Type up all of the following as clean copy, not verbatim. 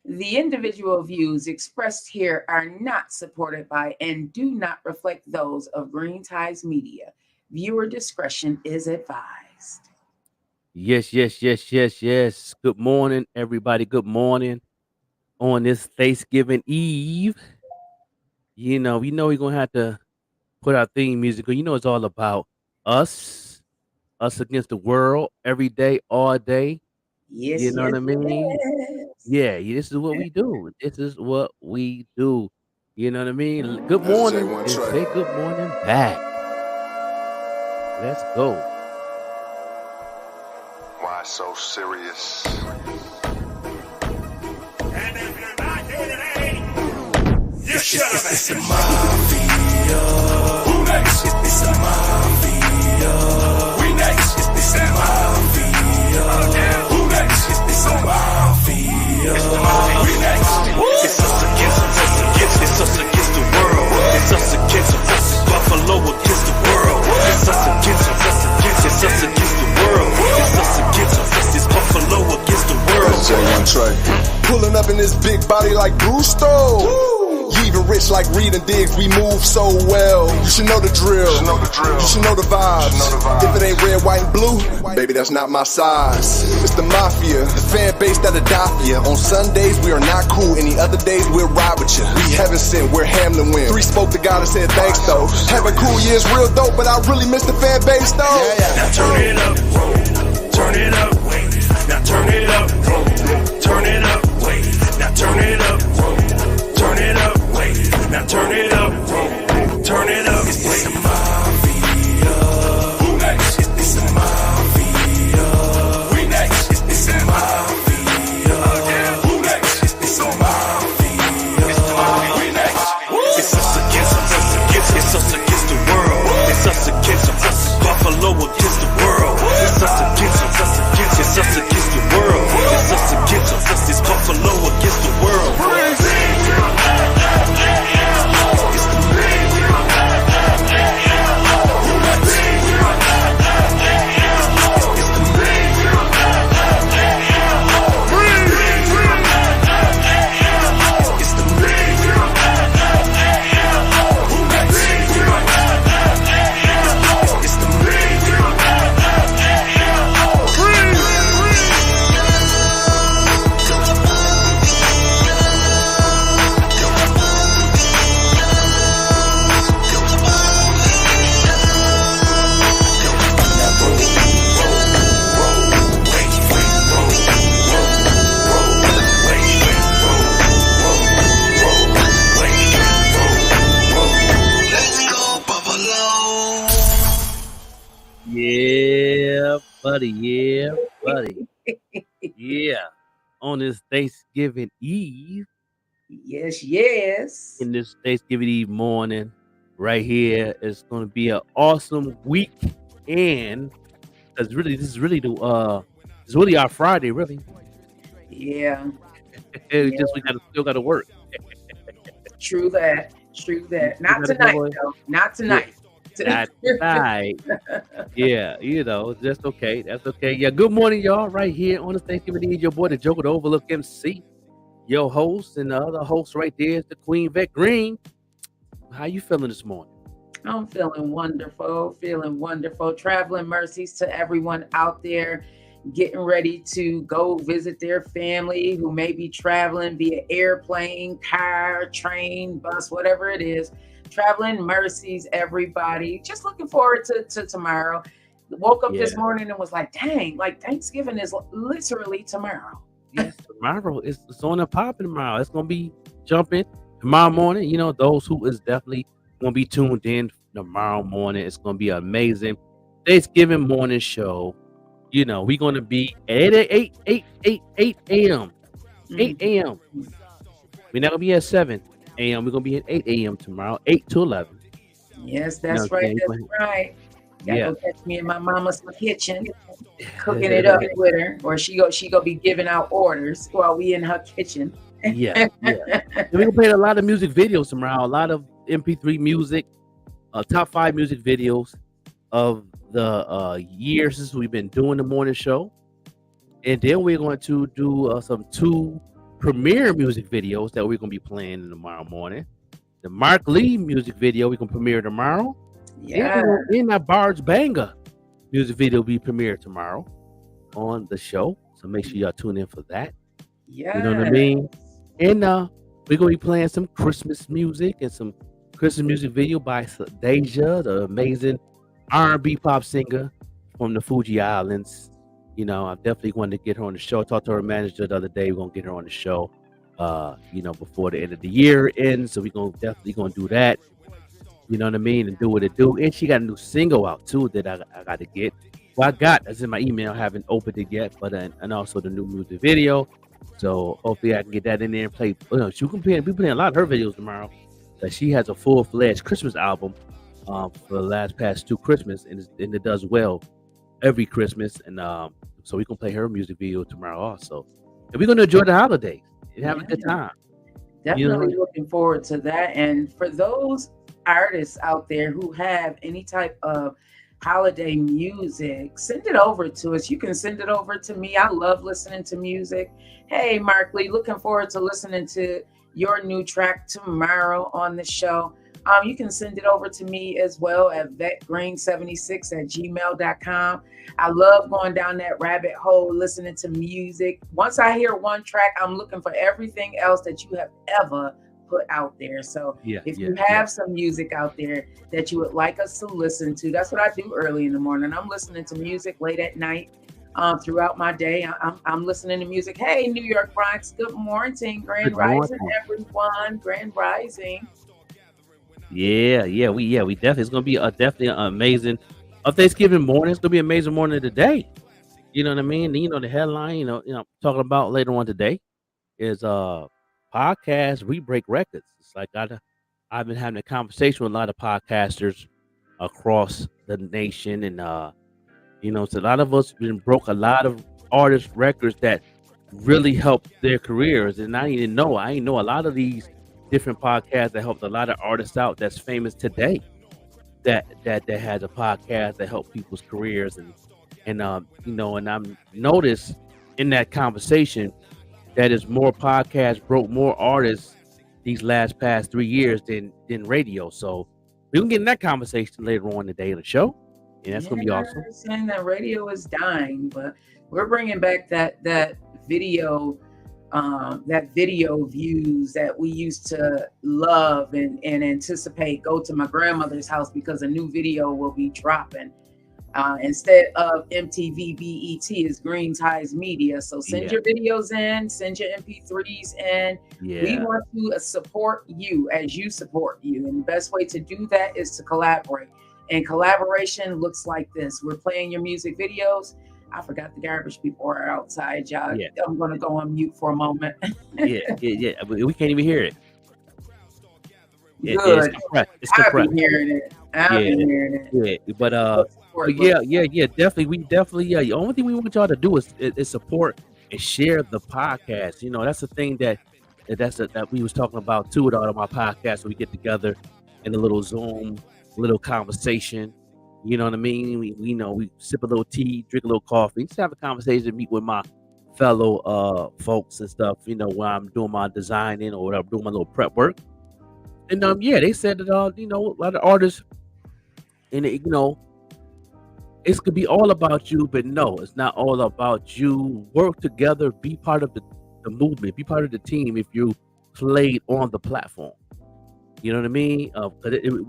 The individual views expressed here are not supported by and do not reflect those of Green Ties Media. Viewer discretion is advised. Yes. Good morning, everybody. Good morning on this Thanksgiving Eve. We're gonna have to put our theme music. 'Cause it's all about us, us against the world, every day, all day. You Yes, know what yes, I mean? yes. Yeah, this is what we do. This is what we do. You know what I mean? Good That's morning J1 and Trey. say good morning back. Let's go. Why so serious? And if you're not getting it, you shut up. It's the mafia. Who next? It's the mafia. We next. It's the mafia. Who next? It's the mafia. We next. It's us against the world. It's us against Buffalo against the world. It's us against the world. It's us against it's Buffalo against the world. That's J1 Trey. Pulling up in this big body like Brewster. Even rich like Reed and Diggs, we move so well. You should know the drill. You should know the vibes. If it ain't red, white, and blue, baby, that's not my size. It's the mafia, the fan base that'll die for you. On Sundays, we are not cool. Any other days, we'll ride with you. We heaven sent, we're Hamlin win. 3 spoke to God and said thanks though. Having cool years real dope, but I really miss the fan base though. Now turn it up, turn it up, wait. Now turn it up, turn it up, wait. Now turn it up, turn it up, wait. Now turn it up, turn it up, wait. It's the mafia. Who next? It's the mafia. We next. It's the mafia. Who next? It's the mafia. We next. It's us against the world. It's us against Buffalo against the world. It's us against the world. It's us against it's Buffalo against the world. Yeah, buddy. Yeah. On this Thanksgiving Eve, Yes. in this Thanksgiving Eve morning, right here, it's gonna be an awesome week. And because really this is really it's really our Friday, really. Yeah. It's just we still gotta work. True that. Not tonight, though. Not tonight. Not tonight. Yeah, that's okay. That's okay. Yeah, good morning, y'all. Right here on the Thanksgiving Eve, your boy, the Joker, the Overlook MC, your host, and the other host right there is the Queen Vet Green. How you feeling this morning? I'm feeling wonderful. Traveling mercies to everyone out there getting ready to go visit their family who may be traveling via airplane, car, train, bus, whatever it is. Traveling mercies, everybody. Just looking forward to tomorrow. Woke up this morning and was like, dang, like Thanksgiving is literally tomorrow. Yes, tomorrow it's on the popping tomorrow. It's gonna be jumping tomorrow morning. Those who is definitely gonna be tuned in tomorrow morning. It's gonna be an amazing Thanksgiving morning show. We're gonna be at 8 a.m. 8 a.m. We're not gonna be at 7 a.m. We're gonna be at 8 a.m. tomorrow, 8 to 11. Yes, that's right. That's right. Gotta go catch me in my mama's kitchen, cooking it up with her, or she go be giving out orders while we in her kitchen. Yeah. And we're gonna play a lot of music videos tomorrow, a lot of MP3 music, top 5 music videos of the year since we've been doing the morning show. And then we're going to do some 2 premiere music videos that we're gonna be playing tomorrow morning. The Mark Lee music video we're gonna premiere tomorrow. Yeah. And that Barge Banger music video will be premiered tomorrow on the show. So make sure y'all tune in for that. Yeah. You know what I mean? And we're gonna be playing some Christmas music and some Christmas music video by Deja, the amazing R&B pop singer from the Fuji Islands. You know, I definitely wanted to get her on the show. I talked to her manager the other day. We're gonna get her on the show, you know, before the end of the year ends. So we're gonna definitely do that. You know what I mean? And do what it do. And she got a new single out too that I got to get. Well, I got that's in my email. I haven't opened it yet, but and also the new music video. So hopefully I can get that in there and play. You know, she can be playing a lot of her videos tomorrow. But she has a full-fledged Christmas album for the past 2 Christmas, and it does well every Christmas. And so we can play her music video tomorrow also. And we're gonna enjoy the holidays and have a good time. Definitely looking forward to that. And for those artists out there who have any type of holiday music, send it over to us. You can send it over to me. I love listening to music. Hey, Mark Lee, looking forward to listening to your new track tomorrow on the show. You can send it over to me as well at vetgreen76@gmail.com. I love going down that rabbit hole, listening to music. Once I hear one track, I'm looking for everything else that you have ever put out there. So if you have some music out there that you would like us to listen to, that's what I do early in the morning. I'm listening to music late at night. Throughout my day, I'm listening to music. Hey, New York Bronx, good morning, Grand Rising, everyone. Grand Rising. We definitely. It's gonna be definitely an amazing Thanksgiving morning. It's gonna be an amazing morning today. You know what I mean? You know the headline. You know, talking about later on today is podcast We Break Records. It's like I've been having a conversation with a lot of podcasters across the nation, and you know, so a lot of us been broke a lot of artists' records that really helped their careers. And I didn't know a lot of these different podcasts that helped a lot of artists out that's famous today. That has a podcast that helped people's careers, and you know, and I'm noticed in that conversation that is more podcasts broke more artists these past 3 years than radio. So we can get in that conversation later on today in the show. And that's gonna be awesome. Saying that radio is dying, but we're bringing back that video views that we used to love and anticipate. Go to my grandmother's house because a new video will be dropping. Instead of MTV BET is Green Ties Media. So send your videos in, send your MP3s in. We want to support you as you support you. And the best way to do that is to collaborate. And collaboration looks like this. We're playing your music videos. I forgot the garbage people are outside, y'all. I'm going to go on mute for a moment. We can't even hear it. Good. It's compressed. I've been hearing it. But definitely. We definitely, the only thing we want y'all to do is support and share the podcast. You know, that's the thing that we was talking about too with all of my podcasts. We get together in a little Zoom, little conversation. You know what I mean? We sip a little tea, drink a little coffee, just have a conversation, meet with my fellow folks and stuff, you know, when I'm doing my designing or whatever, doing my little prep work. And they said that you know, a lot of artists, and it could be all about you, but no, it's not all about you. Work together, be part of the movement, be part of the team if you played on the platform. You know what I mean?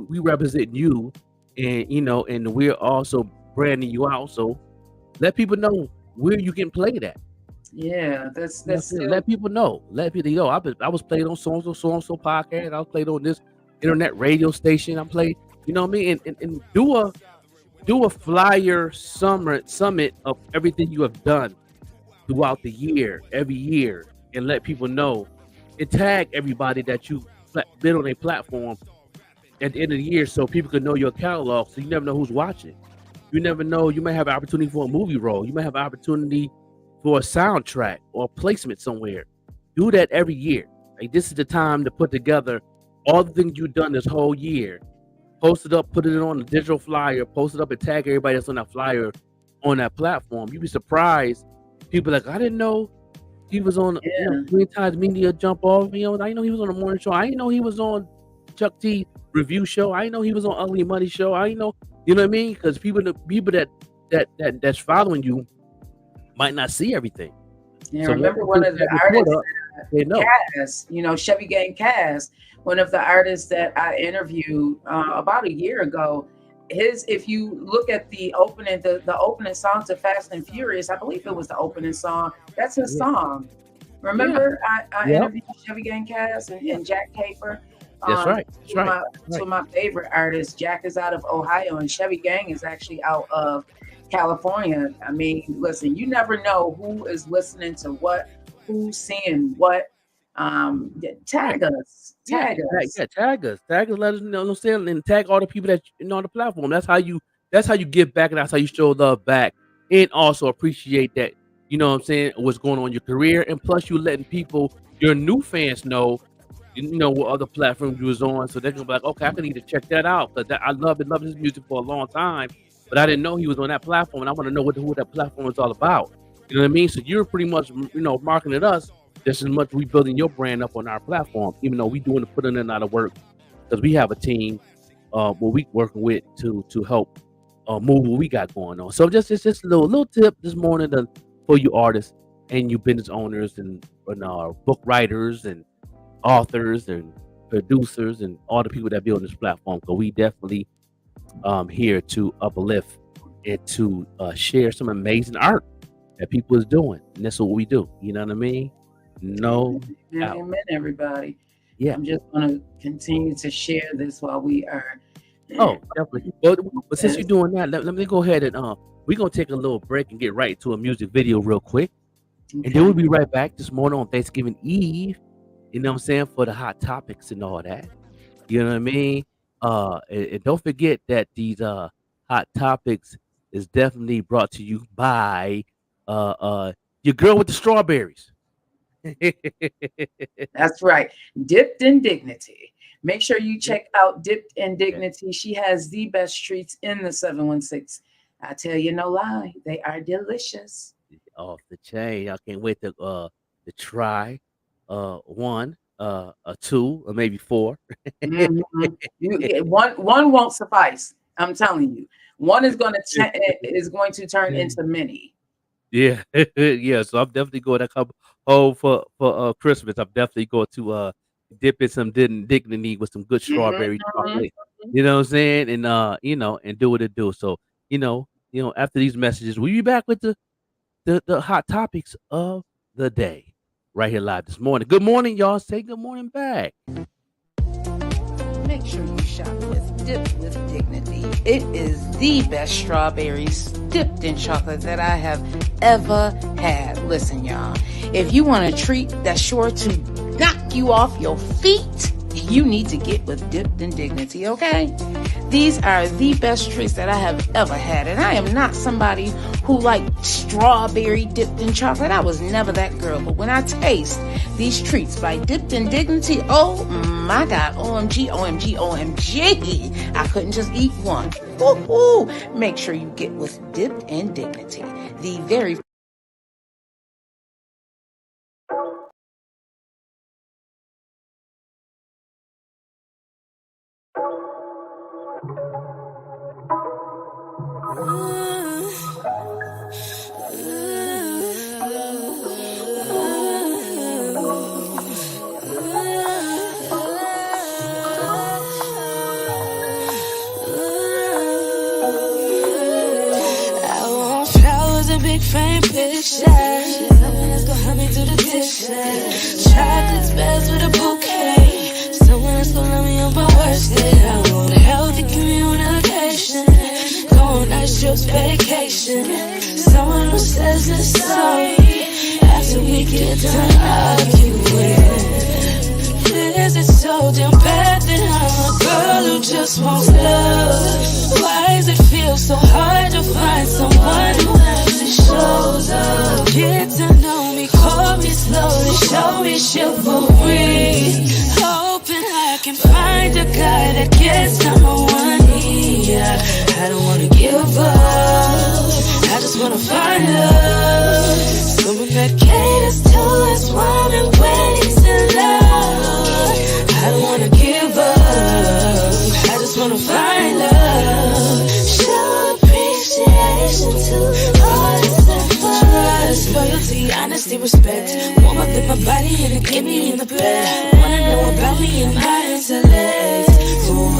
We represent you, and and we're also branding you out. So let people know where you can play that. Yeah, that's let people know. Let people know. I was played on so and so podcast. I was played on this internet radio station. I played, you know what I mean, and do a flyer summit of everything you have done throughout the year, every year, and let people know, and tag everybody that you been on a platform at the end of the year, so people can know your catalog. So you never know who's watching. You never know. You may have an opportunity for a movie role. You may have an opportunity for a soundtrack or placement somewhere. Do that every year. Like, this is the time to put together all the things you've done this whole year. Post it up, put it on a digital flyer, post it up and tag everybody that's on that flyer on that platform. You'd be surprised. People like, I didn't know He was on, Green Tides Media Jump Off. You know, I know he was on the morning show. I didn't know he was on Chuck T Review Show. I didn't know he was on Ugly Money Show. I didn't know, you know what I mean? Because people that's following you might not see everything. Yeah, so remember one of the artists, Cass, Chevy Gang Cass, one of the artists that I interviewed about a year ago. If you look at the opening song to Fast and Furious, I believe it was the opening song. That's his song. Remember, I interviewed Chevy Gang Cass and Jack Caper. That's right. Two of my favorite artists. Jack is out of Ohio, and Chevy Gang is actually out of California. I mean, listen, you never know who is listening to what, who's seeing what. Tag us. Tag us. Let us know, and tag all the people that on the platform. That's how you give back, and that's how you show love back, and also appreciate that. You know what I'm saying? What's going on in your career, and plus you letting people, your new fans know, what other platforms you was on, so they're gonna be like, okay, I can need to check that out because I love his music for a long time, but I didn't know he was on that platform, and I want to know what that platform is all about. You know what I mean? So you're pretty much marketing us just as much we building your brand up on our platform, even though we putting in a lot of work because we have a team where we working with to help move what we got going on. So just a little tip this morning for you artists and you business owners and book writers and authors and producers and all the people that build this platform. So we definitely here to uplift and to share some amazing art that people is doing, and that's what we do. You know what I mean? No doubt. Amen, everybody. Yeah, I'm just going to continue to share this while we are. Oh, definitely. But since you're doing that, let me go ahead and we're gonna take a little break and get right to a music video real quick, and then we'll be right back this morning on Thanksgiving Eve. You know what I'm saying, for the hot topics and all that. You know what I mean? And don't forget that these hot topics is definitely brought to you by your girl with the strawberries. That's right. Dipped in Dignity. Make sure you check out Dipped in Dignity. She has the best treats in the 716. I tell you no lie, they are delicious. Off the chain. I can't wait to try one, two, or maybe four. One won't suffice. I'm telling you, one is going to turn into many. Yeah, yeah. So I'm definitely going to come home for Christmas. I'm definitely going to dip in some dignity with some good strawberry chocolate. You know what I'm saying? And and do what it do. So after these messages, we'll be back with the hot topics of the day right here live this morning. Good morning, y'all. Say good morning back. Make sure you shop with Dipped with Dignity. It is the best strawberries dipped in chocolate that I have ever had. Listen, y'all, if you want a treat that's sure to knock you off your feet, you need to get with Dipped in Dignity, okay? These are the best treats that I have ever had, and I am not somebody who liked strawberry dipped in chocolate. I was never that girl, but when I taste these treats by Dipped in Dignity, oh my God, OMG, OMG, OMG, I couldn't just eat one. Ooh. Make sure you get with Dipped in Dignity, the very big frame picture. Someone that's gonna help me do the dishes. Chocolate's best with a bouquet. Someone that's gonna love me on my worst day. I want a healthy communication. Go on nice trips, vacation. Someone who says they're sorry after we get done arguing. Is it so damn bad that I'm a girl who just wants love? Why does it feel so hard to find someone who actually shows up? Get to know me, call me slowly, show me chivalry. Hoping I can find a guy that gets down on one knee. I don't wanna give up, I just wanna find love, someone that caters to us while we're waiting to love. I don't wanna give up, I just wanna find love. Show appreciation to all that's left for us. Loyalty, honesty, respect. Warm up in my body and it get me in the bed. Wanna know about me and my intellect. Ooh,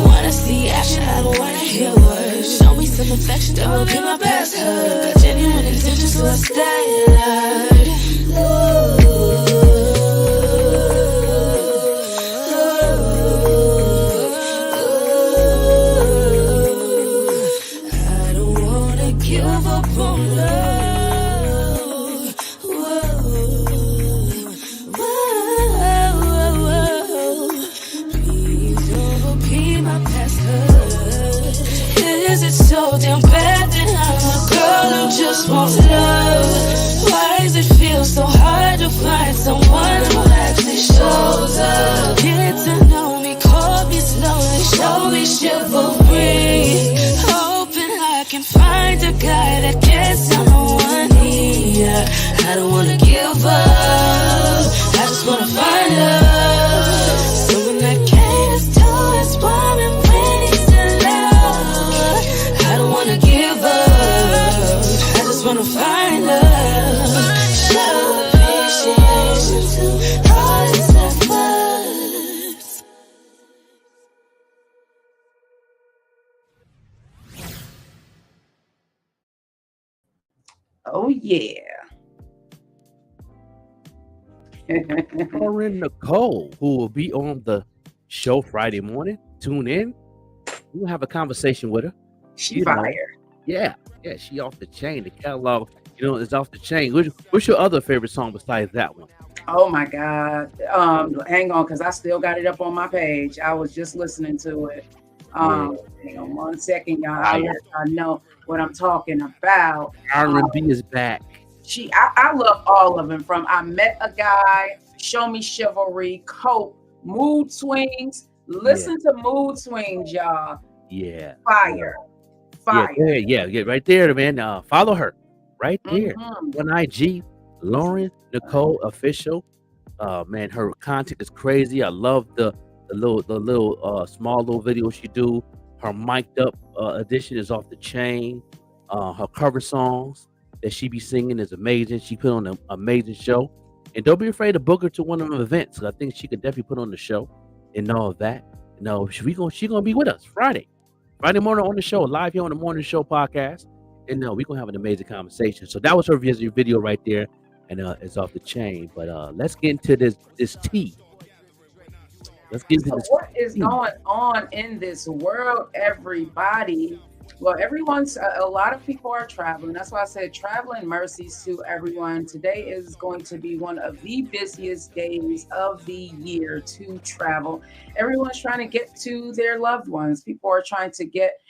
wanna see action, I don't wanna hear words. Show me some affection, don't be my best hug. Genuine intentions, so I stay alert. I don't wanna give up on love. Please don't repeat my past hurt. Is it so damn bad that I'm a girl who just wants love? Why does it feel so hard to find someone who actually shows up? Get to know me, call me slowly, show me chivalry. Hoping I can find a guy that gets on one knee. I don't wanna give up, I just wanna find love. Someone that caters to us while we're waiting to love. I don't wanna give up, I just wanna find love. Show appreciation to all that's left for us. Oh yeah. Lauren Nicole, who will be on the show Friday morning. Tune in. We'll have a conversation with her. She You know. fire. Yeah, she off the chain. The catalog, is off the chain. What's your other favorite song besides that one? Oh my God. Hang on, because I still got it up on my page. I was just listening to it. Hang on 1 second, y'all. I'll let y'all know what I'm talking about. R&B is back. I love all of them, from I Met a Guy, Show Me Chivalry, Cope, Mood Swings. Listen to Mood Swings, y'all. Yeah. Fire. Yeah, right there, man. Follow her right there Mhm. on IG, Lauren Nicole Official. Man, her content is crazy. I love the little small little videos she do. Her mic'd up edition is off the chain. Her cover songs that she be singing is amazing. She put on an amazing show, and don't be afraid to book her to one of them events. I think she could definitely put on the show and all of that. No, she gonna be with us Friday morning on the show, live here on the Morning Show podcast. And we're gonna have an amazing conversation. So that was her video right there, and it's off the chain. But let's get into this tea. Let's get into So this. what is going on in this world, everybody? Well, a lot of people are traveling. That's why I said traveling mercies to everyone. Today is going to be one of the busiest days of the year to travel. Everyone's trying to get to their loved ones. People are trying to get,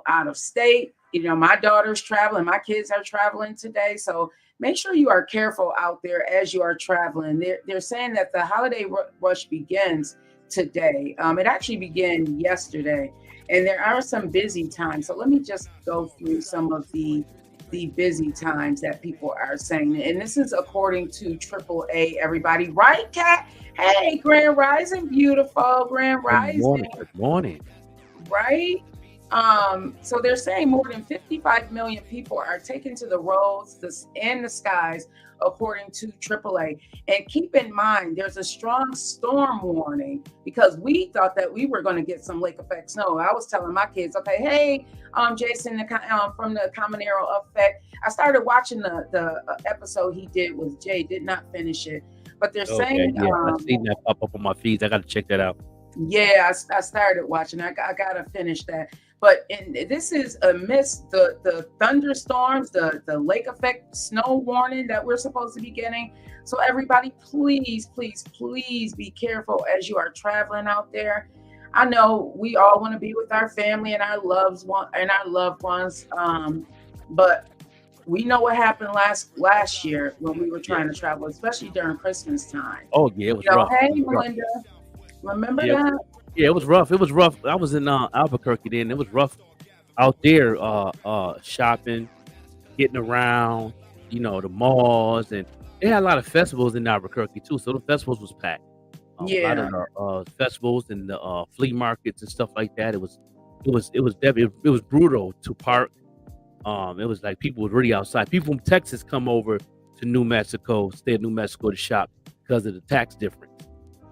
out of state. My daughter's traveling. My kids are traveling today. So make sure you are careful out there as you are traveling. They're saying that the holiday rush begins today. It actually began yesterday. And there are some busy times. So let me just go through some of the busy times that people are saying. And this is according to AAA, everybody. Right, Kat? Hey, Grand Rising, beautiful. Grand Rising. Good morning. Right? So they're saying more than 55 million people are taken to the roads and the skies, according to AAA. And keep in mind, there's a strong storm warning, because we thought that we were going to get some lake effect snow. I was telling my kids, okay, hey, Jason from the Caminero Effect. I started watching the episode he did with Jay, did not finish it. But they're saying... I've seen that pop up on my feeds. I got to check that out. Yeah, I started watching. I got to finish that. But this is amidst the thunderstorms, the lake effect snow warning that we're supposed to be getting. So everybody, please, please, please be careful as you are traveling out there. I know we all want to be with our family and our loved ones, but we know what happened last year when we were trying to travel, especially during Christmas time. Oh yeah, it was rough. Hey, Melinda, remember that? Yeah, it was rough. I was in Albuquerque then. It was rough out there shopping, getting around, the malls, and they had a lot of festivals in Albuquerque too. So the festivals was packed. A lot Yeah. of the festivals and the flea markets and stuff like that. It was brutal to park. It was like people were really outside. People from Texas come over to New Mexico, stay in New Mexico to shop because of the tax difference.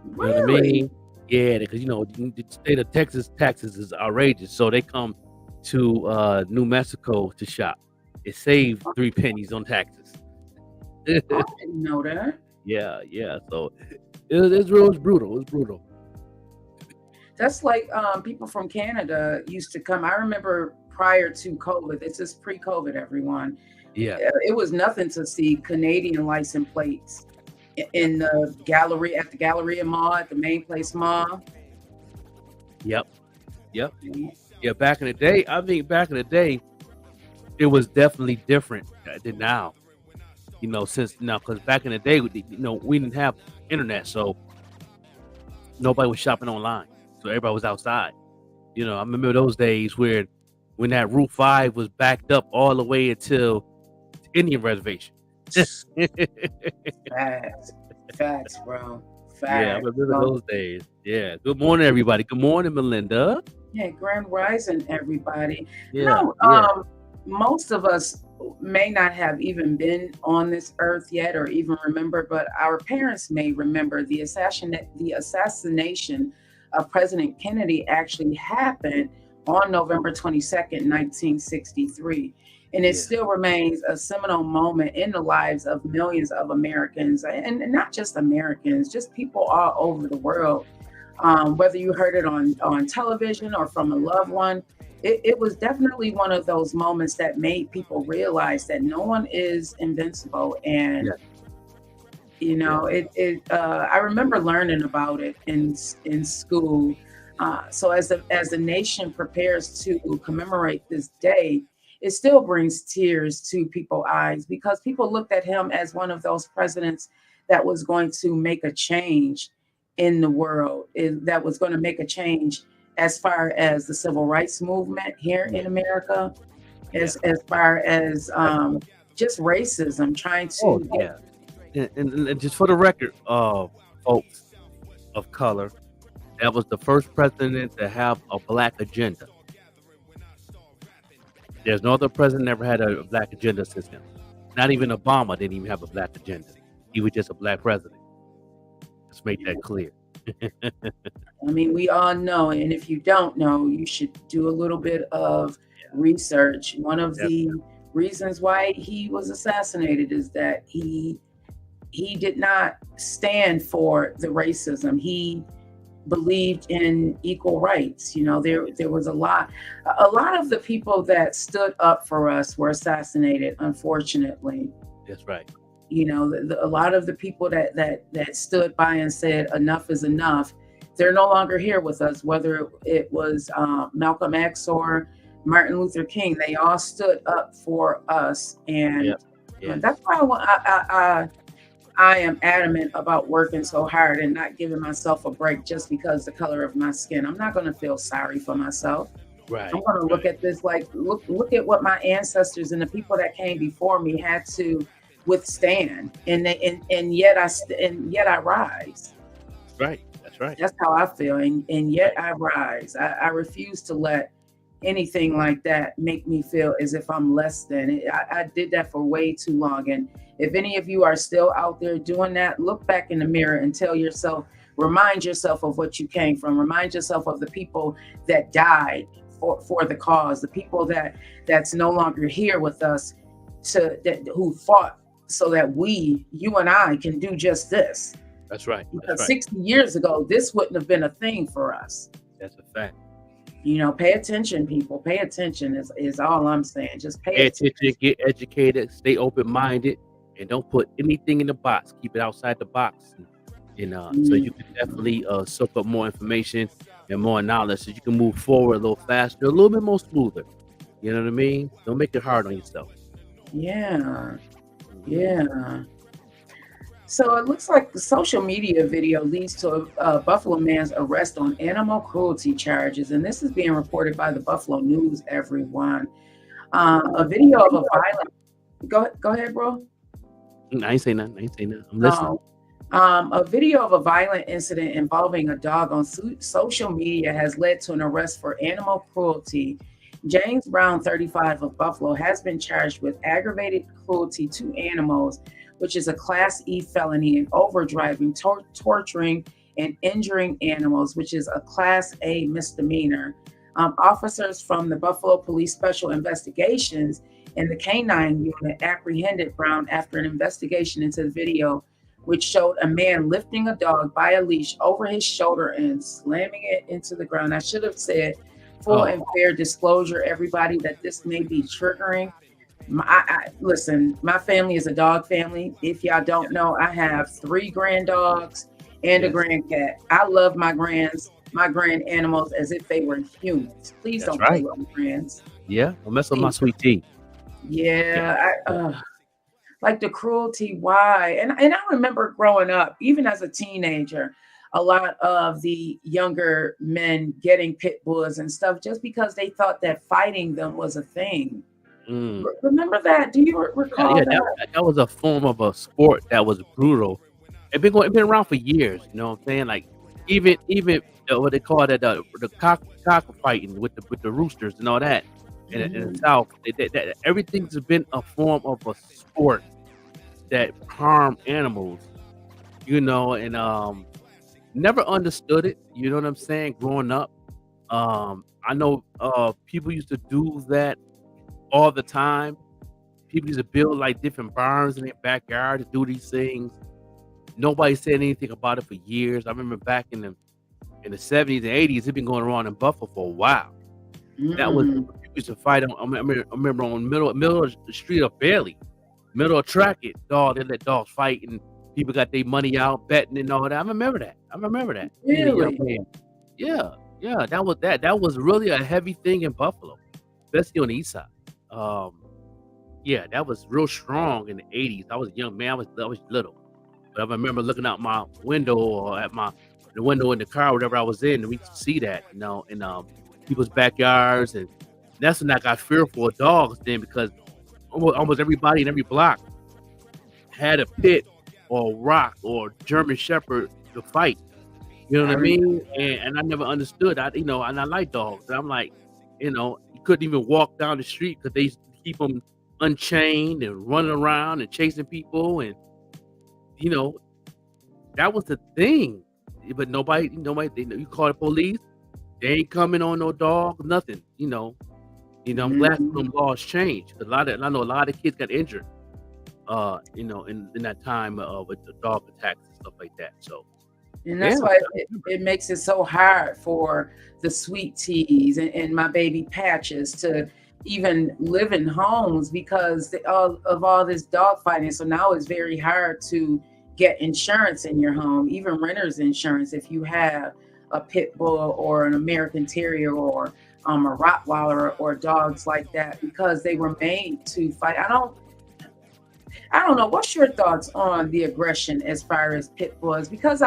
You know what I Really? mean? Yeah, because the state of Texas taxes is outrageous, so they come to New Mexico to shop. It saved 3 pennies on taxes. I didn't know that. Yeah. So it was brutal. It was brutal. That's like people from Canada used to come. I remember prior to COVID, this is pre-COVID, everyone. Yeah. It was nothing to see Canadian license plates in the gallery at the Galleria Mall, at the Main Place Mall. Yep. Yeah. Back in the day, it was definitely different than now. Because back in the day, we didn't have internet, so nobody was shopping online. So everybody was outside. I remember those days when that Route 5 was backed up all the way until the Indian reservation. Facts, bro. Facts. Yeah, I remember those days. Yeah. Good morning, everybody. Good morning, Melinda. Yeah, Grand Rising, everybody. Yeah. Most of us may not have even been on this earth yet or even remember, but our parents may remember the assassination of President Kennedy actually happened on November 22nd, 1963. And it still remains a seminal moment in the lives of millions of Americans, and not just Americans, just people all over the world. Whether you heard it on television or from a loved one, it was definitely one of those moments that made people realize that no one is invincible. And I remember learning about it in school. So as the nation prepares to commemorate this day, it still brings tears to people's eyes because people looked at him as one of those presidents that was going to make a change in the world, that was going to make a change as far as the civil rights movement here in America, as far as just racism, trying to and just for the record, folks of color, that was the first president to have a black agenda. There's no other president ever had a black agenda since him. Not even Obama didn't even have a black agenda. He was just a black president. Let's make that clear. I mean, we all know, and if you don't know, you should do a little bit of research. One of the reasons why he was assassinated is that he did not stand for the racism. He believed in equal rights. There was a lot of the people that stood up for us were assassinated, unfortunately. That's right. A lot of the people that stood by and said enough is enough, they're no longer here with us, whether it was Malcolm X or Martin Luther King. They all stood up for us. And that's why I am adamant about working so hard and not giving myself a break just because the color of my skin. I'm not going to feel sorry for myself. Right. I'm going to look at this like, look at what my ancestors and the people that came before me had to withstand, and yet I rise. Right. That's right. That's how I feel, and yet I rise. I refuse to let anything like that make me feel as if I'm less than. I did that for way too long, and if any of you are still out there doing that, look back in the mirror and remind yourself of what you came from. Remind yourself of the people that died for the cause, the people that's no longer here with us, who fought so that you and I can do just this. That's right. Because 60 years ago, this wouldn't have been a thing for us. That's a fact. Pay attention, people. Pay attention is all I'm saying. Just pay attention, get educated, stay open-minded, and don't put anything in the box. Keep it outside the box. So you can definitely soak up more information and more knowledge so you can move forward a little faster, a little bit more smoother. You know what I mean? Don't make it hard on yourself. Yeah. So it looks like the social media video leads to a Buffalo man's arrest on animal cruelty charges, and this is being reported by the Buffalo News. Everyone, a video of a violent. Go ahead, bro. I ain't saying nothing. I'm listening. A video of a violent incident involving a dog on social media has led to an arrest for animal cruelty. James Brown, 35, of Buffalo, has been charged with aggravated cruelty to animals, which is a Class E felony, and overdriving, torturing, and injuring animals, which is a Class A misdemeanor. Officers from the Buffalo Police Special Investigations and the K-9 unit apprehended Brown after an investigation into the video, which showed a man lifting a dog by a leash over his shoulder and slamming it into the ground. I should have said full and fair disclosure, everybody, that this may be triggering. Listen, my family is a dog family. If y'all don't know, I have 3 grand dogs and a grand cat. I love my grand animals as if they were humans. Please don't play with my grands. Yeah, don't mess with my sweet tea. Yeah, like the cruelty. Why? And I remember growing up, even as a teenager, a lot of the younger men getting pit bulls and stuff just because they thought that fighting them was a thing. Remember that? Do you recall that? That was a form of a sport that was brutal. It's been around for years. You know what I'm saying? Like even what they call that the cockfighting with the roosters and all that in the South. That everything's been a form of a sport that harm animals. You know, and never understood it. You know what I'm saying? Growing up, I know people used to do that all the time. People used to build like different barns in their backyard to do these things. Nobody said anything about it for years. I remember back in the 70s and 80s, it's been going around in Buffalo for a while. That was people used to fight on. I remember on middle of the street of Bailey, middle of track it. They let dogs fight and people got their money out betting and all that. I remember that. Really? Yeah. That was really a heavy thing in Buffalo, especially on the east side. That was real strong in the 80s. I was a young man. I was little, but I remember looking out my window or at the window in the car, whatever I was in, and we could see that, you know, in people's backyards, and that's when I got fearful of dogs then, because almost everybody in every block had a pit or rock or German Shepherd to fight. You know what I mean? And I never understood. And I like dogs. And I'm like, you couldn't even walk down the street because they used to keep them unchained and running around and chasing people, and that was the thing. But nobody, you call the police, they ain't coming on no dog, nothing. I'm glad some laws changed. I know a lot of kids got injured, in that time with the dog attacks and stuff like that. So. And that's why it makes it so hard for the sweet teas and my baby Patches to even live in homes because of all this dog fighting. So now it's very hard to get insurance in your home, even renter's insurance, if you have a pit bull or an American Terrier or a Rottweiler or dogs like that, because they were made to fight. I don't know. What's your thoughts on the aggression as far as pit bulls? Because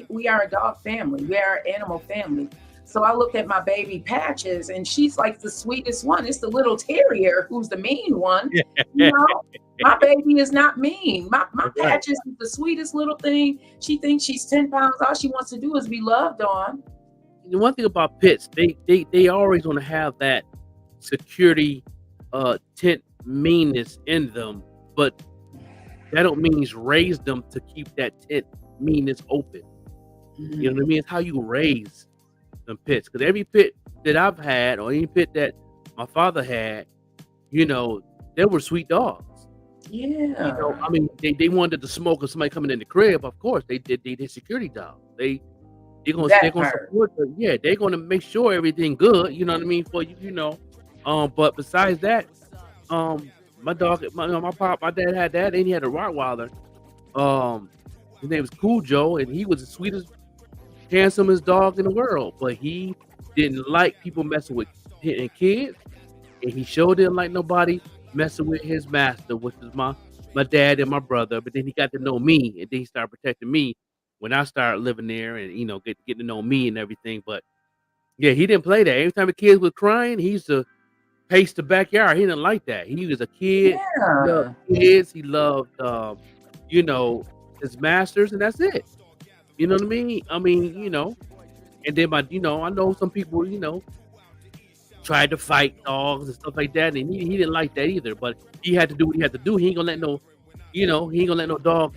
we are a dog family. We are an animal family. So I look at my baby Patches, and she's like the sweetest one. It's the little terrier who's the mean one. My baby is not mean. My Patches is the sweetest little thing. She thinks she's 10 pounds. All she wants to do is be loved on. The one thing about pits, they always want to have that security tent meanness in them, but that don't mean raise them to keep that tent meanness open. You know what I mean? It's how you raise them pits. Because every pit that I've had, or any pit that my father had, they were sweet dogs. Yeah. They wanted to smoke if somebody coming in the crib. Of course, they did. They security dogs. They're gonna support them. Yeah, they're gonna make sure everything good. You know what I mean for you. But besides that, my dog, my dad had that, and he had a Rottweiler. His name was Cool Joe, and he was the sweetest, handsomest dog in the world. But he didn't like people messing with hitting kids, and he sure didn't like nobody messing with his master, which is my dad and my brother. But then he got to know me, and then he started protecting me when I started living there, and getting to know me and everything. But yeah, he didn't play that. Every time the kids were crying, he used to pace the backyard. He didn't like that. He was a kid. He loved Yeah. kids. He loved, you know, his masters, and that's it. You know what I mean? And then I know some people, tried to fight dogs and stuff like that, and he didn't like that either. But he had to do what he had to do. He ain't gonna let he ain't gonna let no dog,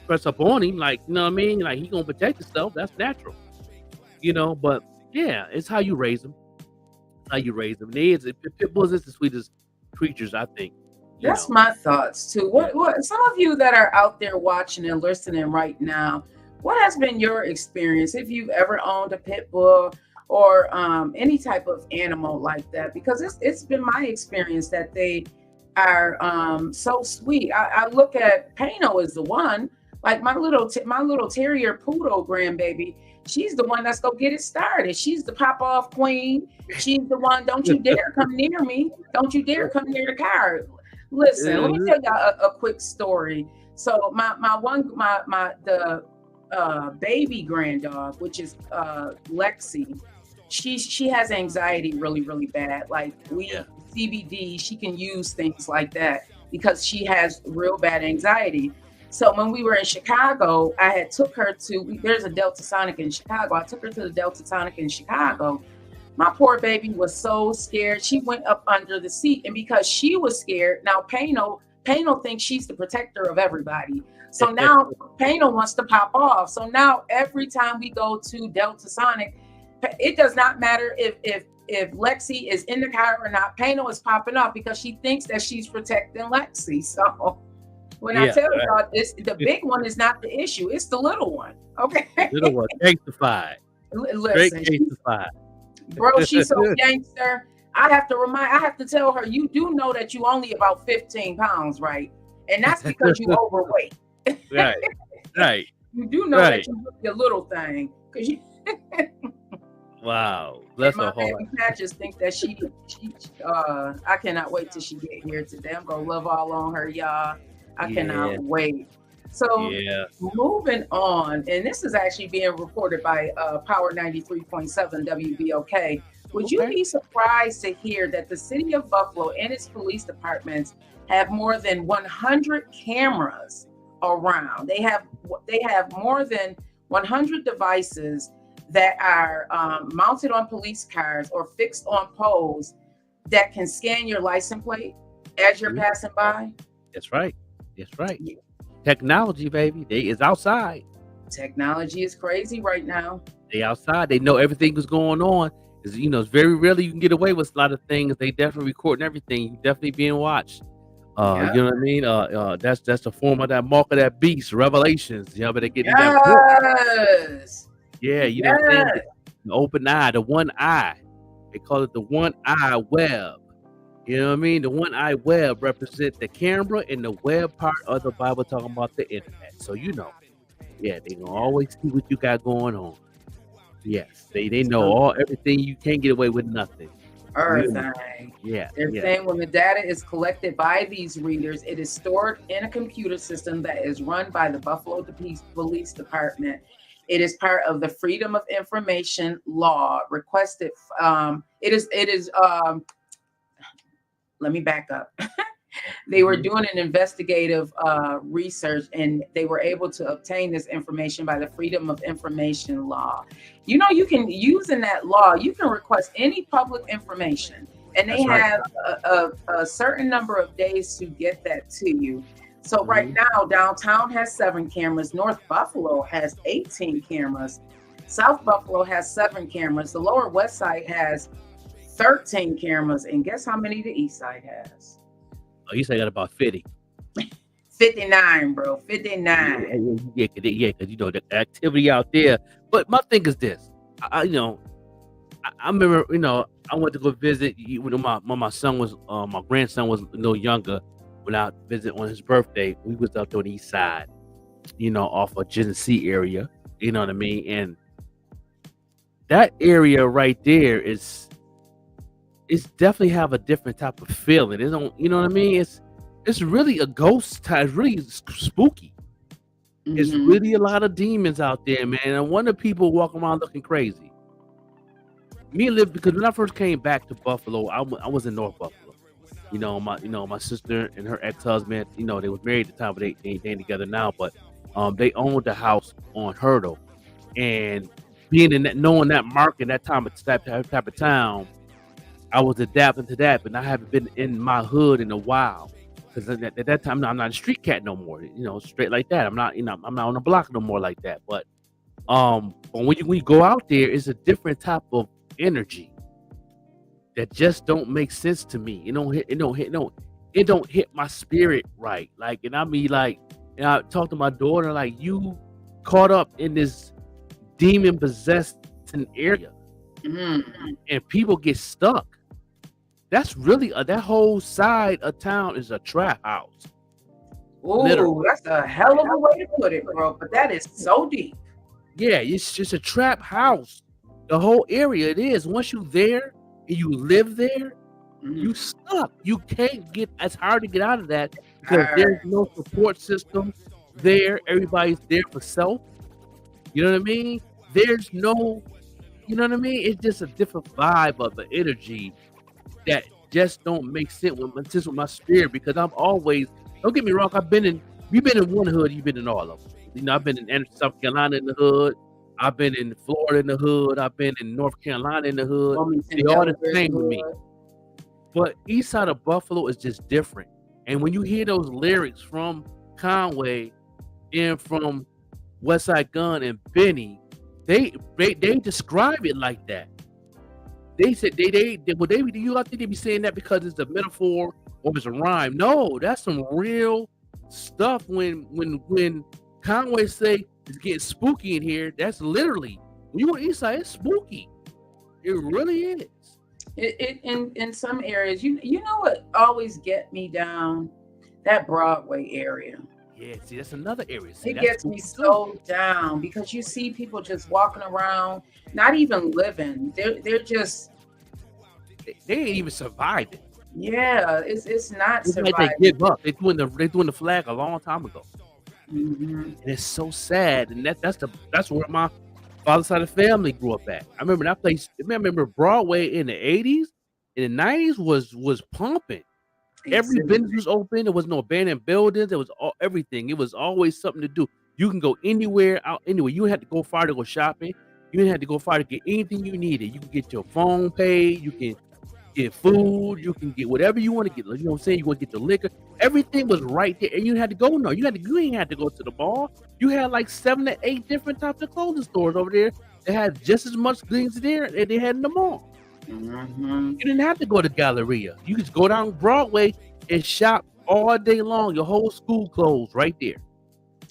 press up on him. Like, you know what I mean? Like, he gonna protect himself. That's natural. But yeah, it's how you raise them. How you raise them. Pit bulls is the sweetest creatures, I think. That's my thoughts too. What some of you that are out there watching and listening right now, what has been your experience if you've ever owned a pit bull or any type of animal like that? Because it's been my experience that they are so sweet. I look at Pano as the one, like my little terrier poodle grandbaby. She's the one that's gonna get it started. She's the pop off queen. She's the one. Don't you dare come near me. Don't you dare come near the car. Listen, let me tell y'all a quick story. So the baby grand dog, which is Lexi, she has anxiety really, really bad. Like CBD, she can use things like that because she has real bad anxiety. So when we were in Chicago, I had took her to, there's a Delta Sonic in Chicago. I took her to the Delta Sonic in Chicago. My poor baby was so scared. She went up under the seat. And because she was scared, now Pano thinks she's the protector of everybody. So now Pano wants to pop off. So now every time we go to Delta Sonic, it does not matter if Lexi is in the car or not, Pano is popping off because she thinks that she's protecting Lexi. So when I tell y'all this, the big one is not the issue, it's the little one. Okay. Little one, gangstified. Listen, gangstified. Bro, she's so gangster. I have to tell her, you do know that you only about 15 pounds, right? And that's because you overweight. Right. You do know that you look your little thing. Because you wow. Bless her heart. I just think that she I cannot wait till she get here today. I'm gonna love all on her, y'all. I cannot wait. So moving on, and this is actually being reported by Power 93.7 WBOK. Would you be surprised to hear that the city of Buffalo and its police departments have more than 100 cameras around? They have more than 100 devices that are mounted on police cars or fixed on poles that can scan your license plate as you're passing by. That's right. Technology, baby. They is outside. Technology is crazy right now. They outside. They know everything that's going on. It's very rarely you can get away with a lot of things. They definitely recording everything. You definitely being watched. You know what I mean? That's the form of that mark of that beast, Revelations. You know, but they get in that book. Yeah, you know what I'm saying? The open eye, the one eye. They call it the one eye web. You know what I mean? The one eye web represents the camera and the web part of the Bible talking about the internet. So they gonna always see what you got going on. Yes, they know everything. You can't get away with nothing. Everything. Yeah. They're saying when the data is collected by these readers, it is stored in a computer system that is run by the Buffalo Police Department. It is part of the Freedom of Information law requested. Let me back up. They were doing an investigative research, and they were able to obtain this information by the Freedom of Information law. You can use in that law, you can request any public information, and they have a certain number of days to get that to you. So right now, downtown has 7 cameras. North Buffalo has 18 cameras. South Buffalo has 7 cameras. The Lower West Side has 13 cameras. And guess how many the East Side has? Oh, East Side got about 50. 59, bro. 59. Yeah, because the activity out there. But my thing is this. I remember, I went to go visit when my son was, my grandson was a little younger. When I visited on his birthday, we was up on the East Side, off of Genesee area. You know what I mean? And that area right there is it's definitely have a different type of feeling. It don't, you know what I mean? It's really a ghost type. It's really spooky. It's Mhm. really a lot of demons out there, man. And wonder people walking around looking crazy. Because when I first came back to Buffalo, I was in North Buffalo. My sister and her ex-husband, they was married at the time, but they ain't together now. But they owned a house on Hurdle, and being in that, knowing that market, that type of town, I was adapting to that. But I haven't been in my hood in a while because at that time I'm not a street cat no more. Straight like that. I'm not on the block no more like that. But when you go out there, it's a different type of energy that just don't make sense to me. It don't hit my spirit right. Like, and I mean, like, and I talk to my daughter, like, you caught up in this demon possessed area, and people get stuck. That's really that whole side of town is a trap house. Ooh, Literally. that's a hell of a way to put it, bro. But that is so deep. Yeah, it's just a trap house. The whole area it is. Once you there and you live there, you stuck. You can't get. It's hard to get out of that because there's no support system there. Everybody's there for self. You know what I mean? There's no. You know what I mean? It's just a different vibe of the energy that just don't make sense with my spirit, because I'm always. Don't get me wrong. You've been in one hood. You've been in all of them. I've been in Anderson, South Carolina in the hood. I've been in Florida in the hood. I've been in North Carolina in the hood. They all the same to me. But east side of Buffalo is just different. And when you hear those lyrics from Conway and from Westside Gunn and Benny, they describe it like that. They said you I think they be saying that because it's a metaphor or it's a rhyme. No, that's some real stuff. When Conway say it's getting spooky in here, that's literally when you on the east side, it's spooky. It really is. It in some areas, you know what always get me down? That Broadway area. Yeah, see, that's another area. See, It gets me so down because you see people just walking around, not even living. They're just they ain't even surviving. Yeah, it's not It's surviving. like they give up. They doing the flag a long time ago. Mhm. And it's so sad. And that's where my father's side of the family grew up at. I remember that place. I remember Broadway in the 80s, in the 90s was pumping. Every business was open. There was no abandoned buildings. There was everything. It was always something to do. You can go anywhere out anywhere. You didn't have to go far to go shopping. You didn't have to go far to get anything you needed. You can get your phone paid. You can get food. You can get whatever you want to get. You know what I'm saying? You want to get the liquor. Everything was right there, and you had to go. No, you ain't had to go to the mall. You had like 7 to 8 different types of clothing stores over there that had just as much things there as they had in the mall. You didn't have to go to Galleria. You could go down Broadway and shop all day long. Your whole school clothes right there.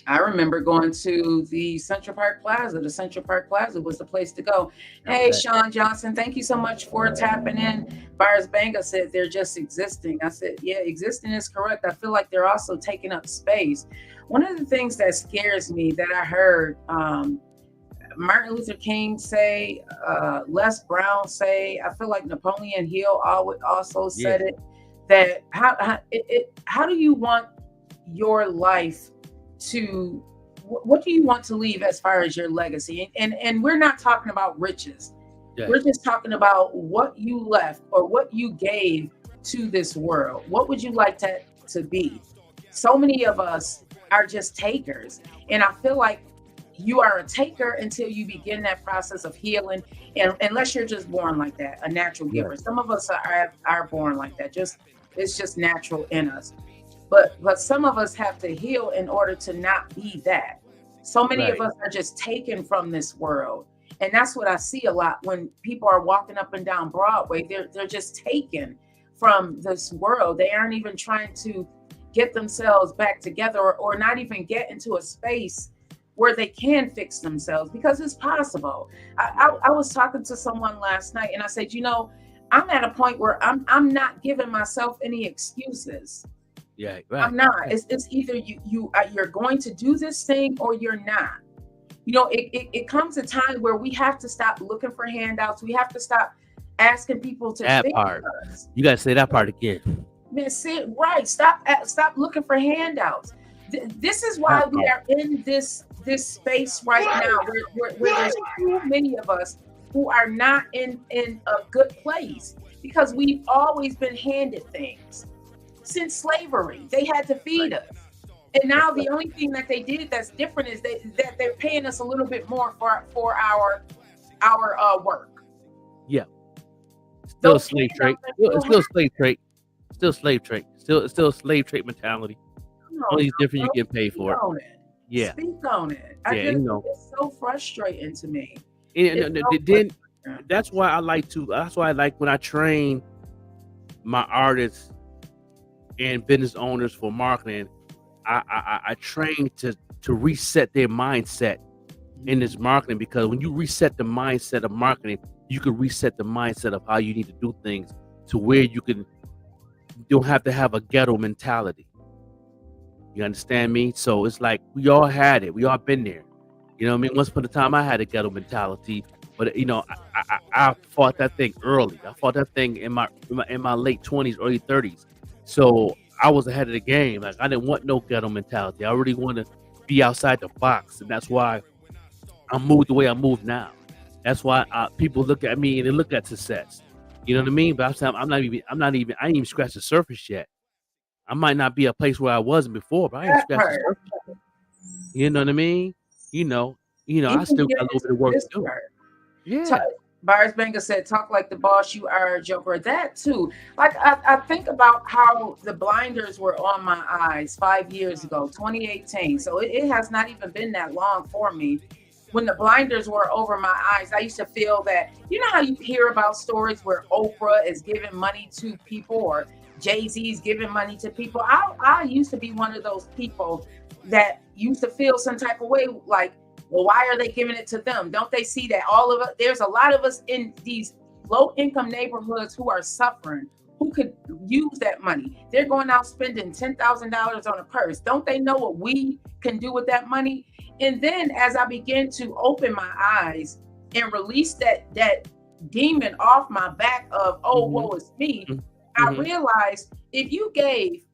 I remember going to the Central Park Plaza. The Central Park Plaza was the place to go. Hey, Sean Johnson, thank you so much for tapping in. Virus Banga said they're just existing. I said, yeah, existing is correct. I feel like they're also taking up space. One of the things that scares me that I heard Martin Luther King say, Les Brown say, I feel like Napoleon Hill also said it, that how do you want your life to, what do you want to leave as far as your legacy? And we're not talking about riches. We're just talking about what you left or what you gave to this world. What would you like to be? So many of us are just takers. And I feel like you are a taker until you begin that process of healing. And unless you're just born like that, a natural giver. Some of us are born like that. It's just natural in us. But some of us have to heal in order to not be that. So many of us are just taken from this world. And that's what I see a lot when people are walking up and down Broadway. They're just taken from this world. They aren't even trying to get themselves back together or not even get into a space where they can fix themselves, because it's possible. I was talking to someone last night and I said, I'm at a point where I'm not giving myself any excuses. Yeah, right. I'm not. It's either you're going to do this thing or you're not. It comes a time where we have to stop looking for handouts. We have to stop asking people to That think part. of us. You gotta say that part again. Man, sit right. Stop looking for handouts. This is why That we part. are in this space right now, where there's too many of us who are not in a good place because we've always been handed things since slavery. They had to feed us, and now the only thing that they did that's different is that they're paying us a little bit more for our work. Yeah. Still a Those slave trade. handouts are It's still a slave trade. Still slave trade. It's still a slave trade mentality. Come Only on, is different. You bro. get paid Speak for it. on it. Yeah. Speak on it. Yeah. You know. It's so frustrating to me. And It's so then frustrating. that's why I like to. That's why I like when I train my artists and business owners for marketing. I train to reset their mindset in this marketing, because when you reset the mindset of marketing, you can reset the mindset of how you need to do things to where you don't have to have a ghetto mentality. You understand me? So it's like we all had it. We all been there. You know what I mean? Once upon a time, I had a ghetto mentality, but you know, I fought that thing early. I fought that thing in my late 20s, early 30s. So I was ahead of the game. Like, I didn't want no ghetto mentality. I really want to be outside the box, and that's why I moved the way I move now. That's why people look at me and they look at success. You know what I mean? But I'm saying I ain't even scratched the surface yet. I might not be a place where I wasn't before, but I ain't That scratched the part. surface. You know what I mean? You know, I Even still got a get little bit of work this to do. part. Yeah. Byers Banger said, "Talk like the boss you are, Joker." That too. Like I think about how the blinders were on my eyes 5 years ago, 2018. So it has not even been that long for me. When the blinders were over my eyes, I used to feel that, you know how you hear about stories where Oprah is giving money to people or Jay-Z is giving money to people. I used to be one of those people that used to feel some type of way, like, well, why are they giving it to them? Don't they see that all of us, there's a lot of us in these low income neighborhoods who are suffering, who could use that money. They're going out spending $10,000 on a purse. Don't they know what we can do with that money? And then as I began to open my eyes and release that demon off my back of, oh, woe is me, I realized if you gave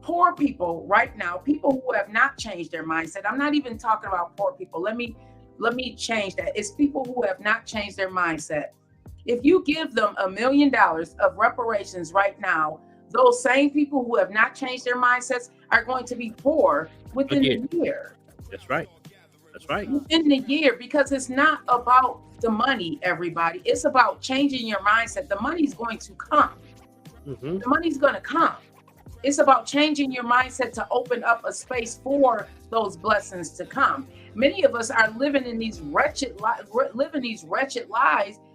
poor people right now, people who have not changed their mindset, I'm not even talking about poor people. Let me change that. It's people who have not changed their mindset. If you give them $1 million of reparations right now, those same people who have not changed their mindsets are going to be poor within the year. That's right. That's right. Within the year, because it's not about the money, everybody. It's about changing your mindset. The money's going to come. The money's going to come. It's about changing your mindset to open up a space for those blessings to come. Many of us are living in these wretched lives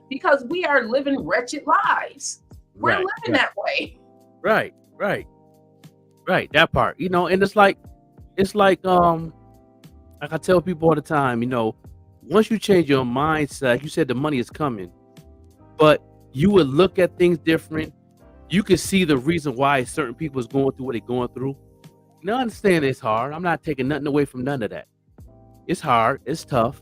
because we are living wretched lives. We're living that way. Right. That part, you know, and it's like I tell people all the time, you know, once you change your mindset, you said the money is coming, but you would look at things different. You can see the reason why certain people is going through what they're going through. You know, I understand it's hard. I'm not taking nothing away from none of that. It's hard. It's tough.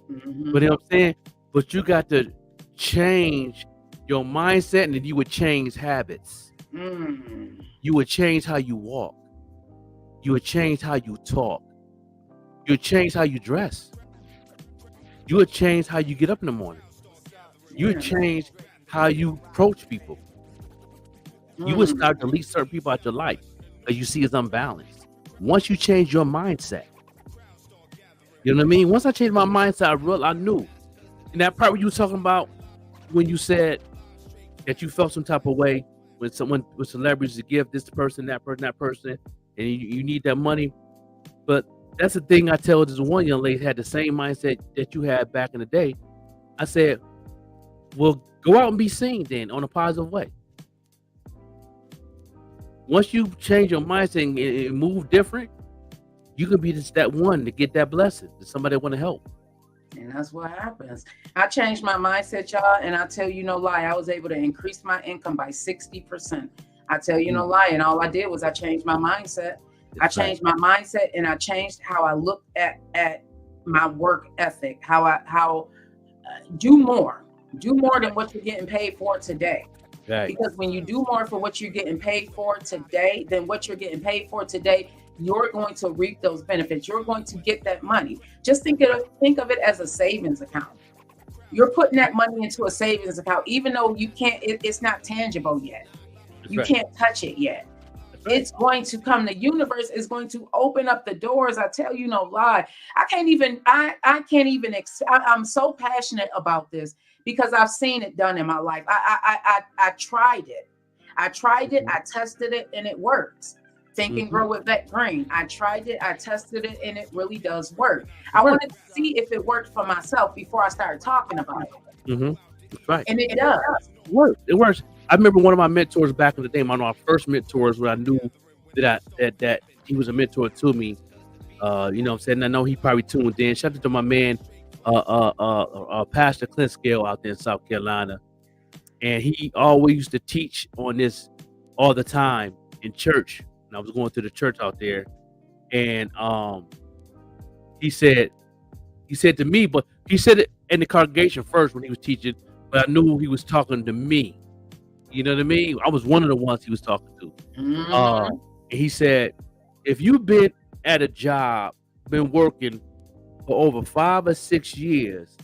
But you know what I'm saying? But you got to change your mindset, and then you would change habits. You would change how you walk. You would change how you talk. You would change how you dress. You would change how you get up in the morning. You would change how you approach people. You would start to delete certain people out your life because you see it's unbalanced. Once you change your mindset, you know what I mean? Once I changed my mindset, I knew. And that part where you were talking about when you said that you felt some type of way when someone with celebrities to give this person, that person, and you need that money. But that's the thing I tell this one young lady had the same mindset that you had back in the day. I said, well, go out and be seen then on a positive way. Once you change your mindset and move different, you can be just that one to get that blessing, to somebody that want to help. And that's what happens. I changed my mindset, y'all, and I tell you no lie, I was able to increase my income by 60%. I tell you no lie, and all I did was I changed my mindset. I changed my mindset, and I changed how I looked at my work ethic, how do more. Do more than what you're getting paid for today. Right. Because when you do more for what you're getting paid for today than what you're getting paid for today, you're going to reap those benefits. You're going to get that money. Just think of it as a savings account. You're putting that money into a savings account, even though you can't, it's not tangible yet. You can't touch it yet. It's going to come. The universe is going to open up the doors. I tell you no lie. I'm so passionate about this because I've seen it done in my life. I tried it. I tested it, and it works. Think and Grow with Vet Green. I tried it, I tested it, and it really does work. I wanted to see if it worked for myself before I started talking about it. That's right. And it does. It works. I remember one of my mentors back in the day, one of my first mentors, when I knew that he was a mentor to me. You know what I'm saying? I know he probably tuned in. Shout out to my man, Pastor Clint Scale out there in South Carolina. And he always used to teach on this all the time in church. I was going to the church out there, and he said to me, but he said it in the congregation first when he was teaching, but I knew he was talking to me. You know what I mean? I was one of the ones he was talking to. And he said, if you've been at a job, been working for over 5 or 6 years,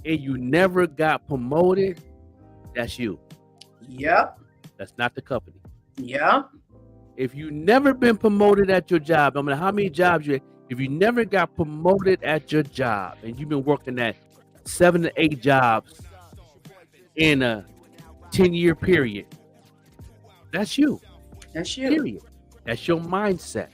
and you never got promoted, that's you. Yep. That's not the company. Yep. If you never been promoted at your job, no matter how many jobs if you never got promoted at your job and you've been working at 7 to 8 jobs in a 10-year period, that's you. That's you. Period. That's your mindset.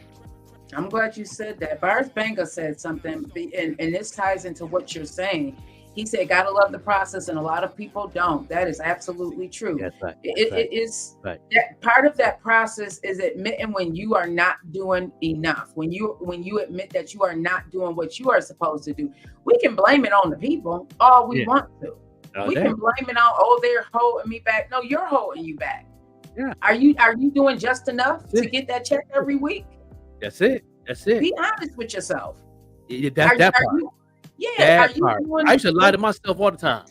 I'm glad you said that. Boris Banger said something, and this ties into what you're saying. He said, gotta love the process, and a lot of people don't. That is absolutely true. That's right. It is that part of that process is admitting when you are not doing enough. When you admit that you are not doing what you are supposed to do. We can blame it on the people all we want to. We can blame it on, they're holding me back. No, you're holding you back. Yeah. Are you doing just enough to get that check every week? That's it. Be honest with yourself. That's that part. I used to lie to myself all the time.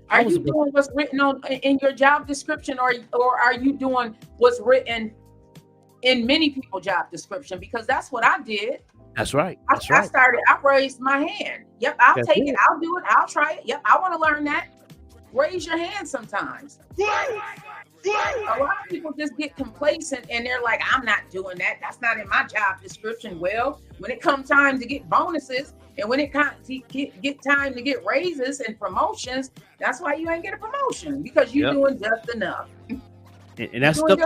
Are you doing what's written in your job description, or are you doing what's written in many people's job description? Because that's what I did. That's right. I raised my hand. Yep, I'll take it. I'll do it. I'll try it. Yep, I want to learn that. Raise your hand sometimes. A lot of people just get complacent and they're like, I'm not doing that. That's not in my job description. Well, when it comes time to get bonuses and when it comes to get time to get raises and promotions, that's why you ain't get a promotion, because you're doing just enough. And that's stuck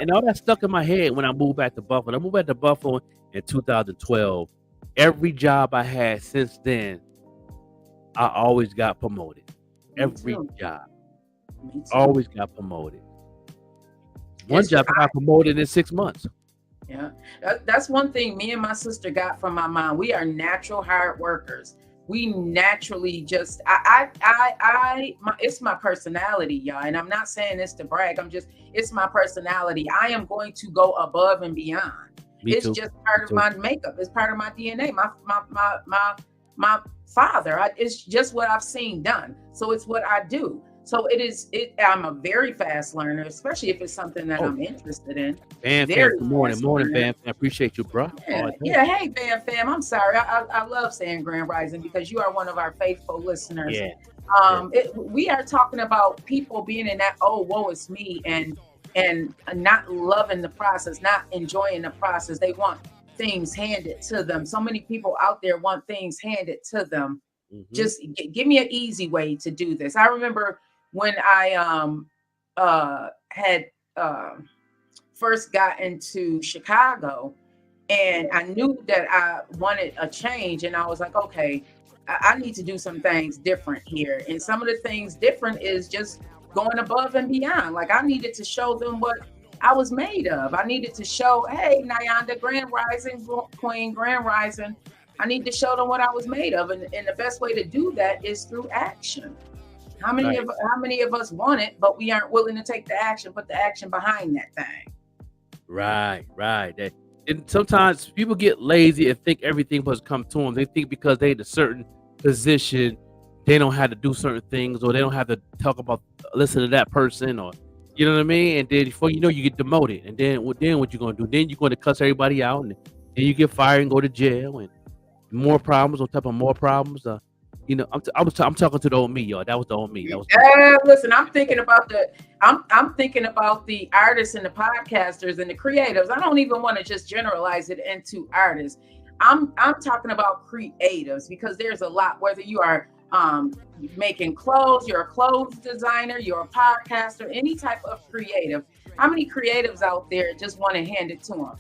and all that stuck in my head when I moved back to Buffalo. I moved back to Buffalo in 2012. Every job I had since then, I always got promoted. Every job. Always got promoted. One job I got promoted in 6 months. Yeah, that's one thing me and my sister got from my mom. We are natural hard workers. We naturally just, it's my personality, y'all. And I'm not saying this to brag. It's my personality. I am going to go above and beyond. It's just part of my makeup. It's part of my DNA. My father. It's just what I've seen done. So it's what I do. So I'm a very fast learner, especially if it's something that I'm interested in. Bam, good morning, Bam. I appreciate you, bro. Yeah, hey, Bam Fam. I'm sorry. I love saying Grand Rising because you are one of our faithful listeners. Yeah. We are talking about people being in that, woe is me, and not loving the process, not enjoying the process. They want things handed to them. So many people out there want things handed to them. Mm-hmm. Just give me an easy way to do this. I remember when I had first got into Chicago, and I knew that I wanted a change, and I was like, okay, I need to do some things different here. And some of the things different is just going above and beyond. Like, I needed to show them what I was made of. I needed to show, hey, Nyanda, Grand Rising, Queen, Grand Rising. I need to show them what I was made of. And the best way to do that is through action. How many of us want it, but we aren't willing to take the action, put the action behind that thing? Right. And sometimes people get lazy and think everything must come to them. They think because they're in a certain position they don't have to do certain things, or they don't have to listen to that person, or you know what I mean. And then before you know, you get demoted, and then what you gonna do? Then you're going to cuss everybody out, and then you get fired and go to jail, and more problems on top of more problems. I'm talking to the old me, y'all. That was the old me. That was Listen, I'm thinking about the artists and the podcasters and the creatives. I don't even want to just generalize it into artists. I'm talking about creatives, because there's a lot, whether you are making clothes, you're a clothes designer, you're a podcaster, any type of creative. How many creatives out there just want to hand it to them?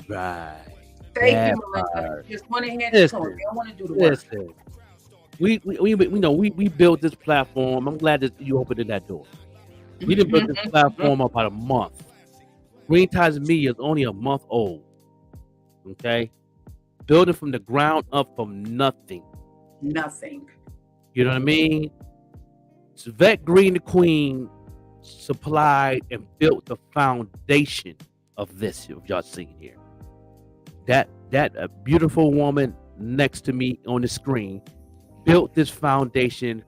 right. Thank you, Melinda. Just want to hand it to them. They don't want to do the work. Listen, we built this platform. I'm glad that you opened that door. We didn't build this platform about a month. Green Ties Media is only a month old. Okay, building from the ground up from nothing. Nothing. You know what I mean? Vet Green the Queen supplied and built the foundation of this. If y'all see here, that beautiful woman next to me on the screen built this foundation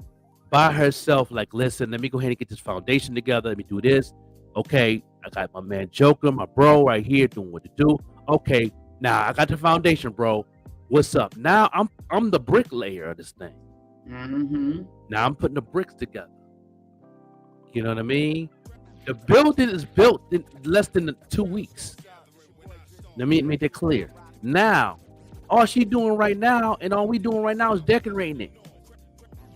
by herself. Like, listen, let me go ahead and get this foundation together. Let me do this. Okay, I got my man Joker, my bro, right here doing what to do. Okay, now I got the foundation, bro. What's up? Now I'm the bricklayer of this thing. Mm-hmm. Now I'm putting the bricks together. You know what I mean? The building is built in less than 2 weeks. Let me make that clear. Now, all she doing right now, and all we doing right now, is decorating it,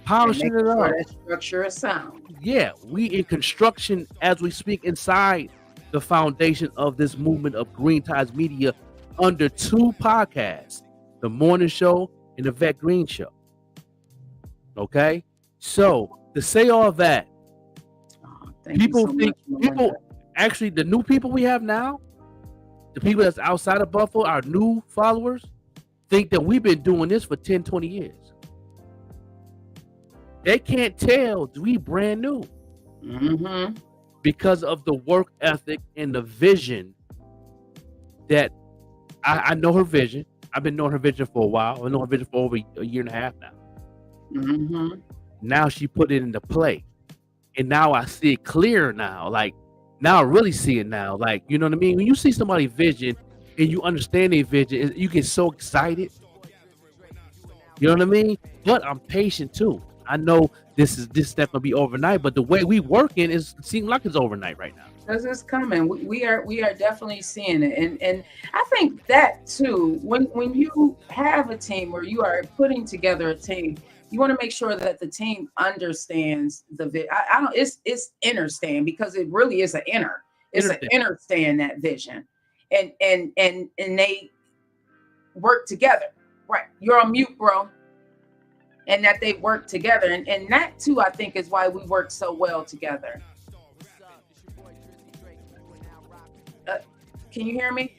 polishing it up. That structure is sound. Yeah, we in construction as we speak inside the foundation of this movement of Green Ties Media under 2 podcasts, the Morning Show and the Vet Green Show. Okay, so to say all that, people actually, the new people we have now, the people that's outside of Buffalo, our new followers, think that we've been doing this for 10, 20 years. They can't tell we brand new. Mm-hmm. Because of the work ethic and the vision that I know her vision. I've been knowing her vision for a while. I know her vision for over a year and a half now. Mm-hmm. Now she put it into play, and now I see it clear now. Like, now I really see it now. Like, you know what I mean? When you see somebody's vision and you understand their vision, you get so excited. You know what I mean? But I'm patient too. I know this not gonna be overnight, but the way we working seems like it's overnight right now. Because it's coming. We are definitely seeing it, and I think that too. When you have a team, or you are putting together a team, you want to make sure that the team understands the I don't. It's understand, because it really is an inner. It's an understand that vision, and they work together. Right? You're on mute, bro. And that they work together, and that too, I think, is why we work so well together. Can you hear me?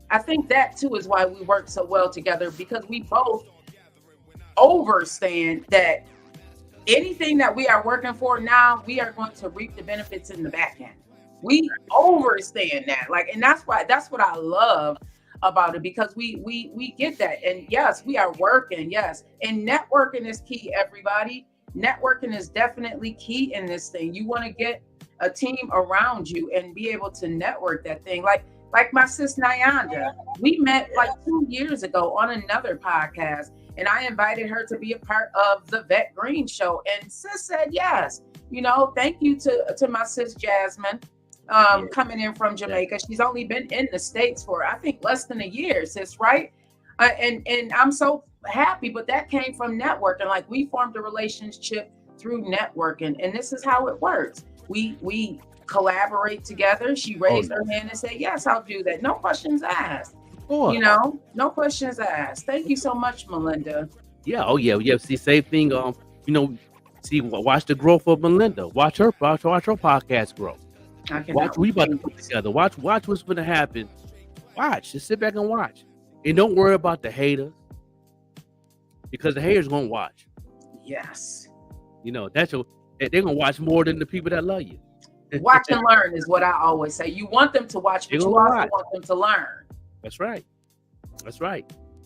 I think that too is why we work so well together, because we both understand that anything that we are working for now, we are going to reap the benefits in the back end. We understand that, and that's what I love about it, because we get that. And yes, we are working, yes, and networking is key, everybody. Networking is definitely key in this thing. You want to get a team around you and be able to network that thing. Like my sis Nyanda, we met like 2 years ago on another podcast, and I invited her to be a part of the Vet Green Show, and sis said yes. Thank you to my sis Jasmine, coming in from Jamaica. She's only been in the States for, I think, less than a year, sis, right? And I'm so happy, but that came from networking. Like, we formed a relationship through networking, and this is how it works. We collaborate together. She raised her hand and said, yes, I'll do that. No questions asked. No questions asked. Thank you so much, Melinda. Yeah. Oh yeah. See, same thing. Watch the growth of Melinda. Watch her podcast grow. Watch we about to put together. Watch what's going to happen. Watch. Just sit back and watch, and don't worry about the haters, because the haters gonna watch. Yes. They're gonna watch more than the people that love you. Watch and learn is what I always say. You want them to watch, but you also want them to learn. That's right.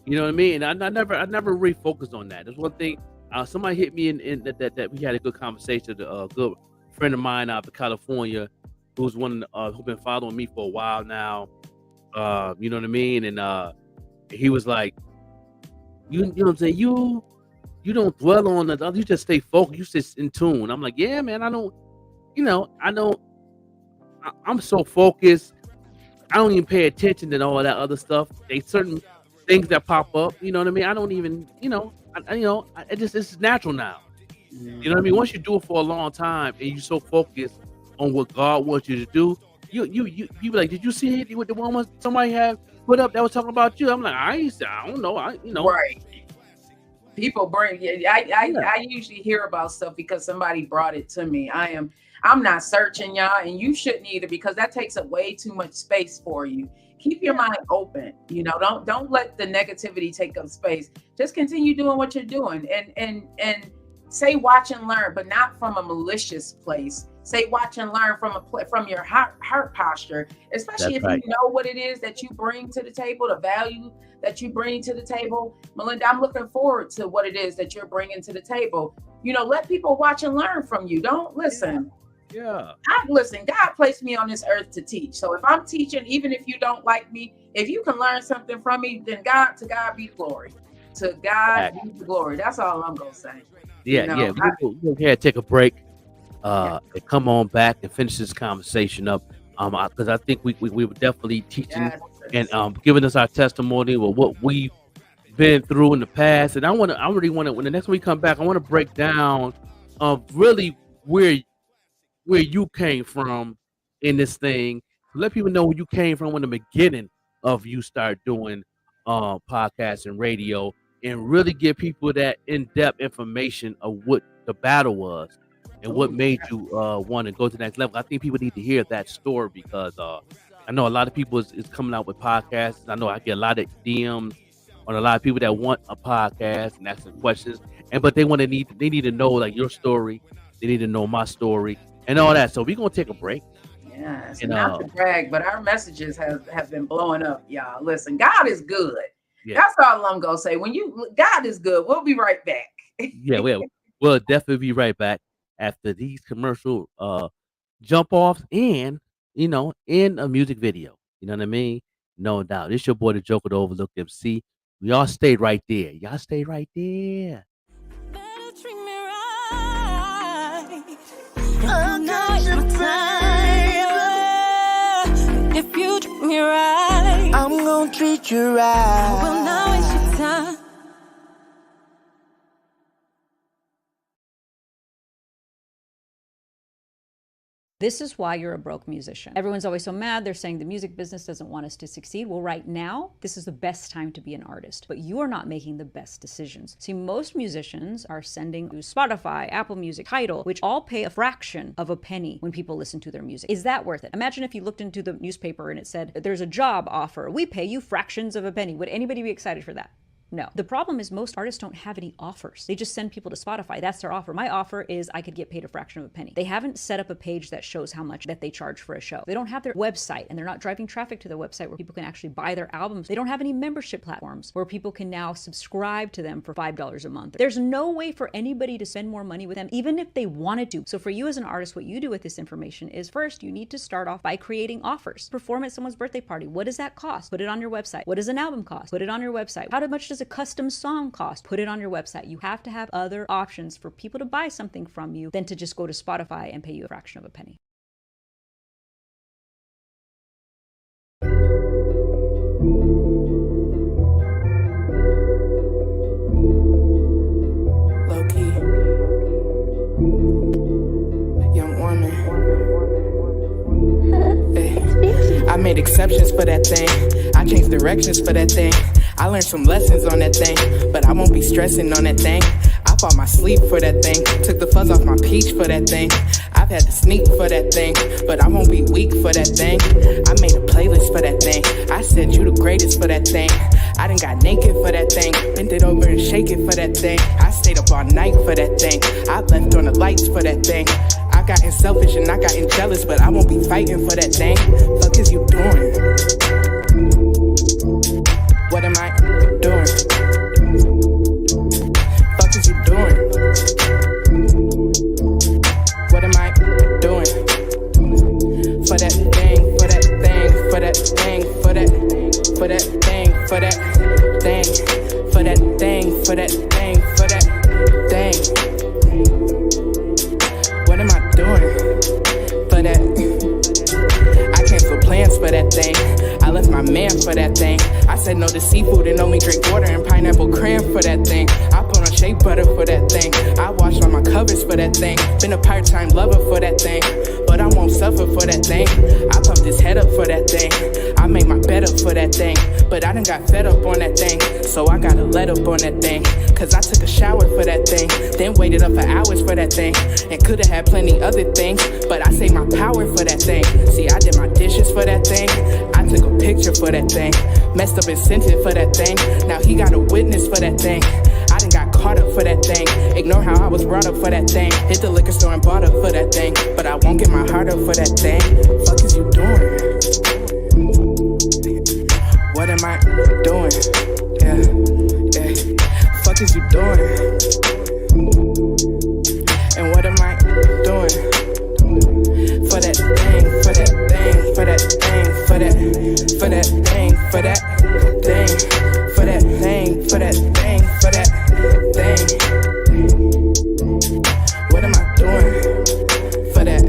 You know what I mean? And I never really focused on that. There's one thing somebody hit me in that we had a good conversation. A good friend of mine out of California, who's who's been following me for a while now. You know what I mean? And he was like, you know what I'm saying? You don't dwell on the other. You just stay focused. You just in tune. I'm like, yeah, man. I don't. I'm so focused. I don't even pay attention to all that other stuff. They certain things that pop up. You know what I mean? I don't even. It's natural now. You know what I mean? Once you do it for a long time and you're so focused on what God wants you to do, you be like, did you see it with the one somebody had put up that was talking about you? I'm like, I don't know. Right. People bring. I usually hear about stuff because somebody brought it to me. I'm not searching, y'all, and you shouldn't either, because that takes up way too much space for you. Keep your mind open. Don't let the negativity take up space. Just continue doing what you're doing, and say watch and learn, but not from a malicious place. Say watch and learn from your heart posture, especially if you know what it is that you bring to the table, the value that you bring to the table. Melinda, I'm looking forward to what it is that you're bringing to the table. Let people watch and learn from you. Don't listen. Yeah. God placed me on this earth to teach. So if I'm teaching, even if you don't like me, if you can learn something from me, then to God be the glory. To God be the glory. That's all I'm gonna say. Yeah. We'll go ahead and take a break. And come on back and finish this conversation up. Because I think we were definitely teaching and giving us our testimony of what we've been through in the past. And I really want to, when the next time we come back, I want to break down really where you came from in this thing. Let people know where you came from in the beginning of you start doing podcasts and radio, and really give people that in-depth information of what the battle was and what made you want to go to the next level. I think people need to hear that story, because I know a lot of people is coming out with podcasts. I know I get a lot of DMs on a lot of people that want a podcast and asking questions, but they need to know like your story. They need to know my story and all that. So we're gonna take a break. Yes, and not to brag, but our messages have been blowing up, y'all. Listen, God is good. Yeah. That's all I'm gonna say. God is good. We'll be right back. Yeah, we'll definitely be right back after these commercial jump offs and in a music video. You know what I mean? No doubt. It's your boy, the Joker, the Overlooked MC. We all stay right there. Y'all stay right there. Better treat me right. Now is my time. If you treat me right, I'm gonna treat you right. Well, now is your time. This is why you're a broke musician. Everyone's always so mad. They're saying the music business doesn't want us to succeed. Well, right now, this is the best time to be an artist, but you are not making the best decisions. See, most musicians are sending to Spotify, Apple Music, Tidal, which all pay a fraction of a penny when people listen to their music. Is that worth it? Imagine if you looked into the newspaper and it said, there's a job offer. We pay you fractions of a penny. Would anybody be excited for that? No. The problem is most artists don't have any offers. They just send people to Spotify. That's their offer. My offer is I could get paid a fraction of a penny. They haven't set up a page that shows how much that they charge for a show. They don't have their website, and they're not driving traffic to their website where people can actually buy their albums. They don't have any membership platforms where people can now subscribe to them for $5 a month. There's no way for anybody to spend more money with them, even if they wanted to. So for you as an artist, what you do with this information is first, you need to start off by creating offers. Perform at someone's birthday party. What does that cost? Put it on your website. What does an album cost? Put it on your website. How much does a custom song cost? Put it on your website. You have to have other options for people to buy something from you than to just go to Spotify and pay you a fraction of a penny. Low-key. Young woman. Hey. I made exceptions for that thing. I changed directions for that thing. I learned some lessons on that thing, but I won't be stressing on that thing. I fought my sleep for that thing, took the fuzz off my peach for that thing. I've had to sneak for that thing, but I won't be weak for that thing. I made a playlist for that thing. I said you the greatest for that thing. I done got naked for that thing, bent it over and shake it for that thing. I stayed up all night for that thing. I left on the lights for that thing. I gotten selfish and I gotten jealous, but I won't be fighting for that thing. Fuck is you doing? What am I doing? Fuck is you doing? for that thing, for that thing, for that thing, for that thing, for that thing. What am I doing for that? I canceled plans for that thing. I left my man for that thing. I said no to seafood and only drink water and pineapple cran for that thing. I put on shea butter for that thing. I washed all my covers for that thing. Been a part-time lover for that thing, but I won't suffer for that thing. I pumped his head up for that thing. I made my bed up for that thing, but I done got fed up on that thing. So I gotta let up on that thing, cause I took a shower for that thing, then waited up for hours for that thing, and could've had plenty other things, but I saved my power for that thing. See, I did my dishes for that thing. I took a picture for that thing. Messed up and sent it for that thing. Now he got a witness for that thing. I done got caught up for that thing. Ignore how I was brought up for that thing. Hit the liquor store and bought up for that thing, but I won't get my heart up for that thing. Fuck is you doing? What am I doing? Yeah, yeah. Fuck is you doing? And what am I doing? For that thing, for that thing, for that thing, for that, for that thing, for that thing, for that thing, for that thing, for that thing. What am I doing for that?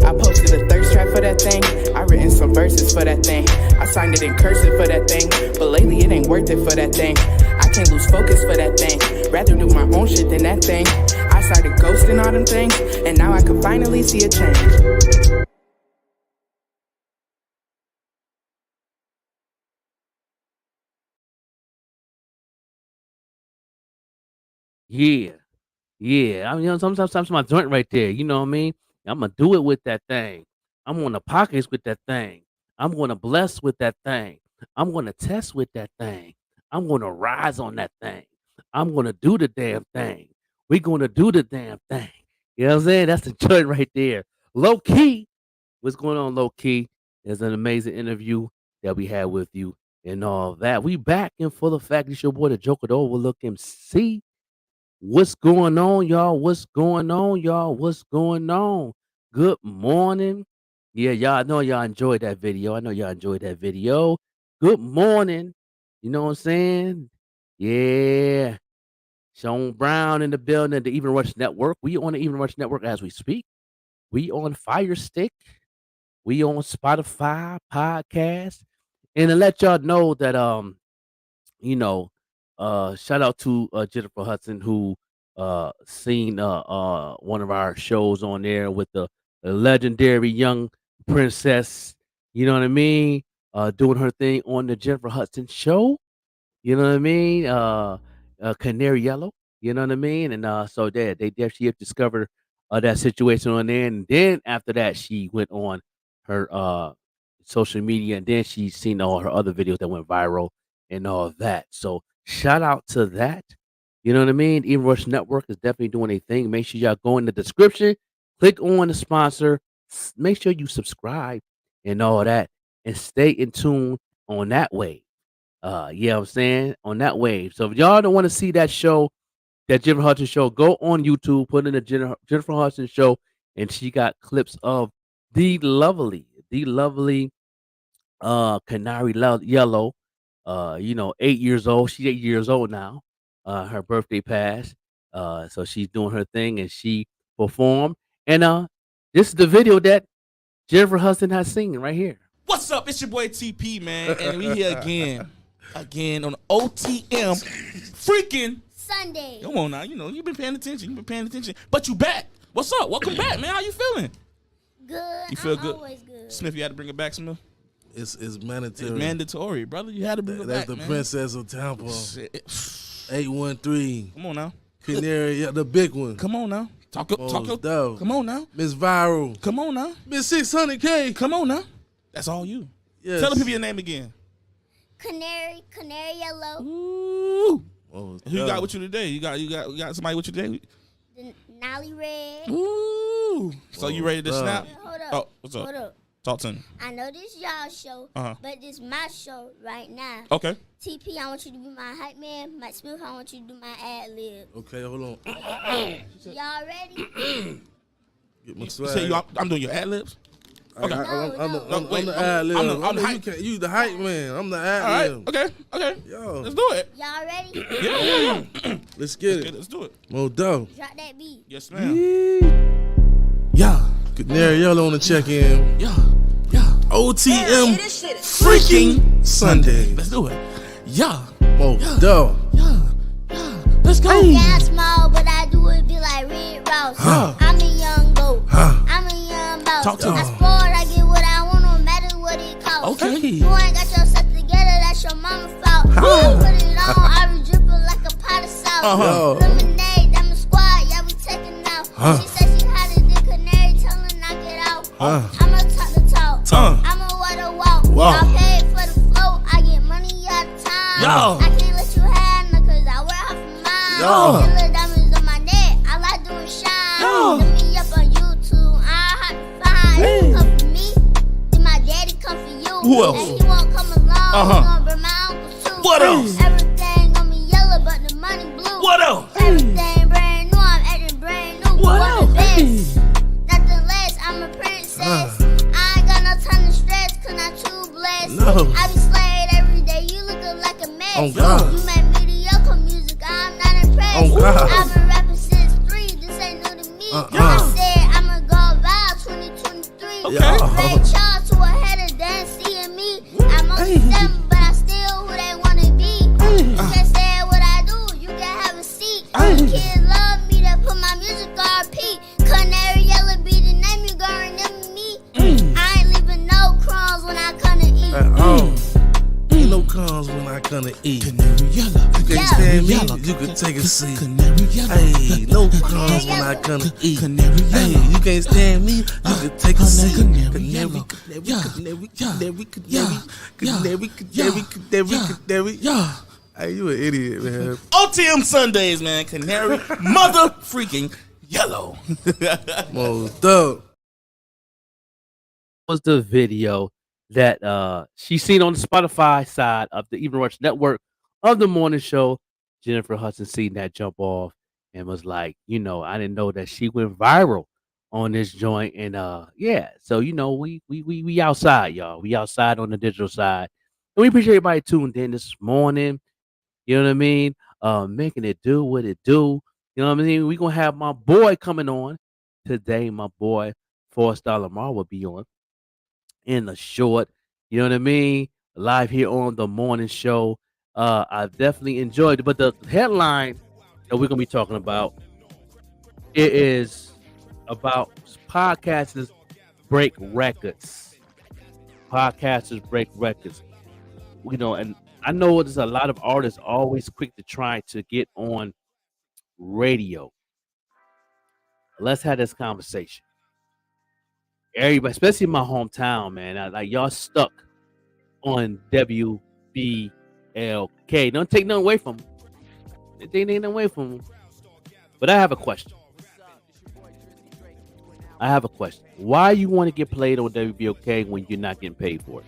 I posted a thirst trap for that thing. I written some verses for that thing. I signed it in cursive for that thing, but lately it ain't worth it for that thing. I can't lose focus for that thing. Rather do my own shit than that thing. I started ghosting all them things, and now I can finally see a change. Yeah. Yeah. I mean, sometimes my joint right there, you know what I mean? I'm gonna do it with that thing. I'm gonna pockets with that thing. I'm gonna bless with that thing. I'm gonna test with that thing. I'm gonna rise on that thing. I'm gonna do the damn thing. We're gonna do the damn thing. You know what I'm saying? That's the joint right there. Low key. What's going on, low key? There's an amazing interview that we had with you and all that. We back in full effect. It's your boy, the Joker, the Overlook MC. What's going on, y'all? What's going on, y'all? What's going on? Good morning. Yeah, y'all I know y'all enjoyed that video. I know y'all enjoyed that video. Good morning. You know what I'm saying? Yeah. Sean Brown in the building at the Even Rush Network. We on the Even Rush Network as we speak. We on Fire Stick. We on Spotify podcast. And to let y'all know that you know, shout out to Jennifer Hudson who seen one of our shows on there with the legendary young princess, you know what I mean? Doing her thing on the Jennifer Hudson show, you know what I mean? Canary Yellow, you know what I mean? And so they actually discovered that situation on there, and then after that she went on her social media, and then she's seen all her other videos that went viral and all of that. So shout out to that. You know what I mean? Even Rush Network is definitely doing a thing. Make sure y'all go in the description, click on the sponsor, make sure you subscribe and all that, and stay in tune on that wave. Yeah, I'm saying on that wave. So if y'all don't want to see that show, that Jennifer Hudson show, go on YouTube, put in the Jennifer Hudson show, and she got clips of the lovely Canary Yellow. 8 years old. She's 8 years old now. Her birthday passed. So she's doing her thing and she performed. And this is the video that Jennifer Hudson has seen right here. What's up? It's your boy TP, man. And we here again on OTM freaking Sunday. Come on now, you've been paying attention. But you back. What's up? Welcome back, man. How you feeling? Good. You feel good? Always good. Smith, you had to bring it back, Smith? It's mandatory. It's mandatory, brother. You had to bring it back, That's the man. princess of Tampa. 813. Come on now. Canary, the big one. Come on now. Talk up. Come on now. Miss Viral. Come on now. Miss 600K. Come on now. That's all you. Yes. Tell the people your name again. Canary Yellow. Ooh. Oh, Who you got with you today? You got somebody with you today? The Nolly Red. Ooh. So you ready to snap? Hold up. Oh, what's up? Hold up. Talk to me. I know this y'all show, but this my show right now. Okay. TP, I want you to be my hype man. Mike Smith, I want you to do my ad lib. Okay, hold on. Y'all ready? Get my You swag. say I'm doing your ad libs? Okay. I'm the ad lib. You the hype man. I'm the ad lib. All right. Okay. Yo. Let's do it. Y'all ready? Yeah. Let's get it. Let's do it. Mo dope. Drop that beat. Yes, ma'am. Yeah. Canary Yellow on the check-in. Yeah. OTM freaking Sunday. Let's do it. Yeah. Mo dope. Let's go. Yeah, I'm small, but I do it be like Red Ross. I'm a young goat. I'm a young boss. Talk to I me. spoiled, I get what I want, no matter what it costs. Okay. You ain't got yourself together, that's your mama's fault. I put it on, I be dripping like a pot of salt. Lemonade, I'm a squad, yeah, we taking out. She said she had a dick canary, tell her knock it out. I'ma talk the talk. I'ma walk the walk. Y'all paid for the flow, I get money all the time. I can't let you have none, cause I wear half of mine. Little diamonds on my neck, I like doing shine. Look me up on YouTube, I hot to find. You come for me, then my daddy come for you. Who else? And he won't come along, he gon' bring my uncle too. What else? Everything on me yellow, but the money blue. What else? Everything brand new, I'm acting brand new. What the else? best? Nothing less, I'm a princess. I ain't got no time to stress, cause I'm too blessed. No. I be slayed every day, you looking like a mess. Oh, God. You make mediocre music, I'm not impressed. Oh, God. I've been rapping since 3, this ain't new to me. I said I'ma go viral 2023. Okay. Ray Charles to a header, then seeing me. I'm only 7, but I still who they wanna be. You can say what I do, you can have a seat. Kids love me, they put my music on repeat. Canary Yellow be the name, you gon' remember me. I ain't leaving no crumbs when I come to eat. Ain't no crumbs when I come to eat. Canary Yellow. You can't stand me, you can take a seat. Canary Yellow. Hey, no crumbs when I come to eat. Canary Hey, Yellow. you can't stand me, you can take a seat. Canary Canary, Yellow. canary, Yeah. canary, Yeah. canary, Yeah. canary, canary, canary, canary. Yeah. Hey, you an idiot, man. OTM Sundays, man. Canary mother freaking yellow. Mo dope. Was the video that she seen on the Spotify side of the Even Rush network of the morning show. Jennifer Hudson seen that jump off and was like, I didn't know that she went viral on this joint. And so we outside, y'all. We outside on the digital side. And we appreciate everybody tuned in this morning. You know what I mean? Making it do what it do. You know what I mean? We're gonna have my boy coming on today. My boy Forrest Lamar will be on in the short, you know what I mean? Live here on the morning show. I've definitely enjoyed it. But the headline that we're gonna be talking about, it is about podcasters break records. Podcasters break records. And I know there's a lot of artists always quick to try to get on radio. Let's have this conversation. Everybody, especially in my hometown, man, like y'all stuck on WBLK. Don't take nothing away from them. They take nothing away from them. But I have a question. Why you want to get played on WBLK when you're not getting paid for it?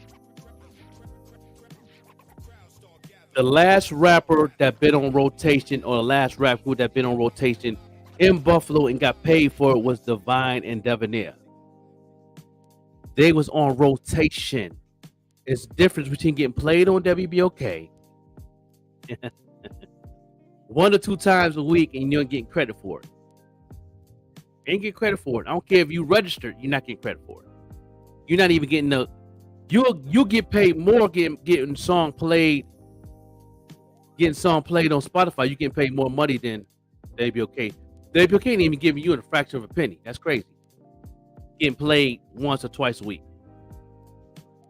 The last rapper that been on rotation, or the last rap group that been on rotation in Buffalo and got paid for it was Divine and Debonair. They was on rotation. It's the difference between getting played on WBOK 1 or 2 times a week and you're not getting credit for it. You ain't getting credit for it. I don't care if you registered, you're not getting credit for it. You're not even getting you'll get paid more getting song played on Spotify. You getting paid more money than WBOK. WBOK ain't even giving you a fraction of a penny. That's crazy. Getting played once or twice a week.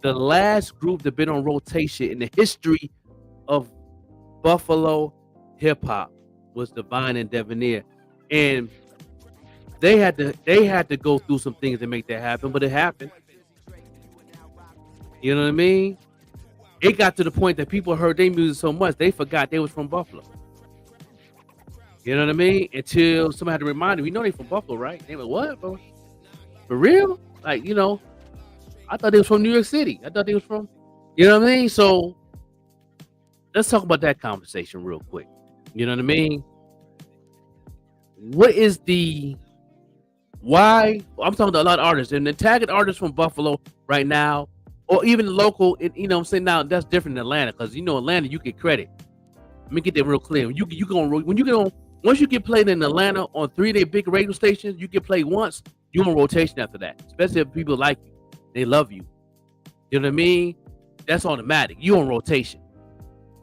The last group that been on rotation in the history of Buffalo hip hop was Divine and Debonair, and they had to go through some things to make that happen, but it happened. You know what I mean? It got to the point that people heard their music so much they forgot they was from Buffalo. You know what I mean? Until somebody had to remind them, they from Buffalo, right? They were what, bro? For real? Like, I thought they was from New York City. I thought they was from, you know what I mean? So let's talk about that conversation real quick. You know what I mean? What is the Why? I'm talking to a lot of artists, and the tagging artists from Buffalo right now, or even local. You know, what I'm saying now that's different than Atlanta, because you know Atlanta you get credit. Let me get that real clear. When you get on, once you get played in Atlanta on 3 of their big radio stations, you get played once, you're on rotation after that. Especially if people like you, they love you. You know what I mean? That's automatic. You on rotation.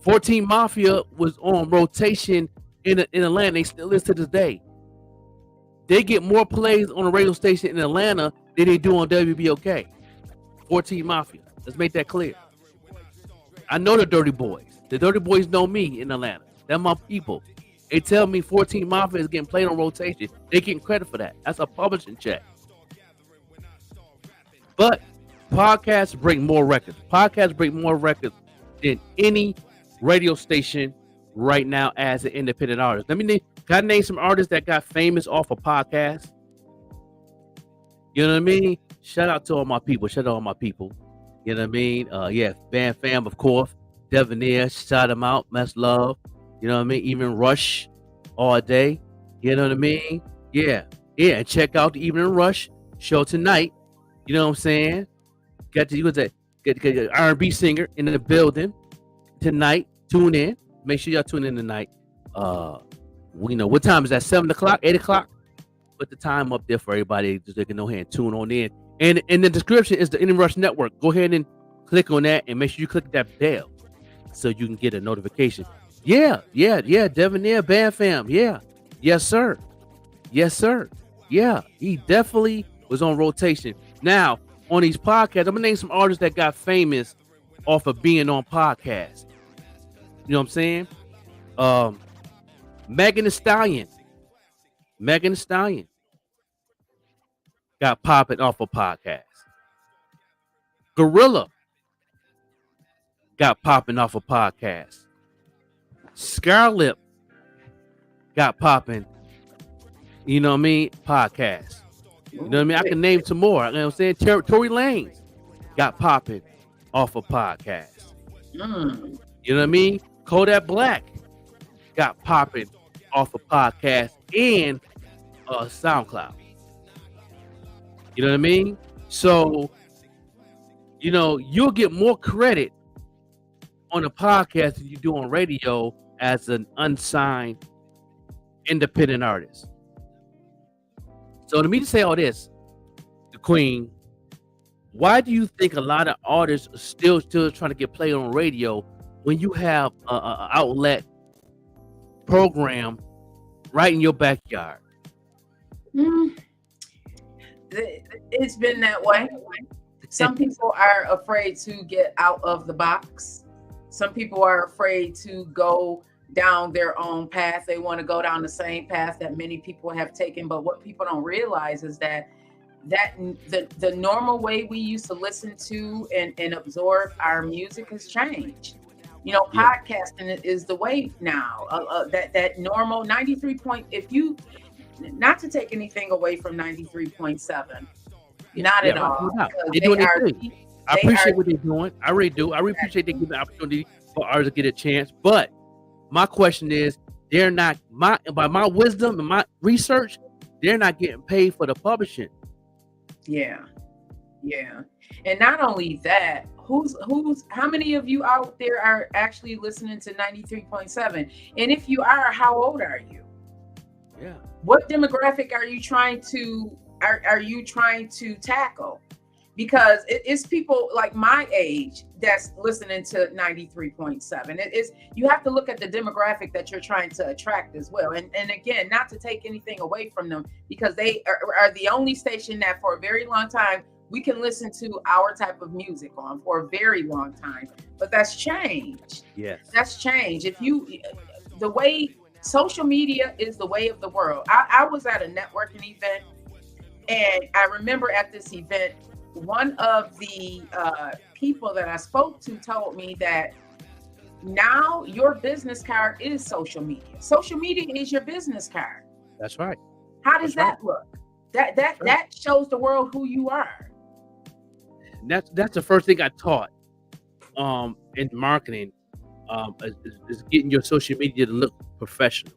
14 Mafia was on rotation in Atlanta. They still is to this day. They get more plays on a radio station in Atlanta than they do on WBOK. 14 Mafia. Let's make that clear. I know the Dirty Boys. The Dirty Boys know me in Atlanta. They're my people. They tell me 14 Mafia is getting played on rotation. They getting credit for that. That's a publishing check. But podcasts break more records. Podcasts break more records than any radio station right now as an independent artist. Can I name some artists that got famous off of podcasts? You know what I mean? Shout out to all my people. You know what I mean? Yeah, Band Fam, of course. Devonair, shout them out. Much love. You know what I mean? Even Rush all day. You know what I mean? Yeah. And check out the Evening Rush show tonight. You know what I'm saying? Get an R&B singer in the building tonight. Tune in. Make sure y'all tune in tonight. We know what time is that? 7 o'clock, 8 o'clock. Put the time up there for everybody so they can go ahead and tune on in. And in the description is the Evening Rush Network. Go ahead and click on that and make sure you click that bell so you can get a notification. Yeah. Devonair, Band Fam. Yeah. Yes, sir. Yeah. He definitely was on rotation. Now, on these podcasts, I'm gonna name some artists that got famous off of being on podcasts. You know what I'm saying? Megan Thee Stallion got popping off a podcast. Gorilla got popping off a podcast. Scarlett got popping, you know what I mean, podcast. You know what I mean? I can name some more. You know what I'm saying? Tory Lanez got popping off a podcast. You know what I mean? Kodak Black got popping off a podcast and SoundCloud. You know what I mean? So, you know, you'll get more credit on a podcast than you do on radio as an unsigned independent artist. So let me just say all this, the Queen, why do you think a lot of artists are still trying to get played on radio when you have a outlet program right in your backyard? It's been that way. Some people are afraid to get out of the box. Some people are afraid to go down their own path. They want to go down the same path that many people have taken. But what people don't realize is that the normal way we used to listen to and absorb our music has changed. You know, podcasting is the way now. That normal 93 point. If you, not to take anything away from 93.7, not at all. They're doing their thing. I appreciate what they're doing. I really do. I really appreciate they give the opportunity for artists to get a chance. But my question is, they're not, by my wisdom and my research, they're not getting paid for the publishing. Yeah. And not only that, how many of you out there are actually listening to 93.7? And if you are, how old are you? Yeah. What demographic are you trying to tackle? Because it's people like my age that's listening to 93.7. You have to look at the demographic that you're trying to attract as well. And again, not to take anything away from them, because they are the only station that for a very long time we can listen to our type of music on for a very long time. But that's changed. Yes. That's changed. The way social media is the way of the world. I was at a networking event, and I remember at this event, one of the people that I spoke to told me that now your business card is social media. Social media is your business card. That's right. How does that look? That shows the world who you are. That's the first thing I taught in marketing, is getting your social media to look professional.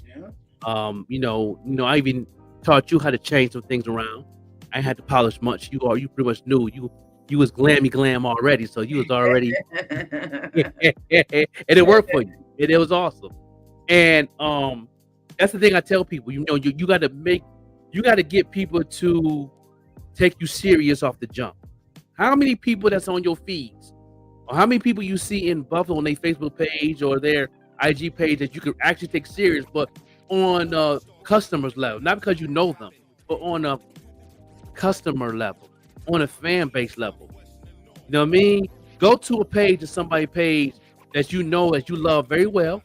Yeah. I even taught you how to change some things around. I ain't had to polish much. You pretty much knew you was glam already, so you was already and it worked for you. It was awesome. And that's the thing I tell people. You gotta get people to take you serious off the jump. How many people that's on your feeds, or how many people you see in Buffalo on their Facebook page or their IG page that you can actually take serious, but on a customers level, not because you know them, but on a customer level, on a fan base level. You know what I mean? Go to a page of somebody's page that you know, that you love very well.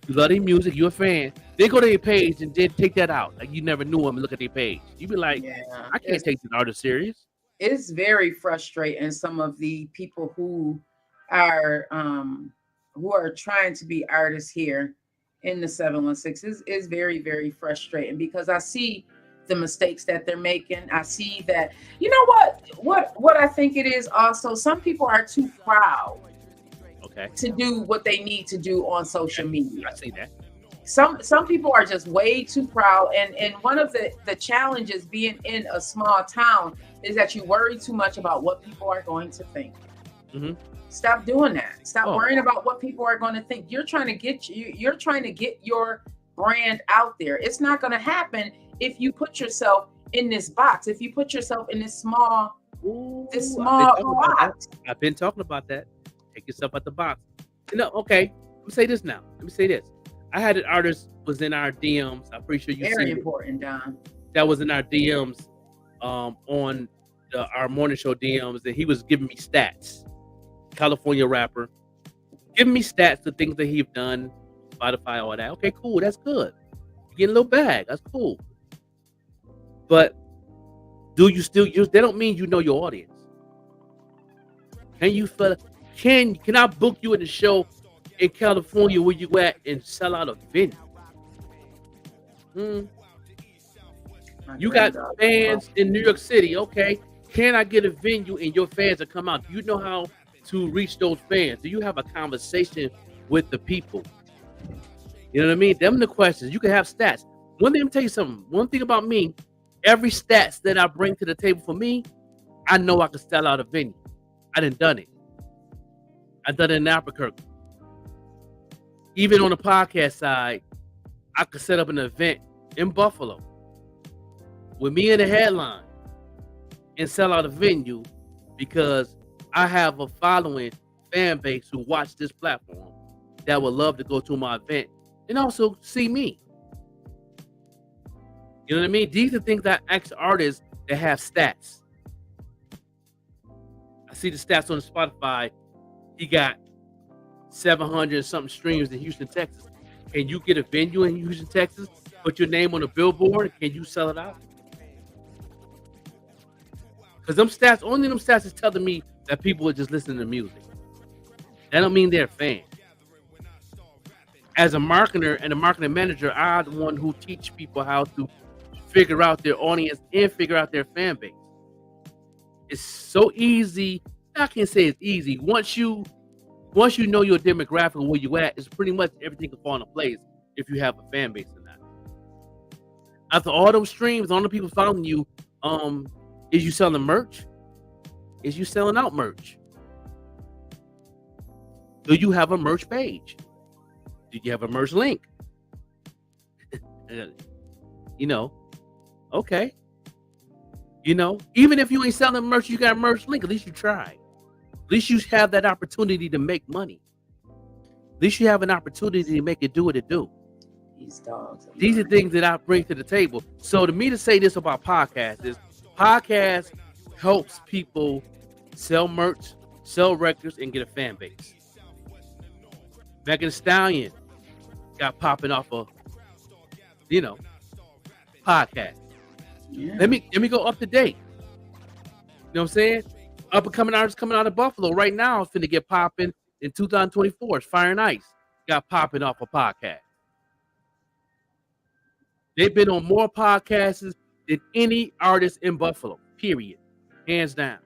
You love their music, you're a fan. They go to their page and then take that out. Like you never knew them and look at their page. You be like, I can't take this artist serious. It's very frustrating. Some of the people who are trying to be artists here in the 716 is very, very frustrating, because I see the mistakes that they're making. I see that, you know what I think it is also, some people are too proud to do what they need to do on social media. I see that. Some people are just way too proud, and one of the challenges being in a small town is that you worry too much about what people are going to think. Mm-hmm. Stop doing that. Stop worrying about what people are going to think. You're trying to get your brand out there. It's not going to happen if you put yourself in this box. If you put yourself in this small box. I've been talking about that. Take yourself out the box. Okay. Let me say this now. I had an artist was in our DMs. I'm pretty sure you very seen important, it. Don. That was in our DMs, on our morning show DMs, and he was giving me stats. California rapper, giving me stats, the things that he's done, Spotify, all that. Okay, cool. That's good. You get a little bag. That's cool. But do you still use? That don't mean you know your audience. Can I book you in the show in California where you at and sell out a venue? You got fans in New York City. Okay, can I get a venue and your fans will come out? Do you know how to reach those fans? Do you have a conversation with the people? You know what I mean? Them the questions. You can have stats. One thing, let me tell you something. One thing about me, every stats that I bring to the table for me, I know I can sell out a venue. I done it. I done it in Albuquerque. Even on the podcast side, I could set up an event in Buffalo with me in the headline and sell out a venue, because I have a following fan base who watch this platform that would love to go to my event and also see me. You know what I mean? These are things that I ask artists that have stats. I see the stats on Spotify. He got 700 something streams in Houston, Texas. Can you get a venue in Houston, Texas? Put your name on a billboard? Can you sell it out? Because only them stats is telling me that people are just listening to music. That don't mean they're a fan. As a marketer and a marketing manager, I'm the one who teach people how to figure out their audience and figure out their fan base. It's so easy. I can't say it's easy. Once you know your demographic and where you at, it's pretty much everything can fall into place if you have a fan base or not. After all those streams, all the people following you, is you selling merch? Is you selling out merch? Do you have a merch page? Do you have a merch link? Okay. Even if you ain't selling merch, you got a merch link. At least you tried. At least you have that opportunity to make money. At least you have an opportunity to make it do what it do. These are things that I bring to the table. So to me to say this about podcasts is, podcast helps people sell merch, sell records, and get a fan base. Megan Thee Stallion got popping off a, podcast. Yeah. Let me go up to date. You know what I'm saying? Up and coming artists coming out of Buffalo right now is finna get popping in 2024. It's Fire and Ice got popping off a podcast. They've been on more podcasts than any artist in Buffalo, period. Hands down.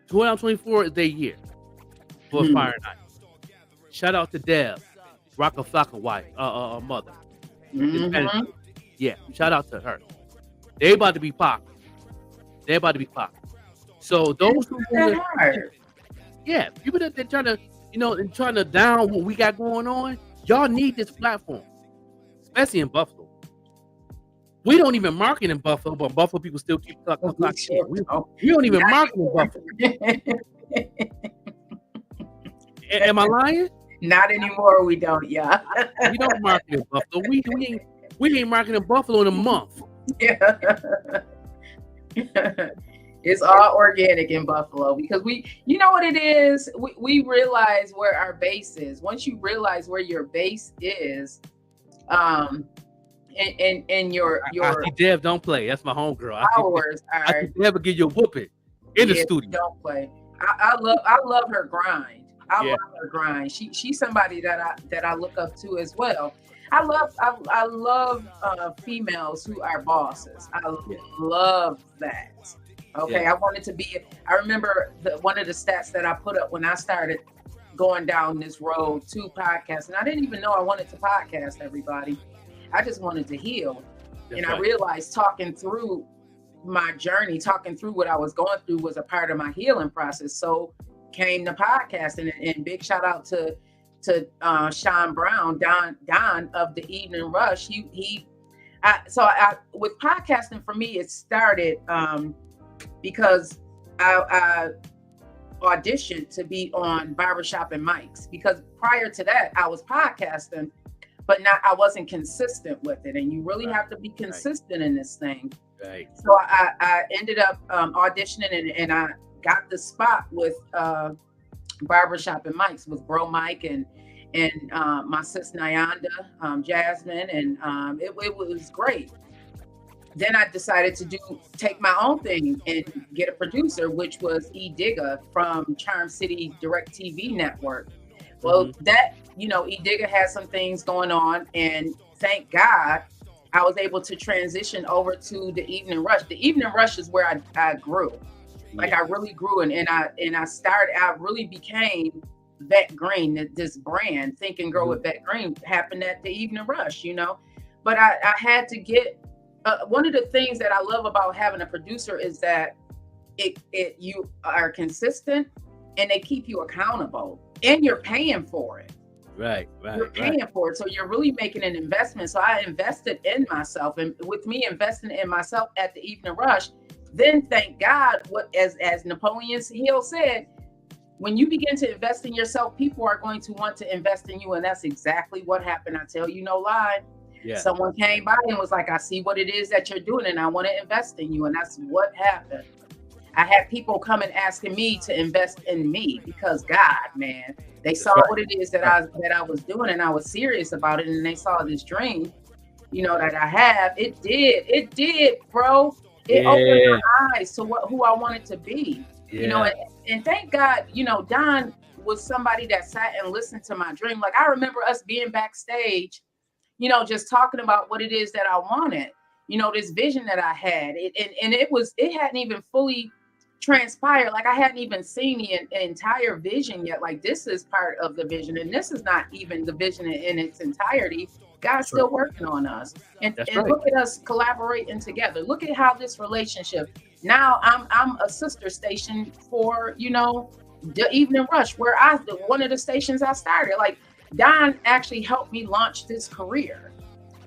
2024 is their year for Fire and Ice. Shout out to Dev, Rocka Flocka wife, mother. Mm-hmm. Yeah, shout out to her. They about to be popular. They're about to be popular. So those who people that they're trying to, and trying to down what we got going on, y'all need this platform, especially in Buffalo. We don't even market in Buffalo, but Buffalo people still keep talking. We don't even market in Buffalo. Am I lying? Not anymore. We don't. Yeah. We don't market in Buffalo. We ain't marketing Buffalo in a month. Yeah. It's all organic in Buffalo because you know what it is? We realize where our base is. Once you realize where your base is, and your I see Dev don't play. That's my homegirl. Followers I see Dev will give you a whooping in the studio. Don't play. I love her grind. I love her grind. She's somebody that I look up to as well. I love females who are bosses. I love that. Okay, I wanted to be. I remember one of the stats that I put up when I started going down this road to podcast, and I didn't even know I wanted to podcast. Everybody, I just wanted to heal, and I realized talking through my journey, talking through what I was going through, was a part of my healing process. So came the podcasting, and big shout out to Sean Brown, Don of the Evening Rush. With podcasting for me, it started because I auditioned to be on Barbershop and Mics, because prior to that I was podcasting, but I wasn't consistent with it, and you really have to be consistent in this thing. Right. So I ended up auditioning, and I got the spot with Barbershop and Mics with Bro Mike and my sis Nyanda, Jasmine, and it was great. Then I decided to take my own thing and get a producer, which was E Digga from Charm City Direct TV Network. Well, E Digga had some things going on, and thank God I was able to transition over to the Evening Rush. The Evening Rush is where I grew. Like, I really grew, and I really became Vet Green. This brand, Think and Grow with Vet Green, happened at the Evening Rush, But I had to get, one of the things that I love about having a producer is that you are consistent, and they keep you accountable, and you're paying for it. Right. You're paying for it, so you're really making an investment. So I invested in myself, and with me investing in myself at the Evening Rush, then thank God, as Napoleon Hill said, when you begin to invest in yourself, people are going to want to invest in you, and that's exactly what happened. I tell you no lie. Yeah. Someone came by and was like, I see what it is that you're doing, and I want to invest in you, and that's what happened. I had people coming asking me to invest in me because God, man, they saw what it is that I was doing, and I was serious about it, and they saw this dream, that I have. It did, bro. It opened my eyes to who I wanted to be, and thank God, Don was somebody that sat and listened to my dream. Like, I remember us being backstage, just talking about what it is that I wanted, this vision that I had, it hadn't even fully transpired. Like, I hadn't even seen the entire vision yet. Like, this is part of the vision, and this is not even the vision in its entirety. God's still working on us, and look at us collaborating together. Look at how this relationship. Now I'm a sister station for the Evening Rush, where one of the stations I started. Like, Don actually helped me launch this career.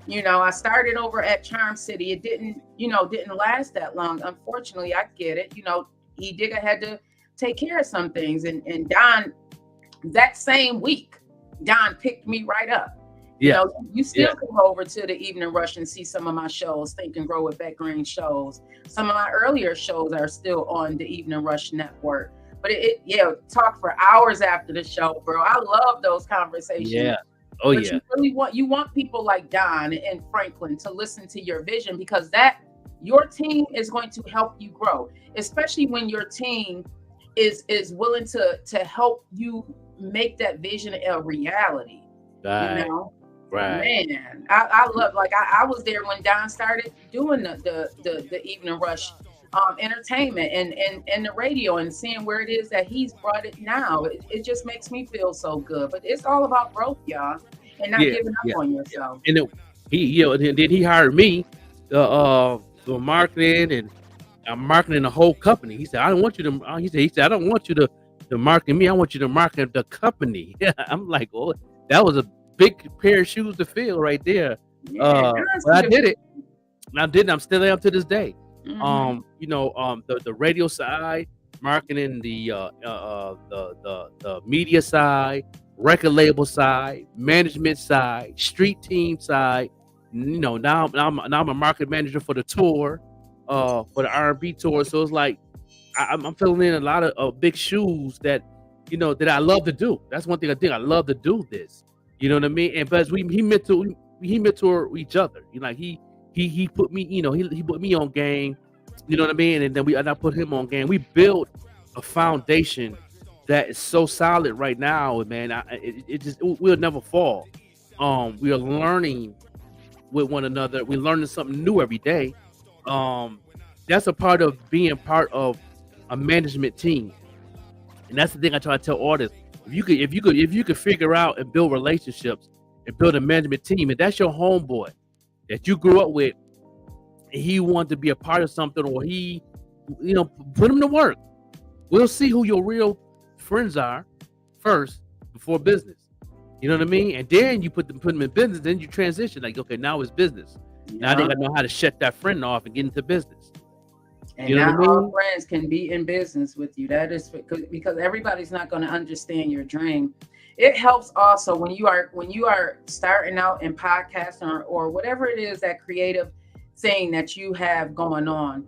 I started over at Charm City. It didn't last that long. Unfortunately, I get it. E Digga had to take care of some things, and Don, that same week, Don picked me right up. You still come over to the Evening Rush and see some of my shows, Think and Grow with Vet Green shows. Some of my earlier shows are still on the Evening Rush network. But talk for hours after the show, bro. I love those conversations. Yeah. You really want people like Don and Franklin to listen to your vision, because your team is going to help you grow, especially when your team is willing to help you make that vision a reality. Right. Right. Man, I love, like, I was there when Don started doing the Evening Rush entertainment and the radio, and seeing where it is that he's brought it now. It just makes me feel so good. But it's all about growth, y'all, and not giving up on yourself. And then he hired me doing marketing, and I'm marketing the whole company. He said, I don't want you to. He said, I don't want you to market me. I want you to market the company. I'm like, oh, that was a big pair of shoes to fill right there. But I did it. And I did. I'm still there up to this day. The radio side, marketing, the media side, record label side, management side, street team side. Now I'm a market manager for the tour, for the R&B tour. So it's like I'm filling in a lot of big shoes that I love to do. That's one thing I think I love to do this. You know what I mean? And because he mentor each other. He put me, he put me on game. You know what I mean? And then I put him on game. We built a foundation that is so solid right now, man. We'll never fall. We are learning with one another. We're learning something new every day. That's a part of being part of a management team, and that's the thing I try to tell artists. If you could figure out and build relationships and build a management team, and that's your homeboy that you grew up with, and he wanted to be a part of something, or he, put him to work. We'll see who your real friends are first before business. You know what I mean? And then you put them in business. Then you transition. Like, okay, now it's business. Now I think I know how to shut that friend off and get into business. And not all friends can be in business with you. That is because everybody's not going to understand your dream. It helps also when you are starting out in podcasting or whatever it is, that creative thing that you have going on.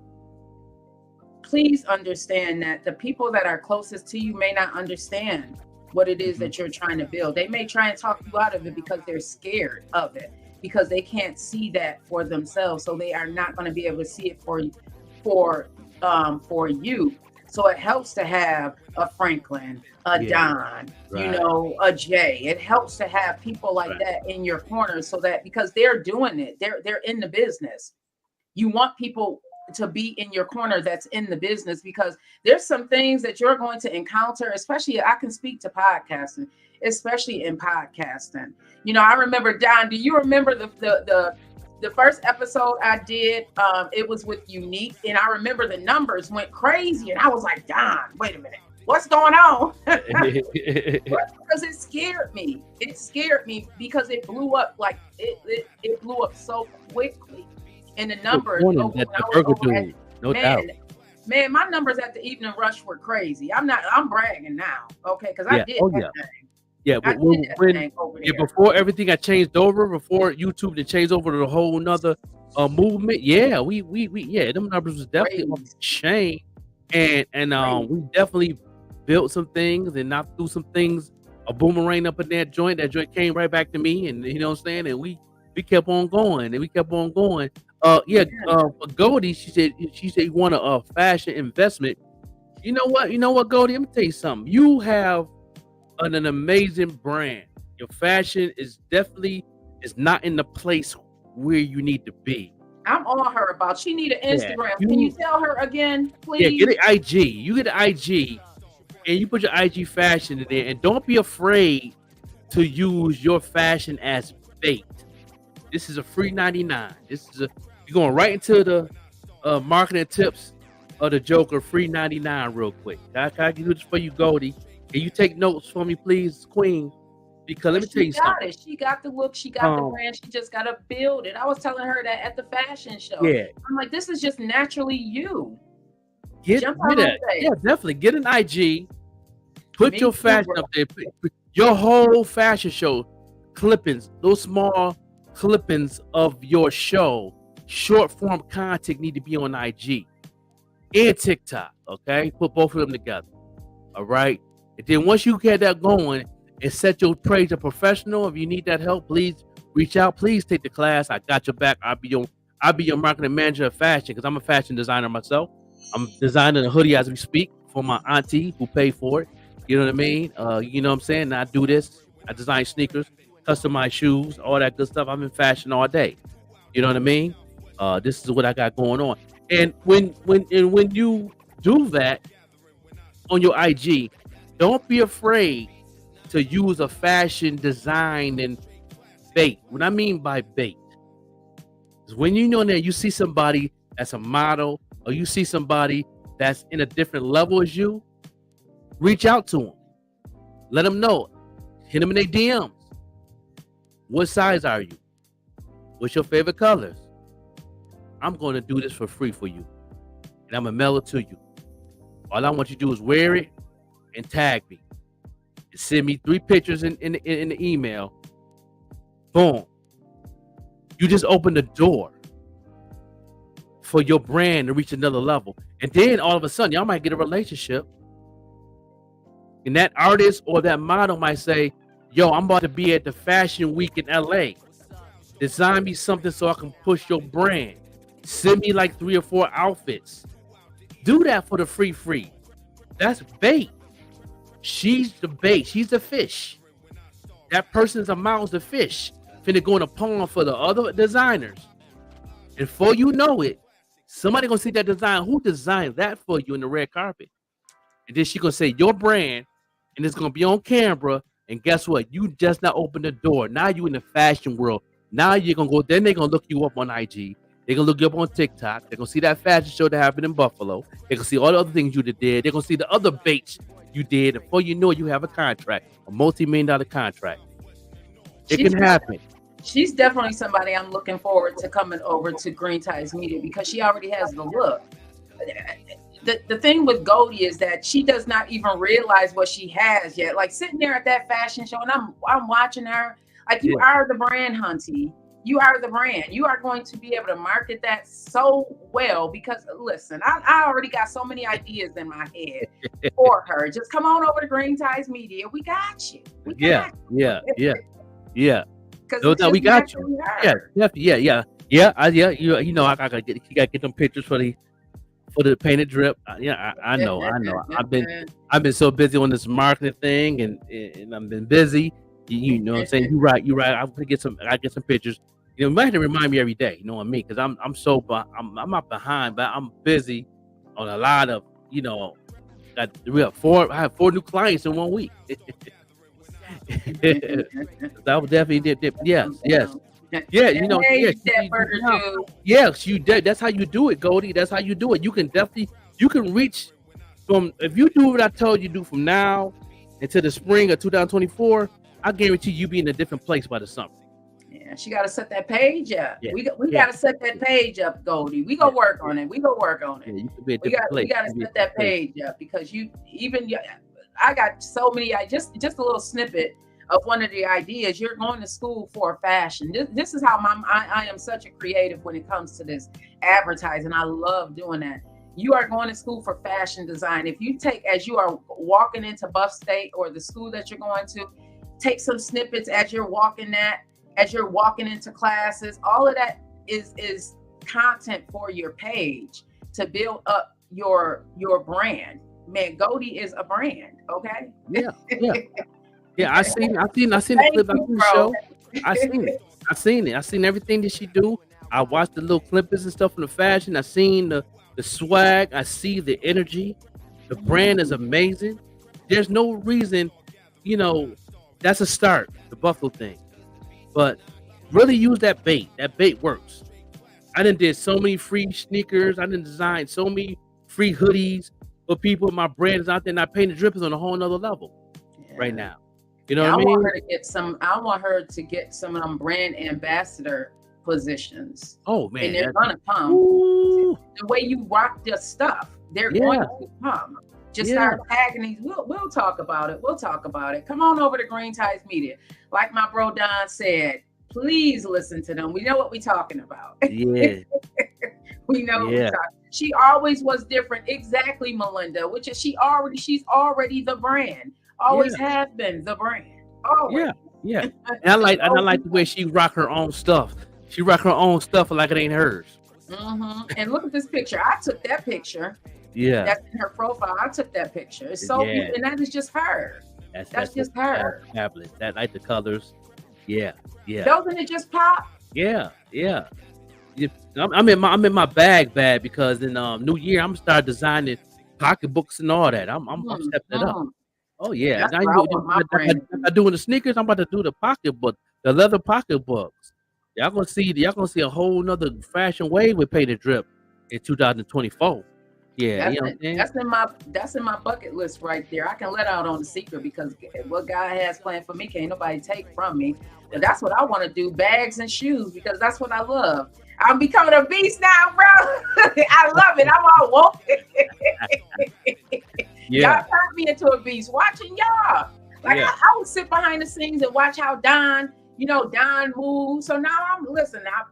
Please understand that the people that are closest to you may not understand what it is that you're trying to build. They may try and talk you out of it because they're scared of it, because they can't see that for themselves. So they are not going to be able to see it for you. So it helps to have a Franklin, a Don, a Jay. It helps to have people like that in your corner, so that because they're doing it, they're in the business. You want people to be in your corner that's in the business, because there's some things that you're going to encounter, especially I can speak to podcasting, especially in podcasting. I remember, Don, do you remember the first episode I did? It was with Unique, and I remember the numbers went crazy, and I was like, Don, wait a minute, what's going on? Because it scared me. It scared me because it blew up like it blew up so quickly. And the numbers, no doubt. Man, my numbers at the Evening Rush were crazy. I'm bragging now, okay? Because I did that thing. Yeah, but before everything got changed over, before YouTube had changed over to the whole nother movement, them numbers was definitely on the chain, and we definitely built some things and knocked through some things. A boomerang up in that joint. That joint came right back to me, and you know what I'm saying. And we kept on going, and we kept on going. For Goldie, she said you want a fashion investment. You know what, Goldie? Let me tell you something. You have an amazing brand. Your fashion is not in the place where you need to be. I'm on her about. She need an Instagram. Can you tell her again, please? Yeah, get an IG. You get an IG, and you put your IG fashion in there, and don't be afraid to use your fashion as bait. This is a free 99. You're going right into the marketing tips of the Joker, free 99 real quick. Can I do this for you, Goldie? Can you take notes for me, please, Queen? Because let me tell you something. She got the look. She got the brand. She just got to build it. I was telling her that at the fashion show. Yeah. I'm like, this is just naturally you. Jump on that. Yeah, definitely. Get an IG. Put your fashion up there. Your whole fashion show clippings, those small clippings of your show, short form content need to be on IG and TikTok. Okay, put both of them together. All right, and then once you get that going and set your page a professional, if you need that help, please reach out. Please take the class. I got your back. I'll be your marketing manager of fashion, because I'm a fashion designer myself. I'm designing a hoodie as we speak for my auntie who paid for it. You know what I mean? You know what I'm saying? And I do this. I design sneakers, customize shoes, all that good stuff. I'm in fashion all day. You know what I mean? This is what I got going on. And when you do that on your IG, don't be afraid to use a fashion design and bait. What I mean by bait is when you know that you see somebody that's a model, or you see somebody that's in a different level as you, reach out to them. Let them know. Hit them in their DMs. What size are you? What's your favorite colors? I'm going to do this for free for you. And I'm going to mail it to you. All I want you to do is wear it and tag me. And send me 3 pictures in the email. Boom. You just open the door for your brand to reach another level. And then all of a sudden, y'all might get a relationship. And that artist or that model might say, yo, I'm about to be at the fashion week in LA. Design me something so I can push your brand. Send me like 3 or 4 outfits. Do that for the free. That's bait. She's the bait. She's the fish. That person's amount's the fish. Finna go in a pond for the other designers. And before you know it, somebody gonna see that design. Who designed that for you in the red carpet? And then she gonna say your brand, and it's gonna be on camera. And guess what? You just not opened the door. Now you in the fashion world. Now you're gonna go. Then they're gonna look you up on IG. They're gonna look you up on TikTok. They're gonna see that fashion show that happened in Buffalo. They're gonna see all the other things you did. They're gonna see the other baits you did. And before you know it, you have a contract, a multi-million-dollar contract. It can happen. She's definitely somebody I'm looking forward to coming over to Green Ties Media because she already has the look. The thing with Goldie is that she does not even realize what she has yet. Like sitting there at that fashion show and I'm watching her. Like you are the brand, Hunty. You are the brand. You are going to be able to market that so well because listen, I already got so many ideas in my head for her. Just come on over to Green Ties Media. We got you. Yeah. No, we got you. Yeah, definitely. Yeah. You know, I gotta get them pictures for the painted drip. I know. I've been so busy on this marketing thing, and I've been busy. You know what I'm saying? You're right. I get some pictures. You know, you might have to remind me every day. You know what I mean? Because I'm not behind, but I'm busy on a lot of. You know, I have 4 new clients in 1 week. That was definitely yes. Yeah, you know, you did. That's how you do it, Goldie. That's how you do it. You can reach from, if you do what I told you to do from now until the spring of 2024, I guarantee you be in a different place by the summer. Yeah, she got to set that page up. Yeah. We got to set that page up, Goldie. We go work on it. Yeah, you could be a we got to set that page up because I got so many. Just a little snippet of one of the ideas. You're going to school for fashion. This is how I am such a creative when it comes to this advertising. I love doing that. You are going to school for fashion design. If you take, as you are walking into Buff State or the school that you're going to, take some snippets as you're walking into classes. All of that is content for your page to build up your brand. Man, Goldie is a brand. Okay. Yeah, I seen the clip. I seen the show. I seen it. I seen everything that she do. I watched the little clippers and stuff from the fashion. I seen the swag. I see the energy. The brand is amazing. There's no reason, you know, that's a start, the Buffalo thing. But really use that bait. That bait works. I done did so many free sneakers. I done designed so many free hoodies for people. My brand is out there and I painted drippers on a whole nother level right now. You know what I mean? I want her to get some of them brand ambassador positions. Oh man, and they're gonna come. Ooh. The way you rock your stuff, they're going to come. Just start tagging these. We'll talk about it. Come on over to Green Ties Media. Like my bro Don said, please listen to them. We know what we're talking about. Yeah. We know what we're talking. She always was different. Exactly, Melinda. Which is she's already the brand. Always has been the brand. Always. Yeah. And I like the way she rock her own stuff. She rock her own stuff like it ain't hers. Mm-hmm. And look at this picture. I took that picture. Yeah. That's in her profile. I took that picture. It's so beautiful. And that is just her. That's just her. Fabulous. That like the colors. Yeah. Doesn't it just pop? Yeah. I'm in my bag because in New Year I'm gonna start designing pocketbooks and all that. I'm stepping it up. Oh yeah, I'm doing the sneakers. I'm about to do the pocketbook, the leather pocketbooks. Y'all gonna see a whole nother fashion wave with painted drip in 2024. Yeah, you know what I'm saying? That's in my bucket list right there. I can let out on the secret because what God has planned for me can't nobody take from me. And that's what I want to do, bags and shoes, because that's what I love. I'm becoming a beast now, bro. I love it. I'm all woke. Y'all turned me into a beast watching y'all. Like I would sit behind the scenes and watch how Don moves. So now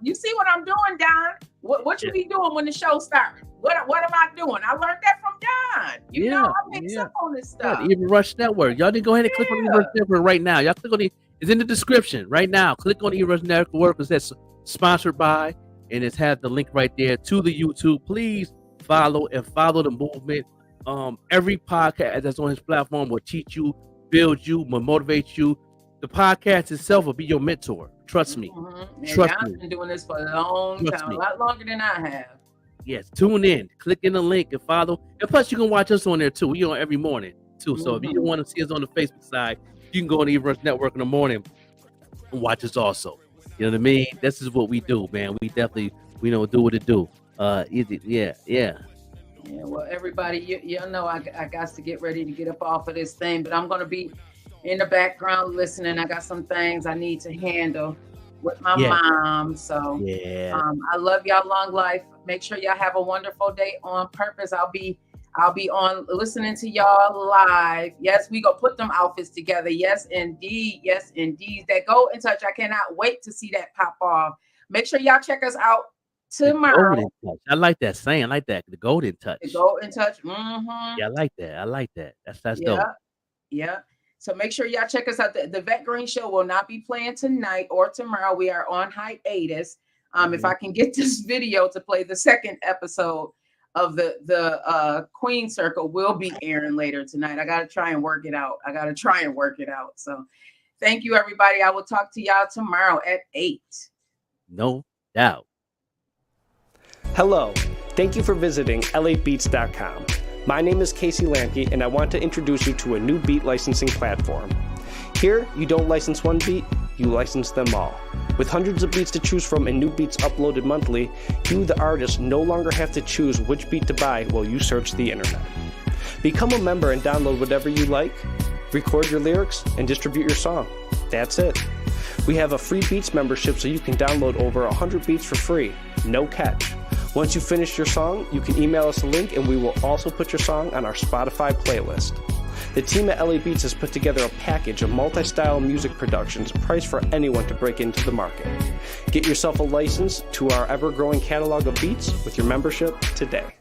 you see what I'm doing, Don. What you be doing when the show starts? What am I doing? I learned that from Don. You know, I mix up on this stuff. Even Rush Network. Y'all need to go ahead and click on the Rush Network right now. Y'all click on it's in the description right now. Click on the Rush Network. It says sponsored by, and it's had the link right there to the YouTube. Please follow the movement. Every podcast that's on his platform will teach you, build you, will motivate you. The podcast itself will be your mentor. Trust me. Trust me. I've been doing this for a long time, a lot longer than I have. Yes, tune in, click in the link and follow. And plus, you can watch us on there too. We on every morning too. So if you don't want to see us on the Facebook side, you can go on the Rush Network in the morning and watch us also. You know what I mean? This is what we do, man. We definitely do what it do. Yeah. Yeah, well, everybody, you know, I got to get ready to get up off of this thing, but I'm gonna be in the background listening. I got some things I need to handle with my mom. So I love y'all. Long life. Make sure y'all have a wonderful day on purpose. I'll be on listening to y'all live. Yes, we go put them outfits together. Yes, indeed. Yes, indeed. That Go in Touch. I cannot wait to see that pop off. Make sure y'all check us out tomorrow. I like that saying. I like that. The Golden Touch. The Go in Touch. Mm-hmm. Yeah, I like that. That's dope. Yeah. So make sure y'all check us out. The Vet Green Show will not be playing tonight or tomorrow. We are on hiatus. If I can get this video to play, the second episode of the Queen Circle will be airing later tonight. I got to try and work it out. So thank you, everybody. I will talk to y'all tomorrow at 8. No doubt. Hello. Thank you for visiting labeats.com. My name is Casey Lamke, and I want to introduce you to a new beat licensing platform. Here, you don't license one beat, you license them all. With hundreds of beats to choose from and new beats uploaded monthly, you, the artist, no longer have to choose which beat to buy while you search the internet. Become a member and download whatever you like, record your lyrics, and distribute your song. That's it. We have a free Beats membership so you can download over 100 beats for free, no catch. Once you finish your song, you can email us a link and we will also put your song on our Spotify playlist. The team at LA Beats has put together a package of multi-style music productions priced for anyone to break into the market. Get yourself a license to our ever-growing catalog of beats with your membership today.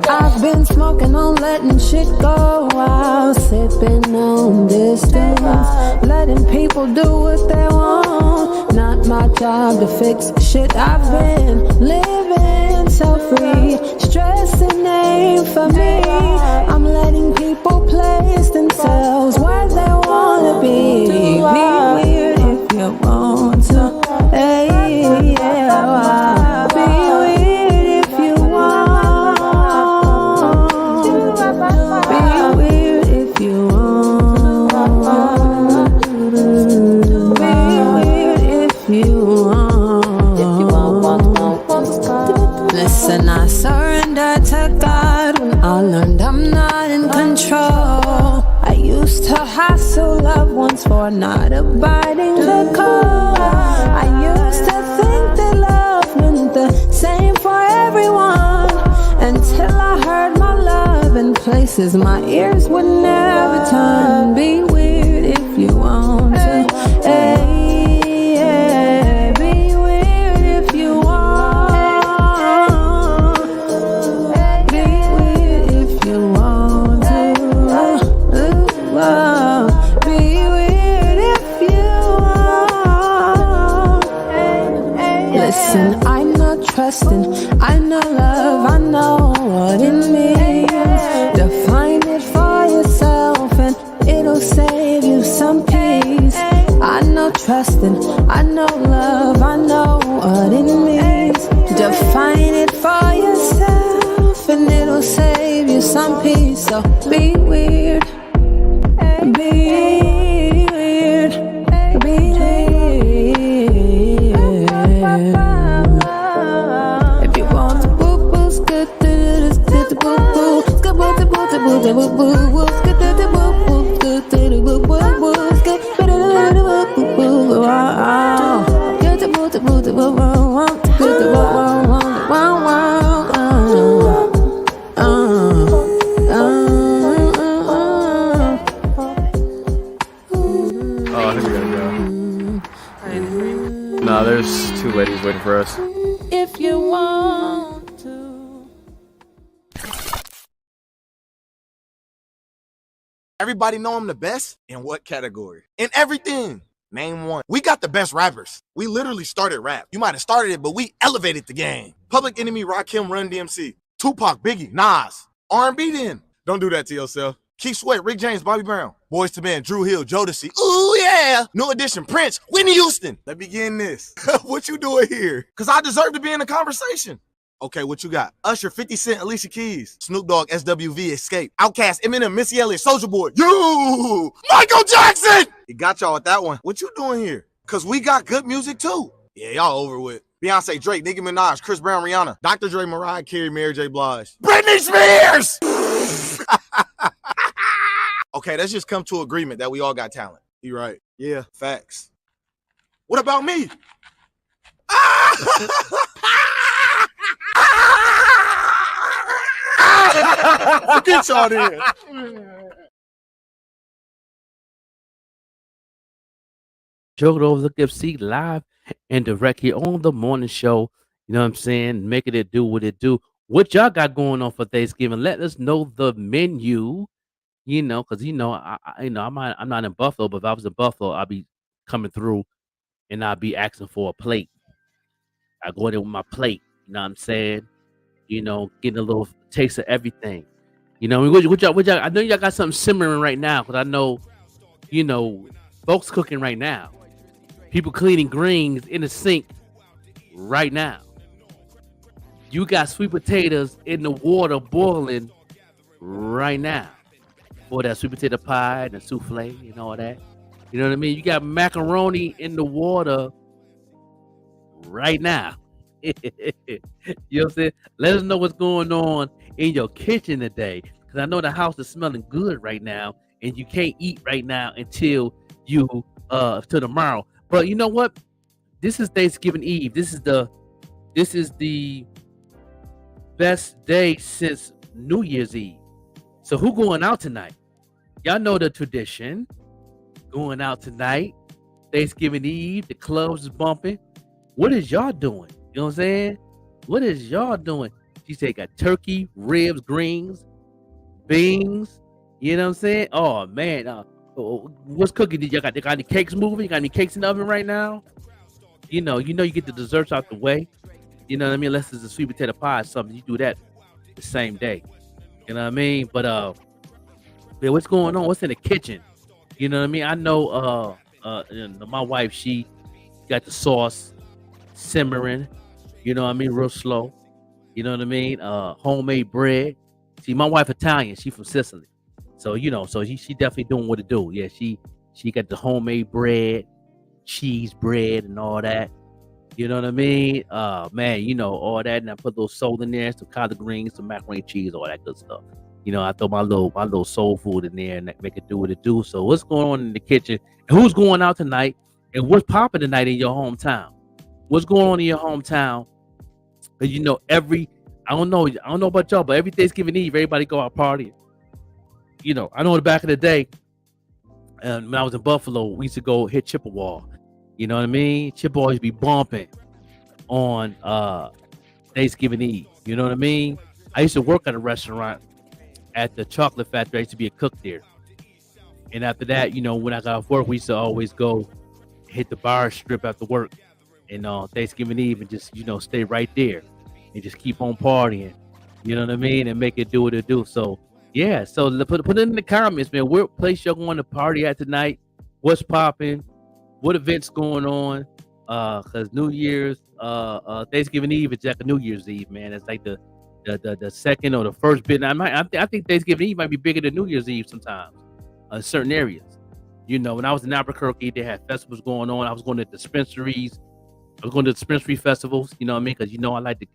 I've been smoking on letting shit go out, sipping on distance, letting people do what they want. Not my job to fix shit. I've been living so free. Stressing ain't for me. I'm letting people place themselves where they wanna be. Be weird if you want to. Hey, yeah, be weird if you want. Be weird if you want. Be weird if you want. Listen, I surrender to God when I learned I'm not in control. I used to hassle loved ones for not abiding the code. I used to think that love meant the same for everyone, until I heard my love in places my ears would never turn. Be weird if you want to. Hey, yeah. Be weird if you want. Be weird if you want to. Be weird if you want. So be weird. Be weird. Be weird. If you want to boo boo, skip the boo boo. Skip the boo boo boo boo. Skip the boo boo. Skip the boo boo boo. Skip the boo boo boo. Get the boo boo boo boo. Get the boo Oh, I think we gotta go. Nah, there's two ladies waiting for us. if you want to. Everybody know I'm the best? In what category? In everything. Name one. We got the best rappers. We literally started rap. You might have started it, but we elevated the game. Public Enemy, Rakim, Run DMC. Tupac, Biggie, Nas. R&B then. Don't do that to yourself. Keith Sweat, Rick James, Bobby Brown. Boyz II Men, Drew Hill, Jodeci. Ooh, yeah. New Edition, Prince, Whitney Houston. Let me begin this. What you doing here? Because I deserve to be in the conversation. Okay, what you got? Usher, 50 Cent, Alicia Keys, Snoop Dogg, SWV, Escape, Outkast, Eminem, Missy Elliott, Soulja Boy, you, Michael Jackson! He got y'all with that one. What you doing here? Because we got good music too. Yeah, y'all over with. Beyonce, Drake, Nicki Minaj, Chris Brown, Rihanna, Dr. Dre, Mariah Carey, Mary J. Blige. Britney Spears! Okay, let's just come to agreement that we all got talent. You right. Yeah, facts. What about me? Get y'all there. Joke over the FC live and direct here on the morning show. You know what I'm saying? Making it do what it do. What y'all got going on for Thanksgiving? Let us know the menu. You know, because I'm not in Buffalo, but if I was in Buffalo, I'd be coming through and I'd be asking for a plate. I go there with my plate. You know what I'm saying? You know, getting a little taste of everything. You know, what y'all, I know y'all got something simmering right now, because I know, you know, folks cooking right now. People cleaning greens in the sink right now. You got sweet potatoes in the water boiling right now. For that sweet potato pie and the souffle and all that. You know what I mean? You got macaroni in the water right now. You know what I'm saying? Let us know what's going on in your kitchen today, because I know the house is smelling good right now, and you can't eat right now until till tomorrow. But you know what? This is Thanksgiving Eve. This is the best day since New Year's Eve. So who going out tonight? Y'all know the tradition. Going out tonight, Thanksgiving Eve, the clubs is bumping. What is y'all doing? You know what I'm saying? What is y'all doing? She said got turkey, ribs, greens, beans. You know what I'm saying? Oh man, what's cooking? Did y'all got any cakes moving? You got any cakes in the oven right now? You know, you get the desserts out the way. You know what I mean? Unless it's a sweet potato pie or something, you do that the same day. You know what I mean? But man, what's going on? What's in the kitchen? You know what I mean? I know my wife, she got the sauce simmering, you know what I mean, real slow. You know what I mean? Homemade bread. See, my wife Italian, she from Sicily. So, you know, so she definitely doing what it do. Yeah, she got the homemade bread, cheese bread and all that. You know what I mean? Man, you know, all that, and I put a little soul in there, some collard greens, some macaroni and cheese, all that good stuff. You know, I throw my little soul food in there and make it do what it do. So what's going on in the kitchen? And who's going out tonight? And what's popping tonight in your hometown? What's going on in your hometown? Because you know, I don't know about y'all, but every Thanksgiving Eve, everybody go out partying. You know, I know in the back of the day, when I was in Buffalo, we used to go hit Chippewa. You know what I mean? Chippewa always be bumping on Thanksgiving Eve. You know what I mean? I used to work at a restaurant at the chocolate factory. I used to be a cook there. And after that, you know, when I got off work, we used to always go hit the bar strip after work and Thanksgiving Eve and just, you know, stay right there and just keep on partying. You know what I mean? And make it do what it do. So, yeah. So put it in the comments, man. What place y'all going to party at tonight? What's popping? What events going on? Because New Year's, Thanksgiving Eve is like a New Year's Eve, man. It's like the the second or the first bit. And I think Thanksgiving Eve might be bigger than New Year's Eve sometimes in certain areas. You know, when I was in Albuquerque, they had festivals going on. I was going to dispensaries. I was going to dispensary festivals. You know what I mean? Because I like to,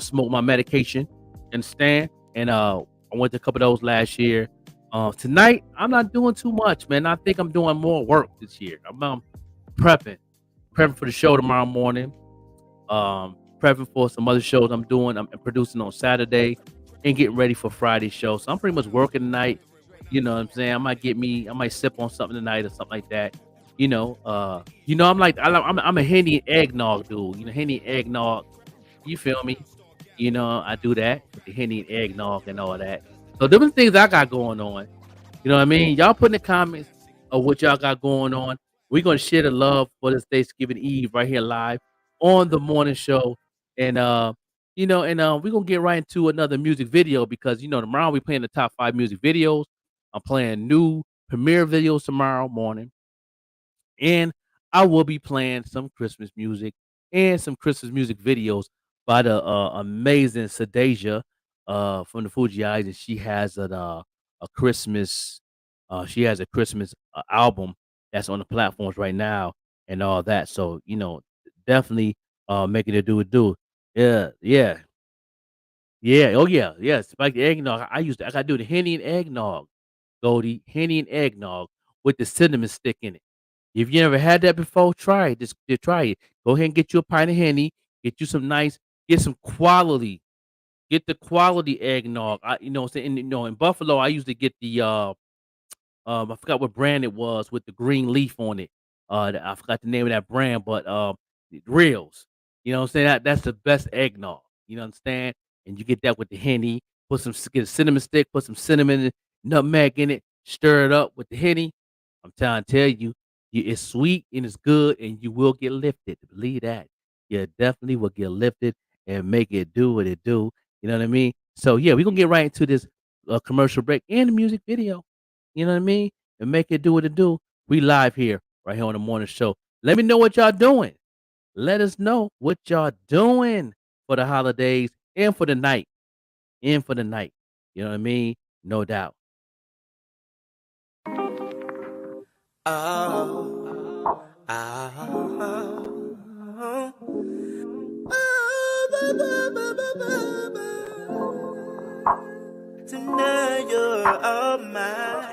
smoke my medication. Understand? And I went to a couple of those last year. Tonight, I'm not doing too much, man. I think I'm doing more work this year. I'm prepping for the show tomorrow morning. Prepping for some other shows I'm doing. I'm producing on Saturday and getting ready for Friday's show. So I'm pretty much working tonight. You know what I'm saying? I might sip on something tonight or something like that. I'm a Henny and eggnog dude. Henny and eggnog. You feel me? I do that with the Henny and eggnog and all that. So different things I got going on. You know what I mean? Y'all put in the comments of what y'all got going on. We're gonna share the love for this Thanksgiving Eve right here live on the morning show. And we're gonna get right into another music video because tomorrow we're playing the top 5 music videos. I'm playing new premiere videos tomorrow morning. And I will be playing some Christmas music and some Christmas music videos by the amazing Sadasia from the Fuji Eyes. And she has a Christmas album that's on the platforms right now and all that. So, definitely making it do. Yeah. Oh yeah. Spike the eggnog. I gotta do the Henny and eggnog. Goldie, Henny and eggnog with the cinnamon stick in it. If you never had that before, try it. Just try it. Go ahead and get you a pint of Henny. Get you get some quality. Get the quality eggnog. In Buffalo, I used to get the I forgot what brand it was with the green leaf on it. I forgot the name of that brand, but Reels. You know what I'm saying? That's the best eggnog. You know what I'm saying? And you get that with the Henny. Get a cinnamon stick, put some cinnamon, nutmeg in it, stir it up with the Henny. I'm trying to tell you, it's sweet and it's good, and you will get lifted. Believe that. You definitely will get lifted and make it do what it do. You know what I mean? So yeah, we're gonna get right into this commercial break and the music video. You know what I mean? And make it do what it do. We live here, right here on the morning show. Let me know what y'all doing. Let us know what y'all doing for the holidays and for the night. You know what I mean? No doubt. Tonight you're all mine.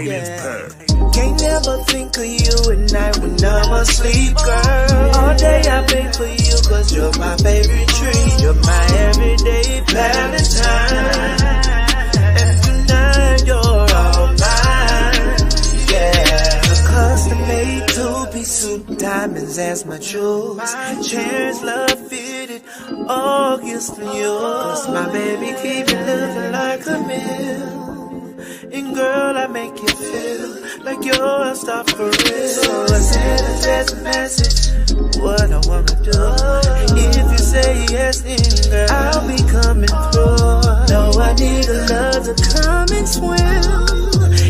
Yeah. Can't never think of you at night when I'm asleep, girl. All day I pray for you cause you're my favorite treat. You're my everyday Valentine. And tonight you're all mine. Yeah. Custom made 2-piece suit, diamonds as my jewels. Chairs love fitted, all gifts from you. Cause my baby keep it living like a meal. And girl, I make you feel like you're a star for real. So I send a text message, what I wanna do. If you say yes, then girl, I'll be coming through. No, I need a love to come and swim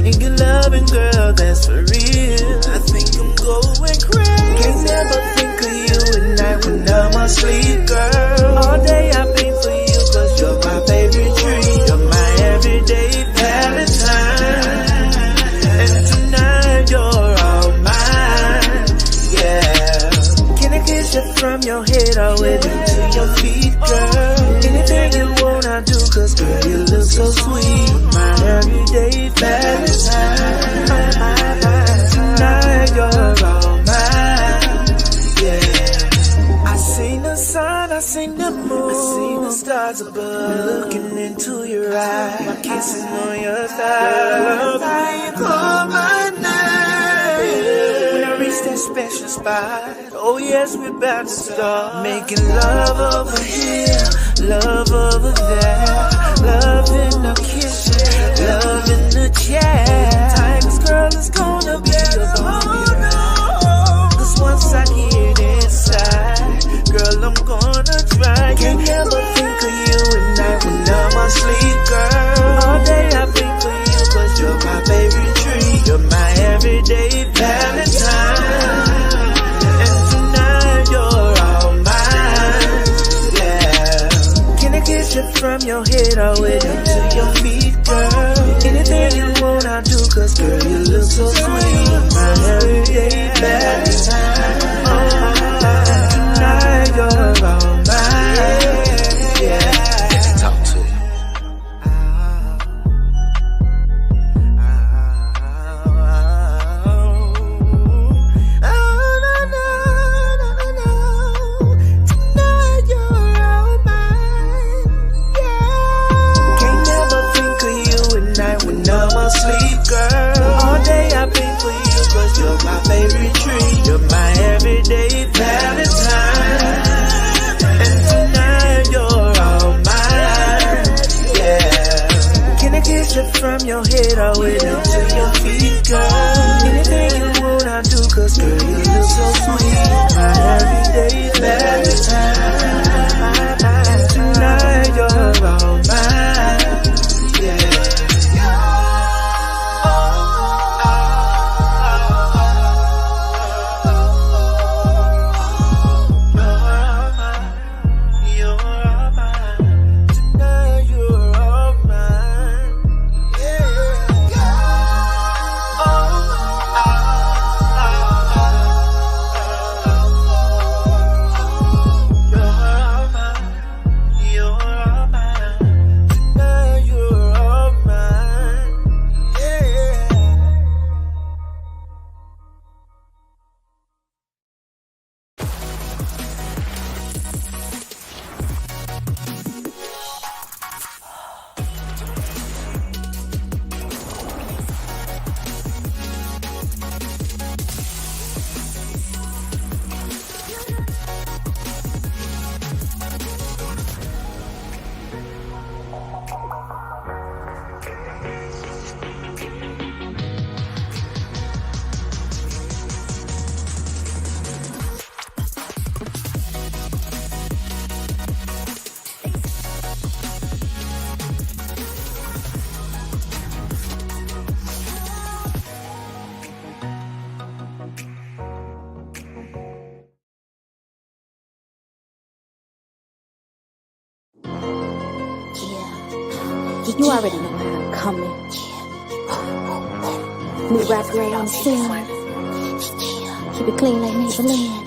in your loving, girl, that's for real. I think I'm going crazy. Can't never think of you at night when I'm asleep, girl. All day I pay for you cause you're my favorite treat. You're my everyday Valentine. And tonight you're all mine. Yeah. Can I kiss you from your head all the way to your feet, girl? Anything you wanna do cause girl you look so sweet. My everyday Valentine. Tonight you're all mine. Yeah. I seen the sun, I seen the moon, I seen the stars above. Looking into your eyes, my kisses on your thighs. I love how you call my name when I reach that special spot. Oh yes, we're about to start making love over here, love over there, love in the kitchen, love in the chair. Times girl is gonna be a bone. Cause once I get inside, girl, I'm gonna try. Can't never think of you at night when I'm asleep, girl. All day I think for you cause you're my favorite treat. You're my everyday Valentine. And tonight you're all mine. Yeah. Can I kiss you cause girl, you look so sweet. My everyday Valentine. Tonight you're all mine. Yeah. Let me talk to you. Sleep, girl. All day I think for you, cause you're my favorite treat. You're my everyday Valentine. And tonight you're all mine. Yeah. Can I kiss you from your head all the way down to your feet, girl? Anything you want, I'll do, cause girl, you look so sweet. My everyday Valentine. And tonight you're all mine. Yeah. You already know how I'm coming. New rap grade on the scene. Keep it clean like Maybelline.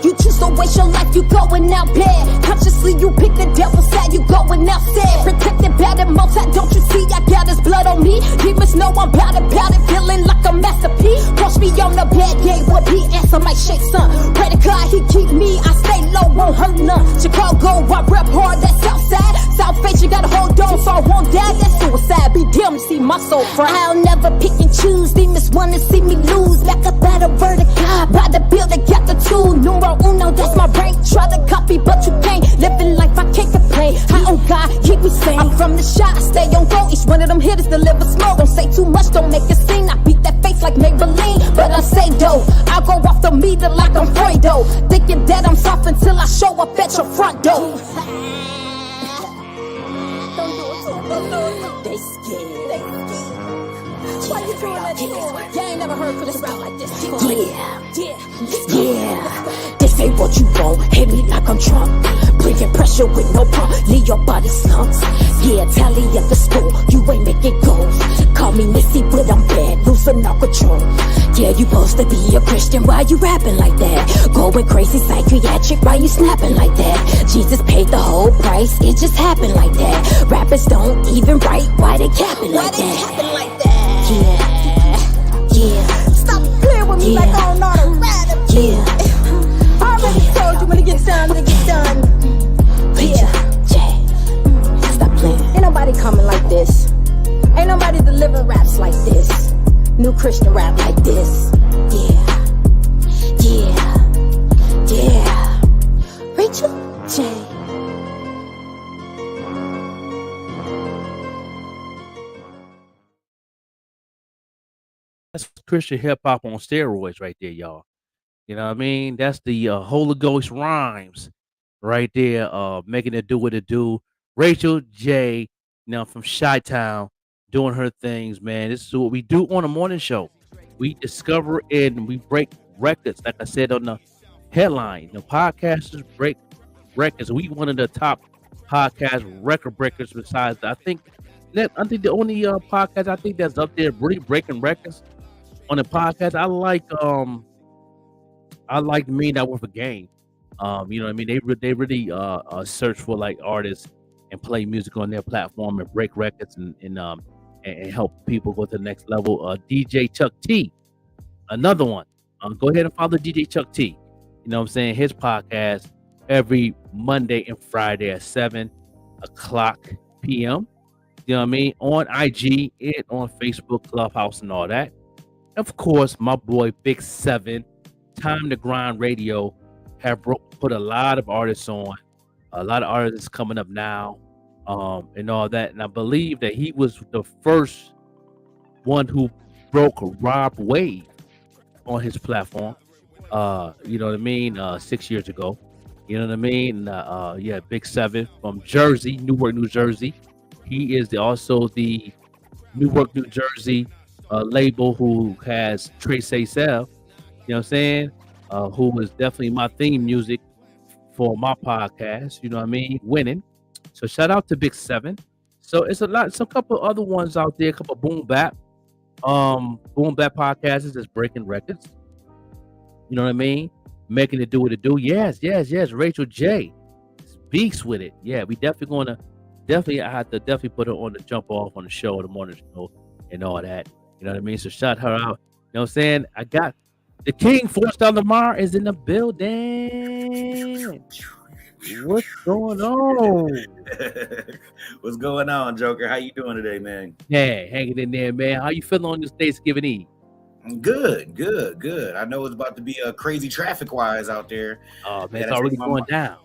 You choose to waste your life, you going out bad. Consciously you pick the devil's side, you going out sad. Protected by the most high, don't you see I got his blood on me? He must know I'm bout it, feeling like a masterpiece. Cross me on the bad day, what he ass, I might shake some. Pray to God he keep me, I stay low, won't hurt none. Chicago, I rep hard, that's Southside. South face, you gotta hold on, so I won't die, that's suicide. Be damned to see my soul fry. I'll never pick and choose, demons wanna see me lose. Back up by the word of God, by the building, got the tool. Numero uno, that's my rank. Try to copy, but you can't. Living life, I can't complain. High on God, keep me sane. I'm from the shot, I stay on go. Each one of them hitters deliver smoke. Don't say too much, don't make a scene. I beat that face like Maybelline, but I say though, I'll go off the meter like I'm Fredo. Thinking that I'm soft until I show up at your front door. They scared. Why you doing that to me? You ain't never heard Chris rap like this. Yeah. This ain't what you want. Hit me like I'm Trump. Bringing pressure with no pump. Leave your body slumps. Yeah, tally at the school. You ain't making goals. Call me Missy, but I'm bad. Losing all control. Yeah, you supposed to be a Christian. Why you rapping like that? Going crazy psychiatric. Why you snapping like that? Jesus paid the whole price. It just happened like that. Rappers don't even write. Why they capping like that? Yeah. Stop playing with me like I don't know how to rap. Yeah. I already told you when it gets done, it gets done. Yeah. Stop playing. Ain't nobody coming like this. Ain't nobody delivering raps like this. New Christian rap like this. Yeah. Rachel J. That's Christian hip hop on steroids right there, y'all. You know what I mean? That's the Holy Ghost rhymes right there, making it do what it do. Rachel J, from Chi-Town, doing her things, man. This is what we do on a morning show. We discover and we break records, like I said on the headline. The podcasters break records. We one of the top podcast record breakers besides, I think, I think the only podcast I think that's up there really breaking records on the podcast. I like Me That Worth a Game. You know what I mean? They really search for like artists and play music on their platform and break records and help people go to the next level. DJ Chuck T, another one. Go ahead and follow DJ Chuck T. You know what I'm saying? His podcast every Monday and Friday at 7 o'clock p.m. You know what I mean? On IG and on Facebook, Clubhouse, and all that. Of course, my boy Big 7, Time to Grind Radio, have put a lot of artists on. A lot of artists coming up now, and all that. And I believe that he was the first one who broke Rob Wade on his platform. You know what I mean? 6 years ago. You know what I mean? Yeah, Big 7 from Jersey, Newark, New Jersey. He is also the Newark, New Jersey label who has Trace Acel. You know what I'm saying? Who is definitely my theme music for my podcast. You know what I mean? Winning. So shout out to Big 7. So it's a couple other ones out there, a couple Boom Bap podcasts that's breaking records. You know what I mean? Making it do what it do. Yes. Rachel J speaks with it. Yeah, we definitely I have to put her on the jump off on the show, the morning show, and all that. You know what I mean? So shout her out. You know what I'm saying? I got the King, 4-Star Lamar, is in the building. What's going on? What's going on, Joker? How you doing today, man? Yeah, hanging in there, man. How you feeling on this Thanksgiving Eve? Good. I know it's about to be crazy traffic-wise out there. Oh, man, it's already going down.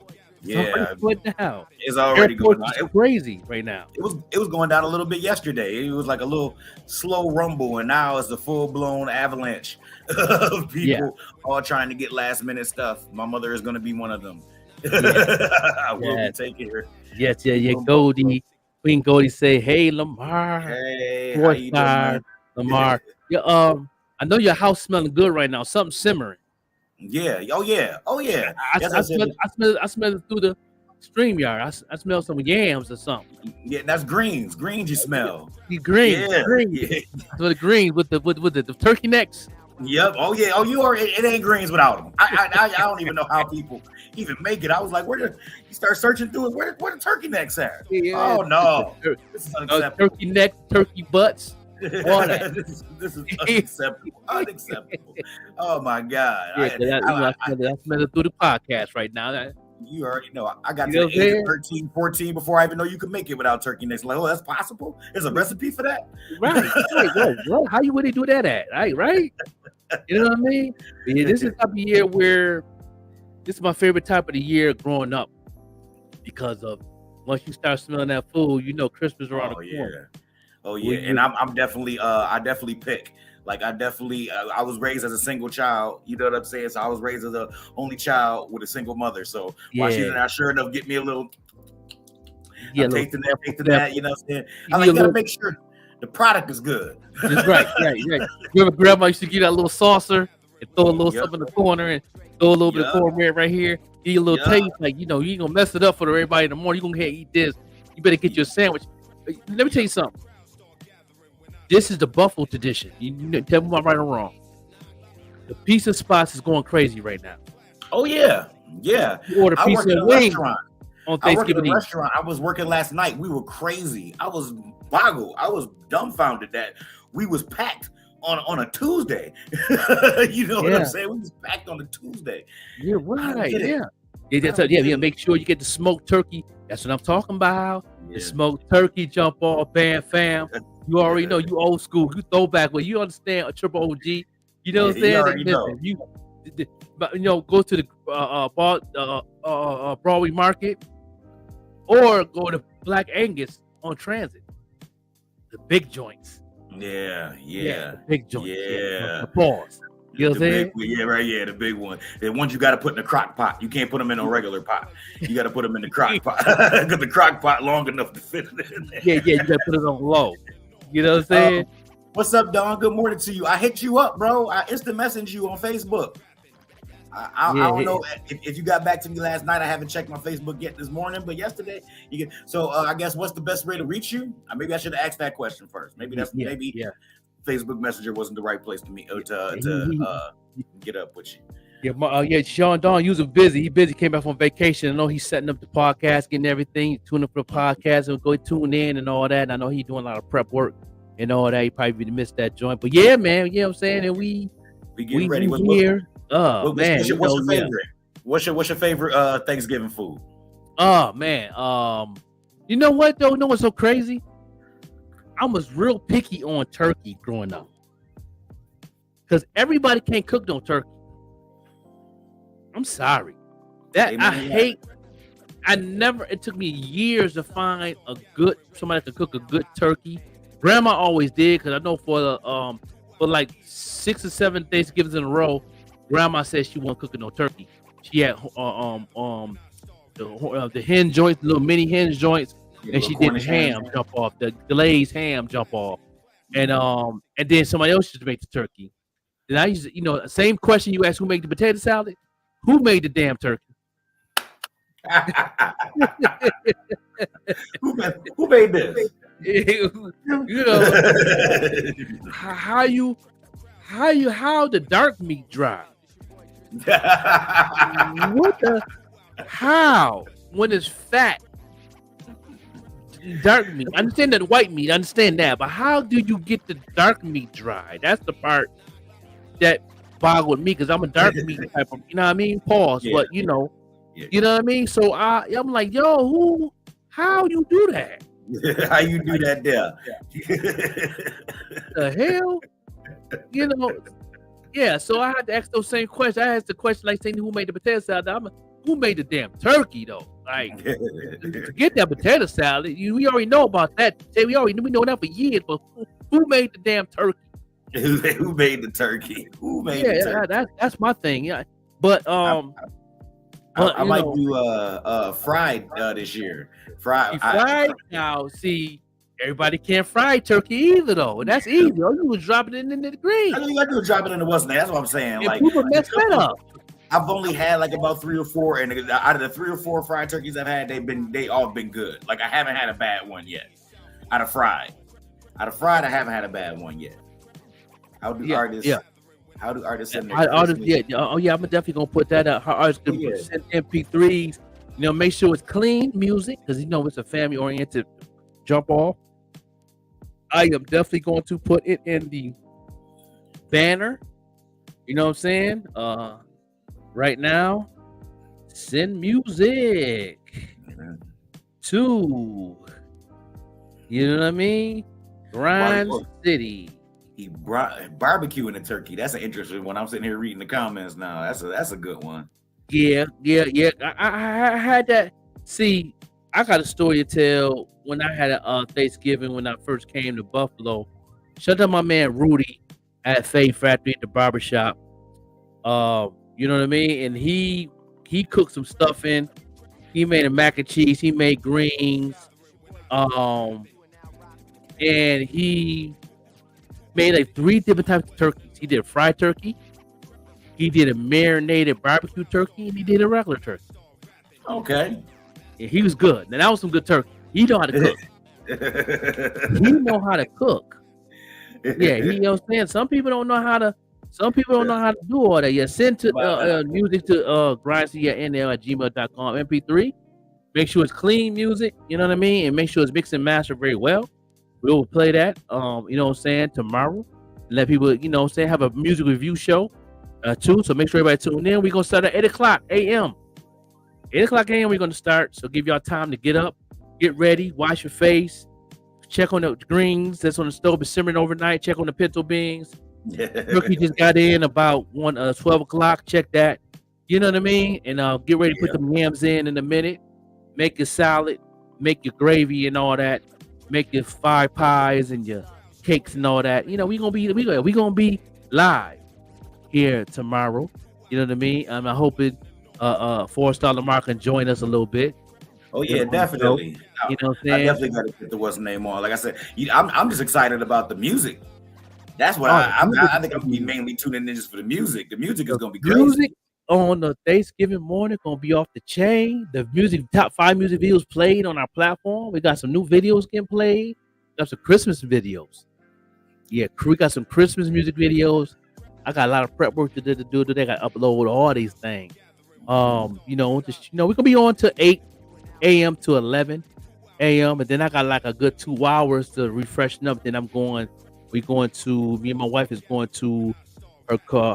It's already going down. It's crazy right now. It was going down a little bit yesterday. It was like a little slow rumble, and now it's a full-blown avalanche of people all trying to get last-minute stuff. My mother is going to be one of them. I will be taking her. Yes, Goldie. Queen Goldie say, "Hey, Lamar. Hey, how you doing, Lamar? Yeah, I know your house smelling good right now. Something simmering. Yeah. Oh yeah. I smell it through the StreamYard. I smell some yams or something. Yeah, that's greens. Greens you smell. Greens. Yeah. So the greens with the turkey necks. Yep. Oh yeah. Oh, you are. It ain't greens without them. I don't even know how people even make it. I was like, you start searching through it. Where the turkey necks at? Yeah. Oh no. This is unacceptable. Turkey neck, turkey butts. This is unacceptable. Oh my God. I smell it through the podcast right now. You already know. I got to the age of 13, 14 before I even know you could make it without turkey necks. Like, oh, that's possible? There's a recipe for that? Right. Whoa. How you really do that at? Right? You know what I mean? Yeah, this is the type of year where this is my favorite type of the year growing up, because of once you start smelling that food, you know Christmas around the corner. Oh yeah, and I'm definitely I definitely pick. Like I was raised as a single child. You know what I'm saying? So I was raised as the only child with a single mother. So while she's in there, sure enough, get me a little. I'm tasting that. You know what I'm saying? You gotta make sure the product is good. That's right. Remember, grandma used to get that little saucer and throw a little something in the corner and throw a little bit of cornbread right here. Give you a little taste, like you ain't gonna mess it up for everybody in the morning. You gonna eat this. You better get you a sandwich. Let me tell you something. This is the Buffalo tradition. You tell me if I'm right or wrong. The pizza spots is going crazy right now. Oh yeah. You order pizza and wings on Thanksgiving Eve. I was working last night. We were crazy. I was boggled. I was dumbfounded that we was packed on a Tuesday. You know what I'm saying? We was packed on a Tuesday. You're right. Yeah. Make sure you get the smoked turkey. That's what I'm talking about. Yeah. The smoked turkey, jump off, bam, fam. You already know, you old school, you throwback, but you understand a triple OG. You know what I'm saying? Go to the Broadway Market or go to Black Angus on Transit. The big joints. Yeah. The big joints. Yeah. The pause. You know what I'm saying? The big one. The ones you got to put in the crock pot. You can't put them in a regular pot. You got to put them in the crock pot. Because the crock pot long enough to fit it in there. Yeah, you got to put it on low. You know what I'm saying? What's up, Don? Good morning to you. I hit you up, bro. I instant messaged you on Facebook. I don't know if you got back to me last night. I haven't checked my Facebook yet this morning, but yesterday you get. So I guess what's the best way to reach you? Maybe I should have asked that question first. Maybe Facebook Messenger wasn't the right place to meet to get up with you. Yeah, Sean Dawn, you was busy. He busy, came back from vacation. I know he's setting up the podcast, getting everything, tuning up for the podcast, and go tune in and all that. And I know he's doing a lot of prep work and all that. He probably missed that joint. But yeah, man, you know what I'm saying? And we getting ready. What's here. Man, what's your favorite? What's your favorite Thanksgiving food? Oh man, you know what though? You know what's so crazy? I was real picky on turkey growing up because everybody can't cook no turkey. I'm sorry. It took me years to find somebody that could cook a good turkey. Grandma always did, because I know for like 6 or 7 Thanksgivings in a row, Grandma said she wasn't cooking no turkey. She had the hen joints, little mini hen joints, and she did the ham jump off, the glazed ham jump off. And then somebody else used to make the turkey. And I used to, same question you asked, who made the potato salad? Who made the damn turkey? Who made this? How the dark meat dry? How when it's fat? Dark meat. I understand that white meat. I understand that, but how do you get the dark meat dry? That's the part that boggled me, because I'm a dark meat type of, you know what I mean? Pause. Yeah. But you know what I mean? So I'm like, yo, how you do that? How you do that there? The hell? Yeah, so I had to ask those same questions. I asked the question like saying who made the potato salad. Who made the damn turkey though? Like, to get that potato salad, we already know about that. We know that for years, but who made the damn turkey? Who made the turkey? Who made the turkey? That's my thing. Yeah, but I might do fried this year. Fried. Now, see, everybody can't fry turkey either, though, and that's easy. All you was dropping it in the green. I got to drop it in the what's name. That's what I'm saying. And people mess that up. I've only had like about 3 or 4, and out of the 3 or 4 fried turkeys I've had, they all been good. Like I haven't had a bad one yet. Out of fried, I haven't had a bad one yet. How do artists send their artists? I'm definitely gonna put that out. How artists can send MP3s. Make sure it's clean music, because it's a family oriented jump off. I am definitely going to put it in the banner. You know what I'm saying? Right now, send music to, you know what I mean? Grind City. He barbecuing a turkey. That's an interesting one. I'm sitting here reading the comments now. That's a good one. Yeah. I had that. See, I got a story to tell. When I had a Thanksgiving, when I first came to Buffalo, shout out to my man Rudy at Faye Factory at the barbershop. You know what I mean? And he cooked some stuff in. He made a mac and cheese. He made greens. And he made like 3 different types of turkeys. He did a fried turkey. He did a marinated barbecue turkey, and he did a regular turkey. Okay. Yeah, he was good. Now that was some good turkey. He know how to cook. Yeah, you know what I'm saying? Some people don't know how to do all that. Yeah, send to music to grindcnl@gmail.com MP3. Make sure it's clean music, you know what I mean? And make sure it's mixed and mastered very well. We will play that you know what I'm saying, tomorrow. Let people, you know what I'm saying, have a music review show too. So make sure everybody tune in. We're gonna start at 8:00 a.m. 8:00 a.m. we're gonna start. So give y'all time to get up, get ready, wash your face, check on the greens that's on the stove, been simmering overnight, check on the pinto beans. Turkey just got in about 12 o'clock. Check that. You know what I mean? And get ready to put the yams in a minute. Make your salad, make your gravy and all that. Make your 5 pies and your cakes and all that. You know, we gonna be live here tomorrow. You know what I mean? I'm hoping Four-Star Lamar can join us a little bit. Oh yeah, definitely. You know what I'm saying? I definitely got to get the what's name on. Like I said, I'm just excited about the music. That's what I think I'm gonna be mainly tuning in just for the music. The music is gonna be crazy. on the Thanksgiving morning gonna be off the chain. The top 5 music videos played on our platform. We got some new videos getting played. Got some Christmas videos. Yeah, we got some Christmas music videos. I got a lot of prep work to do today. I got to upload all these things. We're gonna be on to 8 a.m. to 11 a.m. and then I got like a good 2 hours to refreshen up. Then me and my wife is going to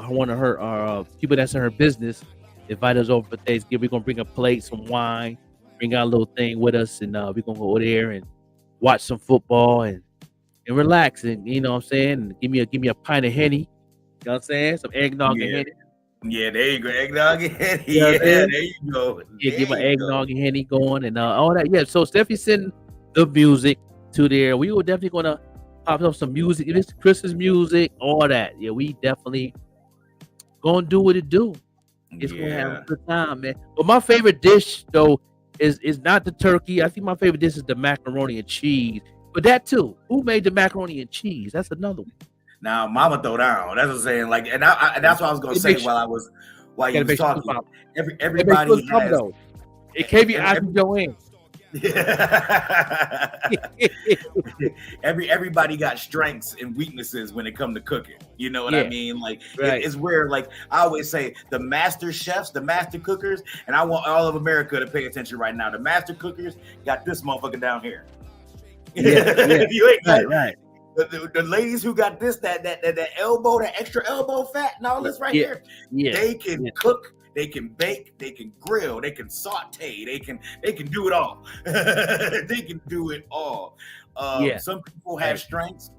one of her people that's in her business. Invite us over for Thanksgiving. We're gonna bring a plate, some wine, bring our little thing with us, and we're gonna go over there and watch some football and relax, and you know what I'm saying, and give me a pint of Henny. You know what I'm saying? Some eggnog and Henny. Yeah, there you go. Eggnog and Henny. You know what I'm Yeah, saying? there you go. Yeah, get my eggnog and Henny going and all that. Yeah, so Steffi sending the music to there. We were definitely gonna pop up some music. If it's Christmas music, all that. Yeah, we definitely gonna do what it do. It's gonna have a good time, man. But my favorite dish though is not the turkey. I think my favorite dish is the macaroni and cheese. But that too, who made the macaroni and cheese? That's another one. Now, Mama throw down. That's what I'm saying. Like, and that's what I was gonna say while you was talking. Everybody has. It can't be Auntie Joanne. Everybody got strengths and weaknesses when it comes to cooking. You know what I mean? Like, it's where, like, I always say, the master chefs, the master cookers, and I want all of America to pay attention right now. The master cookers got this motherfucker down here. You ain't got right. The ladies who got this, that elbow, that extra elbow fat, and all this right here, they can cook, they can bake, they can grill, they can saute, they can do it all. They can do it all. Some people have strengths.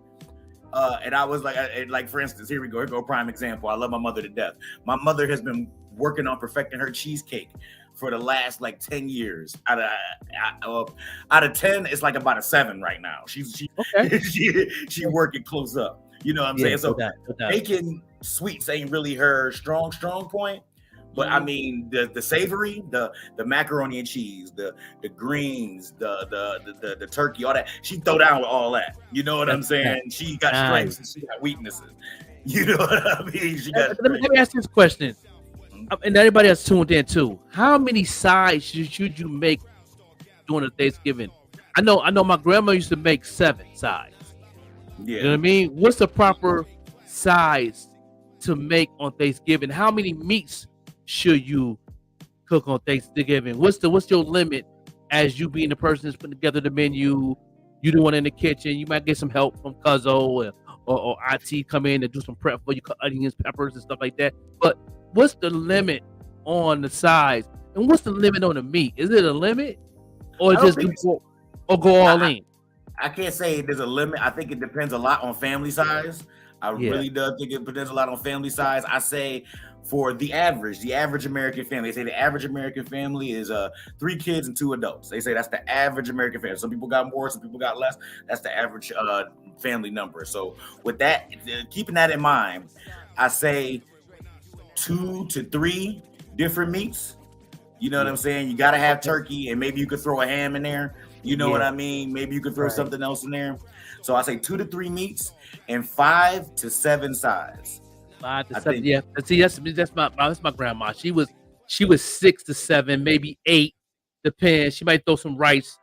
And I was like for instance, here we go. Here go a prime example. I love my mother to death. My mother has been working on perfecting her cheesecake for the last like 10 years. Out of 10, it's like about a 7 right now. She working close up. You know what I'm saying? So making sweets ain't really her strong point. But I mean the savory, the macaroni and cheese, the greens, the turkey, all that. She throw down with all that. You know what I'm saying? She got strengths and she got weaknesses. You know what I mean? Let me ask this question. And everybody that's tuned in too. How many sides should you make during the Thanksgiving? I know my grandma used to make 7 sides. Yeah. You know what I mean? What's the proper size to make on Thanksgiving? How many meats should you cook on Thanksgiving? What's your limit as you being the person that's putting together the menu? You the one in the kitchen. You might get some help from Cuzzo or IT come in and do some prep for you, cut onions, peppers, and stuff like that. But what's the limit on the size, and what's the limit on the meat? Is it a limit, or just go all in? I can't say there's a limit. I think it depends a lot on family size. I really do think it depends a lot on family size. I say for the average American family, they say the average American family is 3 kids and 2 adults. They say that's the average American family. Some people got more, some people got less. That's the average family number. So with that, keeping that in mind, I say 2 to 3 different meats. You know what I'm saying? You got to have turkey, and maybe you could throw a ham in there. You know what I mean? Maybe you could throw something else in there. So I say 2 to 3 meats and 5 to 7 sides. 5 to 7. Yeah. See, that's my grandma. She was 6 to 7, maybe 8. Depends. She might throw some rice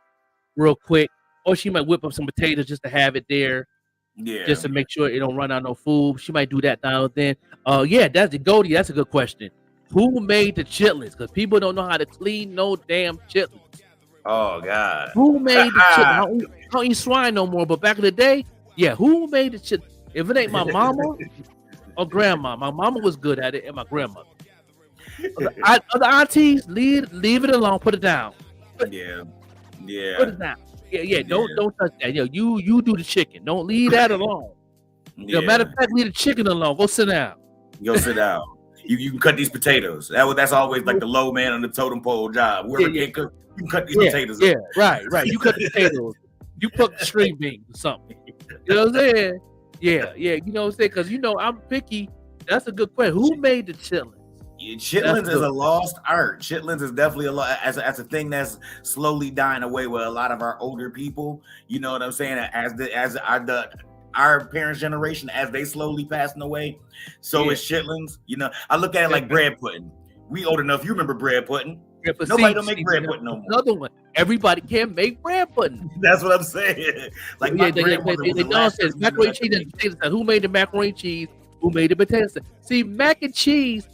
real quick, or she might whip up some potatoes just to have it there. Yeah. Just to make sure it don't run out no food. She might do that now and then. That's the Goldie. That's a good question. Who made the chitlins? Because people don't know how to clean no damn chitlins. Oh God. Who made the chitlins? I don't eat swine no more, but back in the day, who made the chitlins? If it ain't my mama or grandma, my mama was good at it, and my grandmother. Other aunties, leave it alone. Put it down. Yeah. Put it down. Yeah. Don't touch that. You do the chicken. Don't leave that alone. Matter of fact, leave the chicken alone. Go sit down. Go sit down. You can cut these potatoes. That's always like the low man on the totem pole job. Whoever can't cook, you can cut these potatoes. Yeah, right. You cut the potatoes. You cook the string beans or something. You know what I'm saying? Yeah. You know what I'm saying? Because I'm picky. That's a good question. Who made the chitlins? Chitlins is a lost art. Chitlins is definitely as a thing that's slowly dying away with a lot of our older people. You know what I'm saying? As our parents' generation, as they slowly passing away, so is chitlins. I look at it like bread pudding. We old enough. You remember bread pudding? Yeah, but Nobody see, don't make bread pudding no more. Another one. Everybody can't make bread pudding. That's what I'm saying. Like my grandmother was the last person to macaroni do and cheese and potato salad. Who made the macaroni and cheese? Who made the potato salad? See, mac and cheese.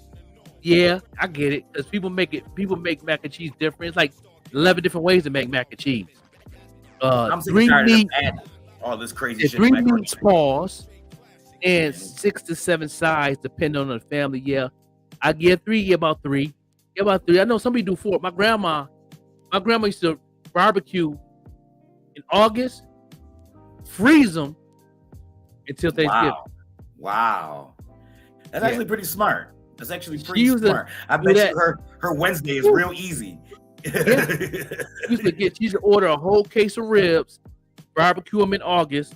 Yeah, I get it because people make mac and cheese different. It's like 11 different ways to make mac and cheese. I'm sick and Three tired of meat, adding all this crazy yeah, shit. three to macaroni. meat paws, and 6 to 7 sides, depending on the family. Yeah, I give 3. Yeah, about 3. Yeah, about 3. I know somebody do 4. My grandma used to barbecue in August, freeze them until Thanksgiving. Wow. That's actually pretty smart. That's actually She pretty used to smart. I do bet that. you her Wednesday is real easy. She used to order a whole case of ribs, barbecue them in August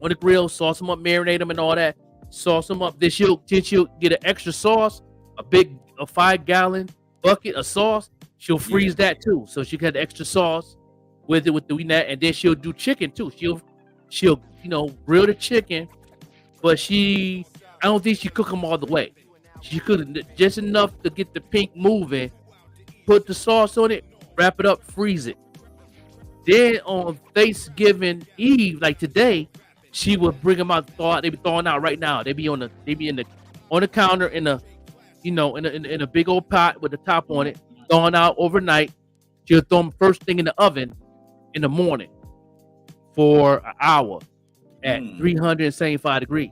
on the grill, sauce them up, marinate them, and all that. Sauce them up. Then she'll get an extra sauce, a 5-gallon bucket of sauce. She'll freeze that too, so she got the extra sauce with doing that, and then she'll do chicken too. She'll grill the chicken, but I don't think she cook them all the way. She cooked just enough to get the pink moving. Put the sauce on it, wrap it up, freeze it. Then on Thanksgiving Eve, like today, she would bring them out. They be thawing out right now. They be on the counter in a big old pot with the top on it, thawing out overnight. She'll throw them first thing in the oven in the morning for an hour at 375 degrees.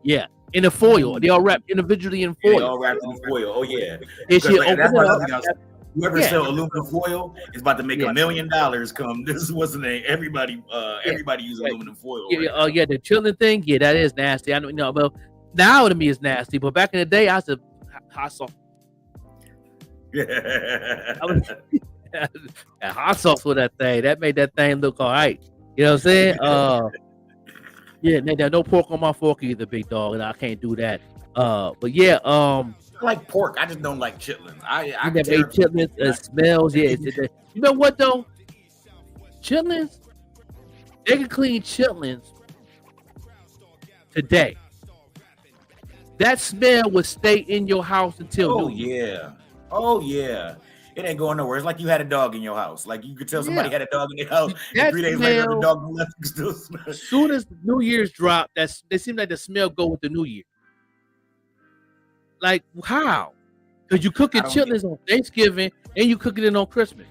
Yeah. In the foil. They all wrapped individually in foil. They all wrapped in foil. Oh, yeah. And she Like, that's my other thing. Whoever Yeah. sell aluminum foil is about to make Yeah. $1 million come. This wasn't everybody use aluminum foil. Right? Yeah, the chilling thing, yeah, that is nasty. I don't know, but now to me it's nasty. But back in the day, I was hot sauce. Hot sauce with that thing. That made that thing look all right. You know what I'm saying? Yeah, no pork on my fork either, big dog, and I can't do that. But yeah, I like pork. I just don't like chitlins. I never ate chitlins. It smells. Yeah, you know what though? Chitlins, they can clean chitlins today. That smell would stay in your house until New Year. Oh yeah. It ain't going nowhere. It's like you had a dog in your house. Like you could tell somebody had a dog in your house, and 3 days later the dog left. You still smell. As soon as New Year's drop, it seems like the smell go with the New Year. Like how? Because you cook it chitlins on Thanksgiving and you cook it on Christmas,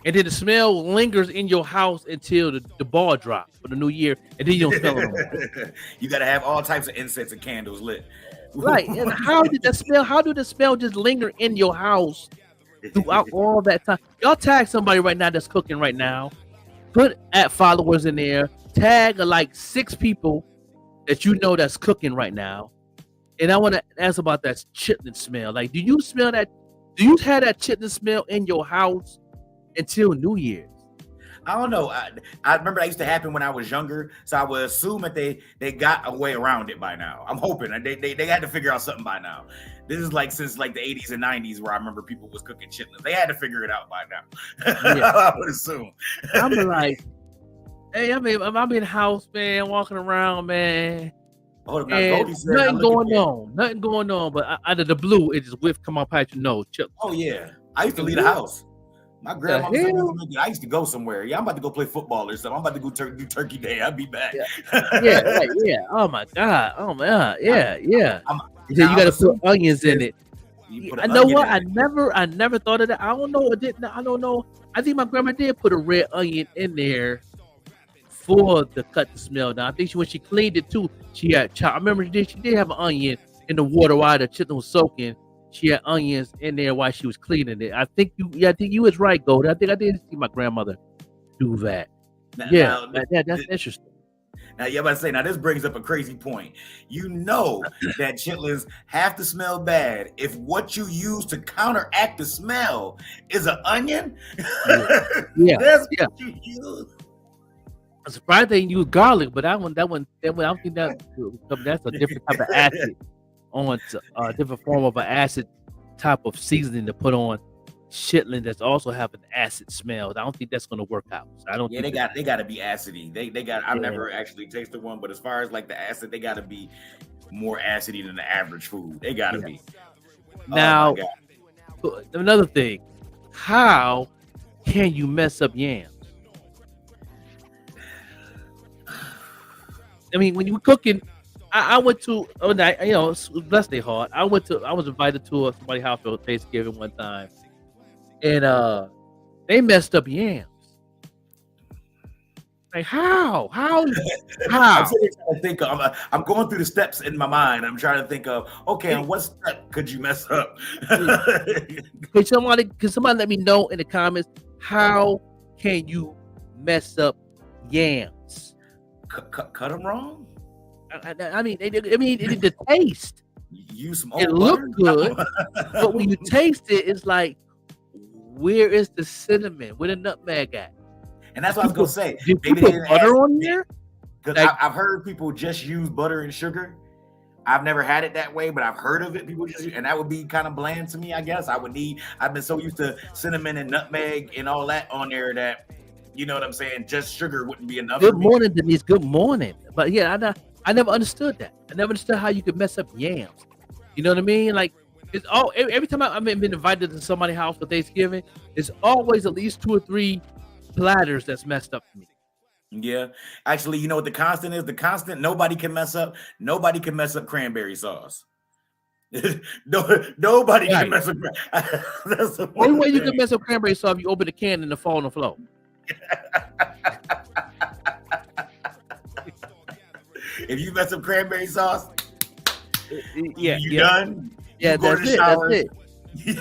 and then the smell lingers in your house until the ball drops for the New Year, and then you don't smell it. You got to have all types of incense and candles lit. Right? And how did the smell? How did the smell just linger in your house throughout all that time? Y'all tag somebody right now that's cooking right now. Put @followers in there. Tag like 6 people that you know that's cooking right now. And I want to ask about that chitlin smell. Like, do you smell that? Do you have that chitlin smell in your house until New Year's? I don't know. I remember that used to happen when I was younger, so I would assume that they got a way around it by now. I'm hoping they had to figure out something by now. This is like since like the 80s and 90s where I remember people was cooking chitlins. They had to figure it out by now. Yeah. I would assume. I'm like, hey, I'm in the house, man, walking around, man. Oh, and nothing going on. But out of the blue, it just whiff come up out your nose. Oh yeah, I used to leave the house. My grandma I used to go somewhere. Yeah, I'm about to go play football or something. I'm about to go do Turkey Day. I'll be back. Yeah. Oh my God. Yeah. You got to put onions in it. I know what? I never thought of that. I don't know. I don't know. I think my grandma did put a red onion in there for the cut the smell down. I think when she cleaned it too, she had chopped. I remember she did have an onion in the water while the chicken was soaking. She had onions in there while she was cleaning it. I think you was right, Gold. I think I did see my grandmother do that. That's interesting. Now, you about to say, now this brings up a crazy point. You know that chitlins have to smell bad if what you use to counteract the smell is an onion. Yeah. That's what you use. I'm surprised they use garlic, but that one, I don't think that's a different type of acid on a different form of an acid type of seasoning to put on chitlin that's also have an acid smell. I don't think that's going to work out. So I don't. Yeah, they got to be acidy. They got. I've never actually tasted one, but as far as like the acid, they got to be more acidy than the average food. They got to be. Now, another thing, how can you mess up yams? I mean, when you were cooking, I went to bless their heart. I was invited to somebody's house for Thanksgiving one time, and they messed up yams. Like how? I'm trying to think of. I'm going through the steps in my mind. I'm trying to think of. Okay, on what step could you mess up? Can somebody let me know in the comments how can you mess up yams? Cut them wrong. I mean, the taste. Use some. It looked good, but when you taste it, it's like, where is the cinnamon? Where the nutmeg at? And that's what I was gonna say. Did you put butter on there? Because I've heard people just use butter and sugar. I've never had it that way, but I've heard of it. People just, and that would be kind of bland to me, I guess. I've been so used to cinnamon and nutmeg and all that on there that, you know what I'm saying, just sugar wouldn't be enough. Good morning, Denise. Good morning. But yeah, I never understood that. I never understood how you could mess up yams. You know what I mean? Like, it's all every time I've been invited to somebody's house for Thanksgiving, it's always at least 2 or 3 platters that's messed up for me. Yeah, actually, you know what the constant is? The constant nobody can mess up. Nobody can mess up cranberry sauce. Nobody can mess up. That's the only way you can mess up cranberry sauce. You open the can and it fall on the floor. If you mess up cranberry sauce, you done. Yeah, that's it. That's it.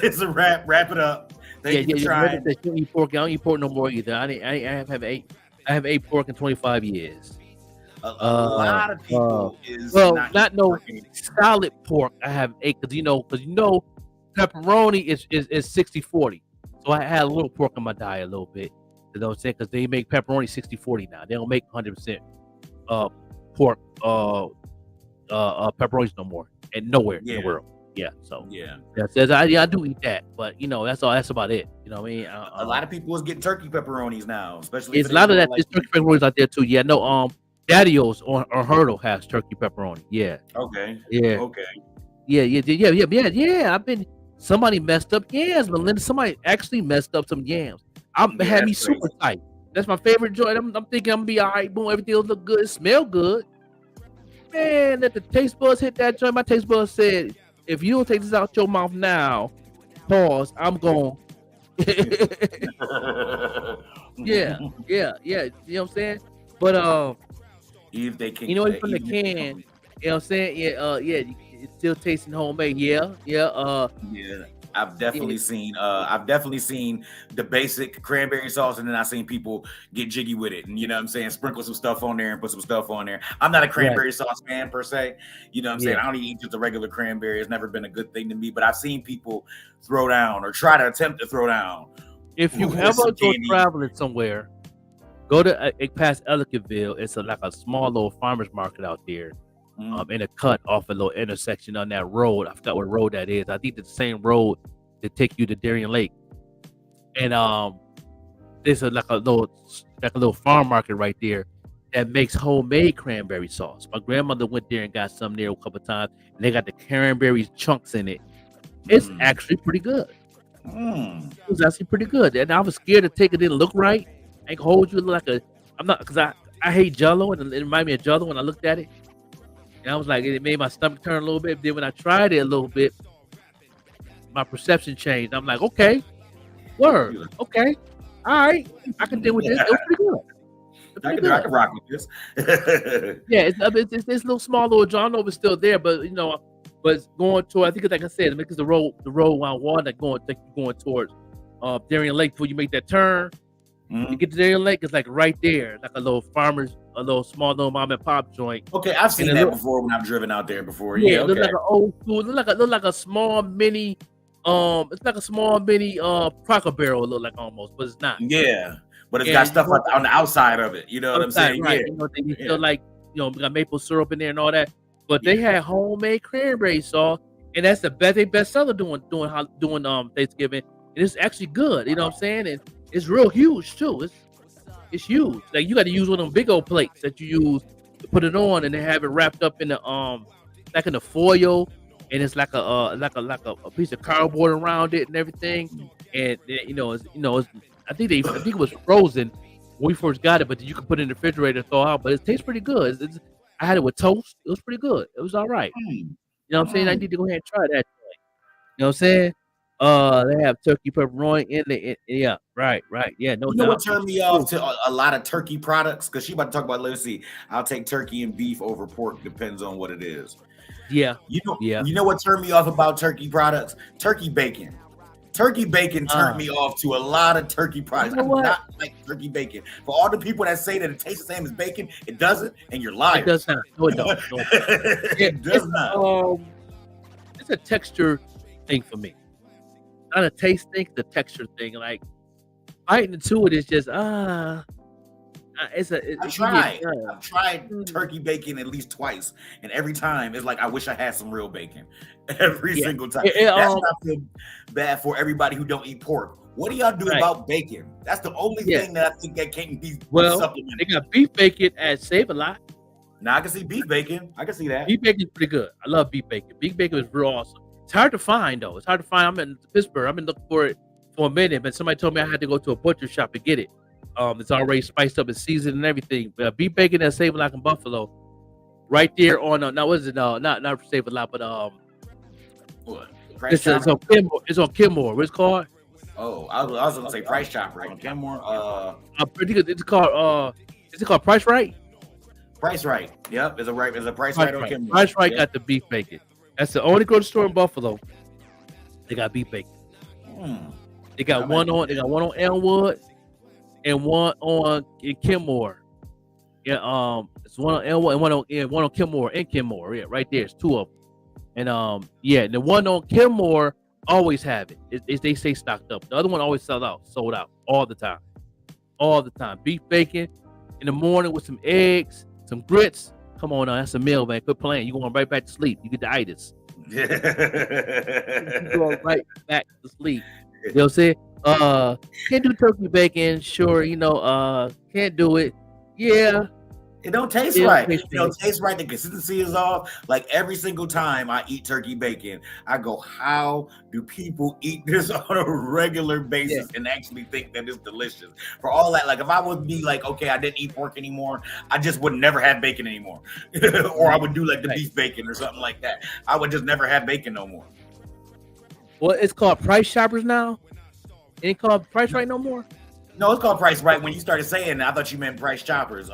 It's a wrap. Wrap it up. Thank you for trying. I don't eat pork. I don't eat pork no more either. I have ate pork in 25 years. A lot of people is not no solid pork. I have ate because pepperoni is 60-40. So I had a little pork in my diet a little bit. You know what I'm saying? Because they make pepperoni 60-40 now. They don't make 100% pork pepperonis no more, and nowhere in the world. Yeah, so I do eat that, but that's about it. You know what I mean? A lot of people is getting turkey pepperonis now, especially. It's a lot of that. There's turkey pepperonis out there too. Yeah, no. Daddy-O's on Hurdle has turkey pepperoni. Yeah. Okay. Yeah. Okay. Yeah. Somebody messed up yams, Melinda. Somebody actually messed up some yams. Had me super tight. That's my favorite joint. I'm thinking I'm gonna be all right. Boom, everything will look good, smell good. Man, let the taste buds hit that joint. My taste buds said, if you don't take this out your mouth now, pause, I'm going. Yeah. You know what I'm saying? But if they can, from the can, you know what I'm saying? It's still tasting homemade. Yeah. I've definitely seen the basic cranberry sauce, and then I've seen people get jiggy with it, and you know what I'm saying, sprinkle some stuff on there and put some stuff on there. I'm not a cranberry sauce fan per se, you know what I'm saying. I don't eat just a regular cranberry. It's never been a good thing to me, but I've seen people throw down or try to attempt to throw down. If you ever go traveling somewhere, go to past Ellicottville. It's like a small little farmer's market out there. In a cut off a little intersection on that road. I forgot what road that is. I think it's the same road that take you to Darien Lake. And there's like a little farm market right there that makes homemade cranberry sauce. My grandmother went there and got some there a couple of times, and they got the cranberry chunks in it. It's actually pretty good. It was actually pretty good, and I was scared to take it. Didn't look right. I can hold you because I hate Jell-O, and it reminded me of Jell-O when I looked at it. And I was like, it made my stomach turn a little bit. Then when I tried it a little bit, my perception changed. I'm like, okay, word, okay, all right, I can deal with this. It was pretty good. I can rock with this. Yeah, it's little small little John Over still there, but but going toward, I think it's like I said, because the road around water going towards Darien Lake before you make that turn. You get to Darien Lake, it's like right there, like a little small little mom and pop joint. Okay, I've seen that before when I've driven out there before. Yeah, okay. Look like an old school, look like a small mini, it's like a small mini Cracker Barrel, look like almost, but it's not. Yeah, but it's got stuff on the outside of it. You know what I'm saying? Right. They feel like we got maple syrup in there and all that. But they had homemade cranberry sauce, and that's the best seller doing Thanksgiving. And it's actually good. You know what I'm saying? And it's real huge too. It's huge. Like you got to use one of them big old plates that you use to put it on, and then have it wrapped up in the like in the foil and it's like a piece of cardboard around it and everything. And I think it was frozen when we first got it, but you can put it in the refrigerator and thaw out. But it tastes pretty good. I had it with toast. It was pretty good. It was all right. You know what I'm saying? I need to go ahead and try that. You know what I'm saying? They have turkey pepperoni in the yeah, right, yeah. No, you know what turned me off to a lot of turkey products? Because she about to talk about. Let's see. I'll take turkey and beef over pork. Depends on what it is. Yeah, You know what turned me off about turkey products? Turkey bacon. Turkey bacon turned me off to a lot of turkey products. You know I do not like turkey bacon. For all the people that say that it tastes the same as bacon, it doesn't, and you're lying. It does not. No, it don't. No, it does not. It's a texture thing for me. Not a taste thing, the texture thing. Like biting into it is just I've tried turkey bacon at least twice, and every time it's like I wish I had some real bacon. Every single time. That's what I feel bad for everybody who don't eat pork. What do y'all do about bacon? That's the only thing that I think that can't be supplemented. They got beef bacon at Save-A-Lot. Now I can see beef bacon. I can see that. Beef bacon is pretty good. I love beef bacon. Beef bacon is real awesome. It's hard to find though. It's hard to find. I'm in Pittsburgh. I've been looking for it for a minute, but somebody told me I had to go to a butcher shop to get it. It's already spiced up and seasoned and everything. Beef bacon at Save-A-Lot in Buffalo, right there on not Save-A-Lot, but it's on Kenmore. What's it called? Oh, I was gonna say Price Chopper on Kenmore. It's called Price Right. Price Right. Yep, it's a Price Right on Kenmore. Price Right got the beef bacon. That's the only grocery store in Buffalo. They got beef bacon. They got one on Elmwood and one on Kenmore. Yeah, it's one on Elmwood and one on Kenmore and Kenmore. Yeah, right there. It's two of them. And the one on Kenmore always have it. They stay stocked up. The other one always sold out all the time. Beef bacon in the morning with some eggs, some grits. Come on now, that's a meal, man. Quit playing. You're going right back to sleep. You get the itis. You're going right back to sleep. You know what I'm saying? Can't do turkey bacon. Sure, can't do it. Yeah. It don't taste right. It don't taste right. The consistency is off. Like every single time I eat turkey bacon, I go, how do people eat this on a regular basis and actually think that it's delicious? For all that, like if I would be like, okay, I didn't eat pork anymore, I just would never have bacon anymore. Or I would do like the beef bacon or something like that. I would just never have bacon no more. Well, it's called Price Shoppers now? It ain't called Price Right no more? No, it's called Price Right. When you started saying that, I thought you meant Price Choppers.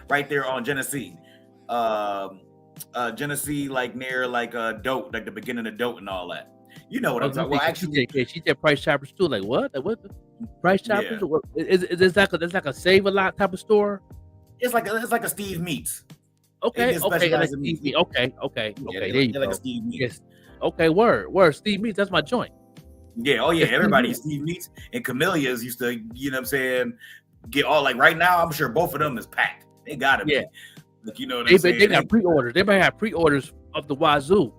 Right there on Genesee. Genesee, like near like Dope, like the beginning of Dope and all that. You know what I'm talking about. Well, actually, she said Price Choppers too. Like what? What? Price Choppers? Yeah. Is this like a Save-A-Lot type of store? It's like a Steve Meats. Okay. Okay. Like Steve Meats. Okay. There you go. Like a Steve Meats. Yes. Okay. Word. Steve Meats. That's my joint. Yeah, oh yeah, everybody Steve Meats and Camellias used to, you know what I'm saying, get all like right now, I'm sure both of them is packed. They gotta be. Like, you know what I'm saying? They got pre-orders. They might have pre-orders of the wazoo.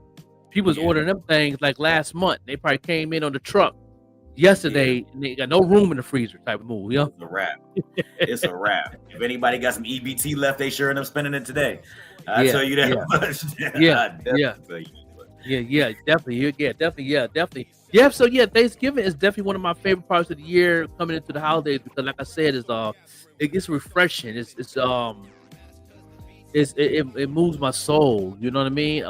People's ordering them things like last month. They probably came in on the truck yesterday and they got no room in the freezer type of move. It's a wrap. It's a wrap. If anybody got some EBT left, they sure end up spending it today. I tell you that much. Definitely. Yeah, so Thanksgiving is definitely one of my favorite parts of the year coming into the holidays because, like I said, it gets refreshing. It moves my soul. You know what I mean?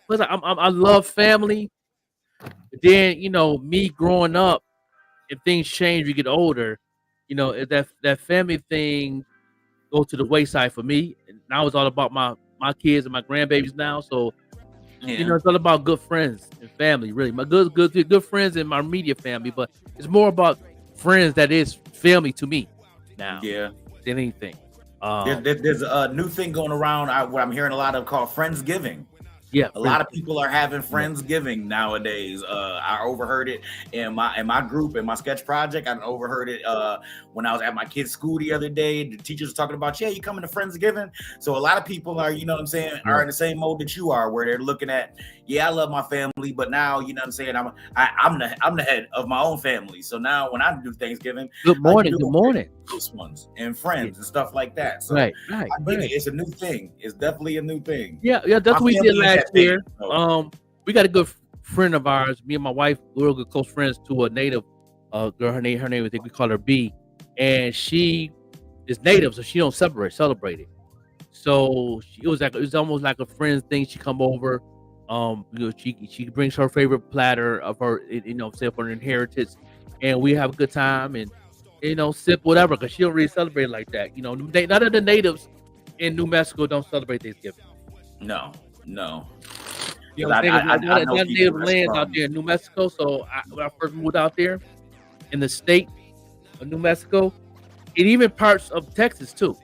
Because I love family. But then me growing up, and things change. You get older. That family thing goes to the wayside for me. And now it's all about my kids and my grandbabies now. So. Yeah. It's all about good friends and family, really. My good friends and my immediate family, but it's more about friends that is family to me now. Yeah, than anything. There's a new thing going around. What I'm hearing a lot of called Friendsgiving. Yeah, a lot of people are having Friendsgiving nowadays. I overheard it in my group, in my sketch project. I overheard it when I was at my kid's school the other day. The teachers were talking about, you coming to Friendsgiving? So a lot of people are, you know what I'm saying, are in the same mode that you are, where they're looking at, I love my family, but now, you know what I'm saying, I'm the head of my own family. So now when I do Thanksgiving, good morning, close ones and friends and stuff like that. So right. I get it. It's a new thing. It's definitely a new thing. Yeah, that's what we did last year, we got a good friend of ours. Me and my wife, we're real good close friends to a native girl. Her name, I think we call her B, and she is native, so she don't celebrate it. So it was almost like a friend thing. She come over, she brings her favorite platter of her, say for an inheritance, and we have a good time and sip whatever, because she don't really celebrate it like that. None of the natives in New Mexico don't celebrate Thanksgiving. No. I know native lands out there in New Mexico. So when I first moved out there in the state of New Mexico, and even parts of Texas too.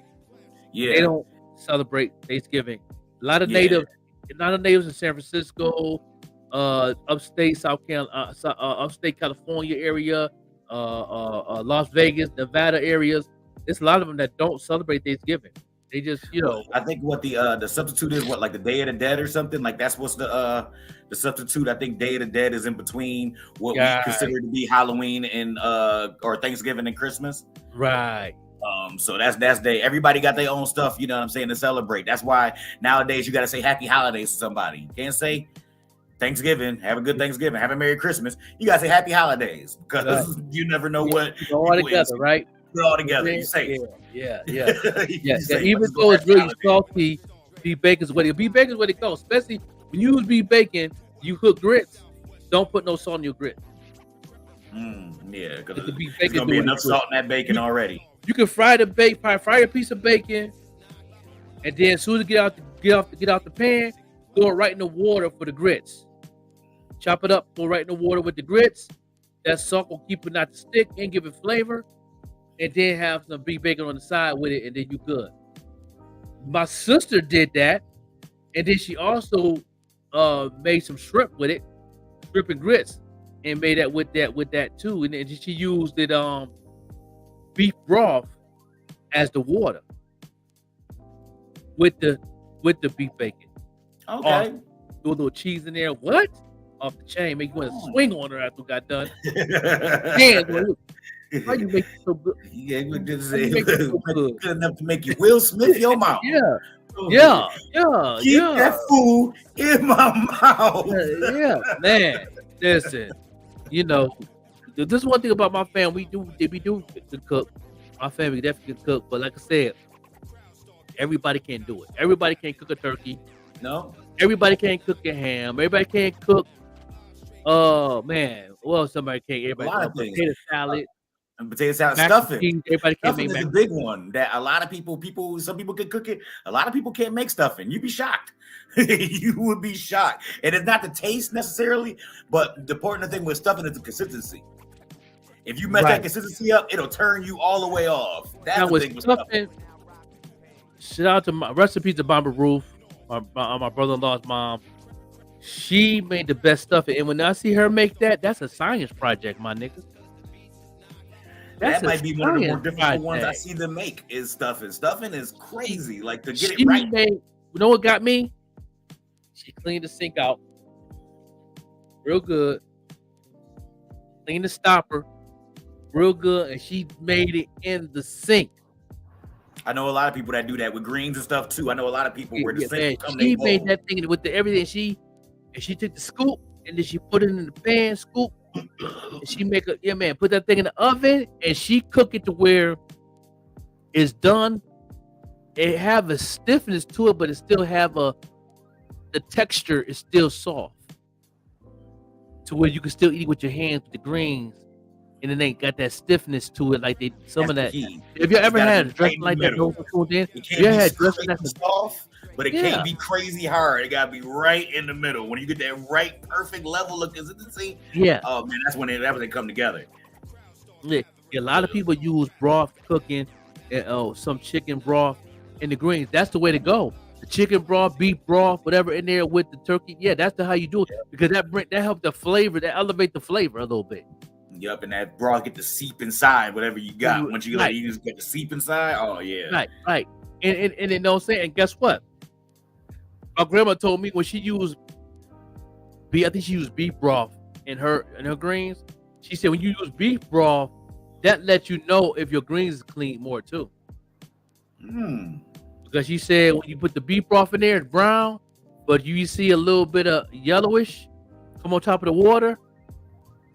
Yeah, they don't celebrate Thanksgiving. A lot of natives in San Francisco, upstate upstate California area, Las Vegas, Nevada areas. There's a lot of them that don't celebrate Thanksgiving. They just, I think what the substitute is, like the Day of the Dead or something. Like that's what's the substitute. I think Day of the Dead is in between what we consider to be Halloween and or Thanksgiving and Christmas. Right. So that's day. Everybody got their own stuff, you know what I'm saying, to celebrate. That's why nowadays you got to say Happy Holidays to somebody. You can't say Thanksgiving, have a good Thanksgiving, have a Merry Christmas. You got to say Happy Holidays, because you never know what. All together, right? We're all together. You say, yeah. Even though it's really salty, beef bacon's where it goes. Especially when you use beef bacon, you cook grits. Don't put no salt in your grits. Yeah, because there's gonna be enough salt in that bacon already. You can fry a piece of bacon, and then as soon as you get out the pan, throw it right in the water for the grits. Chop it up, go right in the water with the grits. That salt will keep it not to stick and give it flavor. And then have some beef bacon on the side with it, and then you good. My sister did that, and then she also made some shrimp with it, shrimp and grits, and made that with that too. And then she used it beef broth as the water with the beef bacon. Okay. Do a little cheese in there. What? Off the chain, make you want to swing on her after we got done. Why you make it so good? Yeah, good enough to make you Will Smith your mouth. Yeah. Keep that food in my mouth. Yeah, man. Listen, this is one thing about my family. We do cook. My family definitely can cook, but like I said, everybody can't do it. Everybody can't cook a turkey. No. Everybody can't cook a ham. Everybody can't cook. Oh man, well, somebody can't. Everybody can potato salad. And potato salad stuffing. Everybody can't stuffing is a big one that a lot of some people can cook it. A lot of people can't make stuffing. You'd be shocked. You would be shocked. And it's not the taste necessarily, but the important thing with stuffing is the consistency. If you mess that consistency up, it'll turn you all the way off. That's the thing with stuffing. Shout out to my recipes to Mama Ruth, my brother-in-law's mom. She made the best stuffing, and when I see her make that, that's a science project, my nigga. That might be one of the more difficult ones I see them make is stuffing. Stuffing is crazy. Like to get it right. You know what got me? She cleaned the sink out real good. Cleaned the stopper real good, and she made it in the sink. I know a lot of people that do that with greens and stuff too. I know a lot of people where the sink come. She made that thing with everything. She took the scoop and then she put it in the pan, scoop. And she make put that thing in the oven, and she cook it to where it's done. It have a stiffness to it, but it still have the texture is still soft, to where you can still eat with your hands with the greens, and it ain't got that stiffness to it like they some of that. Have you ever had a dressing like that? You had dressing that's soft, but it can't be crazy hard. It gotta be right in the middle. When you get that right, perfect level of consistency, oh man, that's when they come together. Yeah, a lot of people use broth cooking, some chicken broth in the greens. That's the way to go. The chicken broth, beef broth, whatever in there with the turkey. Yeah, that's how you do it, because that help the flavor, that elevate the flavor a little bit. Yup, and that broth get to seep inside whatever you got. Once you you just get to seep inside. Oh yeah, right. And you know what I'm saying? And guess what? My grandma told me when she used I think she used beef broth in her greens. She said when you use beef broth, that lets you know if your greens is clean more too. Because she said when you put the beef broth in there, it's brown, but you see a little bit of yellowish come on top of the water,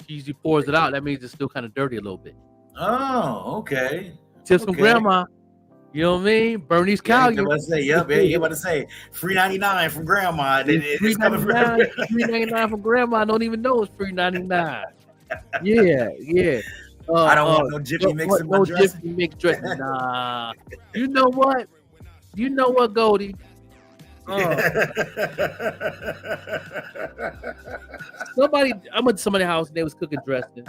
she usually pours it out. That means it's still kind of dirty a little bit. Oh, okay. Tips from grandma. You know what I mean? Bernice Collier. You about to say $3.99 from grandma. It's coming from $3.99 from grandma. I don't even know it's $3.99. Yeah. I don't want no Jiffy mix in my dressing. Jiffy mix dressing. Nah. You know what, Goldie? I went to somebody's house and they was cooking dressing.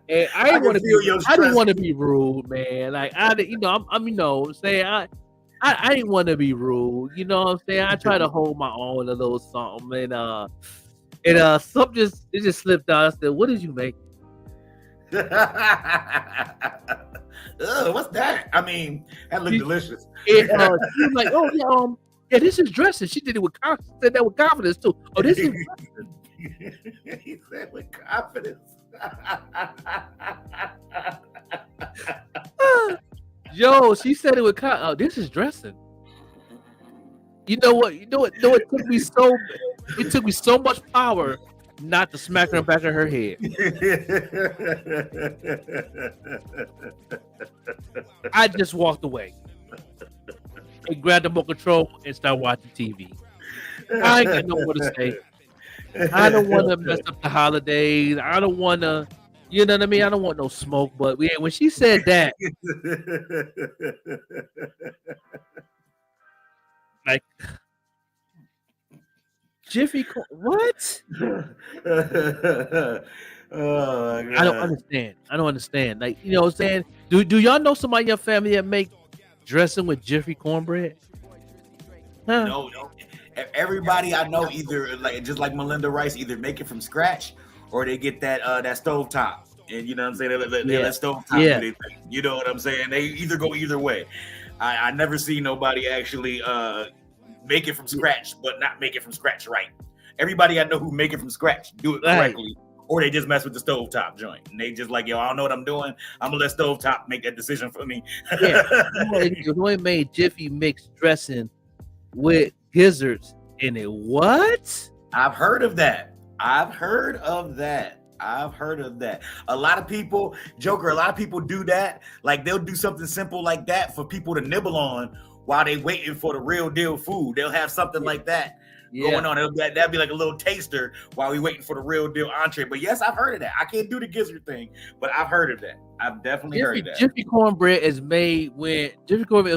And I didn't want to be rude, man. Like I didn't want to be rude. You know what I'm saying? I try to hold my own a little something, and something just slipped out. I said, "What did you make?" What's that? I mean, that looked delicious. She was like, "Oh yeah, this is dressing." She did it with confidence. Said that with confidence too. Oh, this is dressing. He said with confidence. Yo, she said it with confidence. Oh, this is dressing. You know what? It took me so much power not to smack her in the back of her head. I just walked away and grabbed the remote control and started watching TV. I ain't got no more to say. I don't want to mess up the holidays. I don't want to, you know what I mean? I don't want no smoke. But when she said that, like, Jiffy, what? Oh, I don't understand. Like, you know what I'm saying? Do y'all know somebody in your family that make dressing with Jiffy cornbread? Huh? No. Everybody I know either just like Melinda Rice, either make it from scratch or they get that stovetop. And you know what I'm saying? They let stovetop. Yeah. You know what I'm saying? They either go either way. I never see nobody actually make it from scratch, but not make it from scratch right. Everybody I know who make it from scratch do it correctly, or they just mess with the stovetop joint. And they just like, yo, I don't know what I'm doing. I'm gonna let stovetop make that decision for me. Yeah, you made Jiffy mixed dressing with gizzards in it. What? I've heard of that. A lot of people, Joker, do that. Like they'll do something simple like that for people to nibble on while they waiting for the real deal food. They'll have something like that going on. That'd be like a little taster while we waiting for the real deal entree. But yes, I've heard of that. I can't do the gizzard thing, but I've heard of that. I've definitely heard of that. Jiffy cornbread is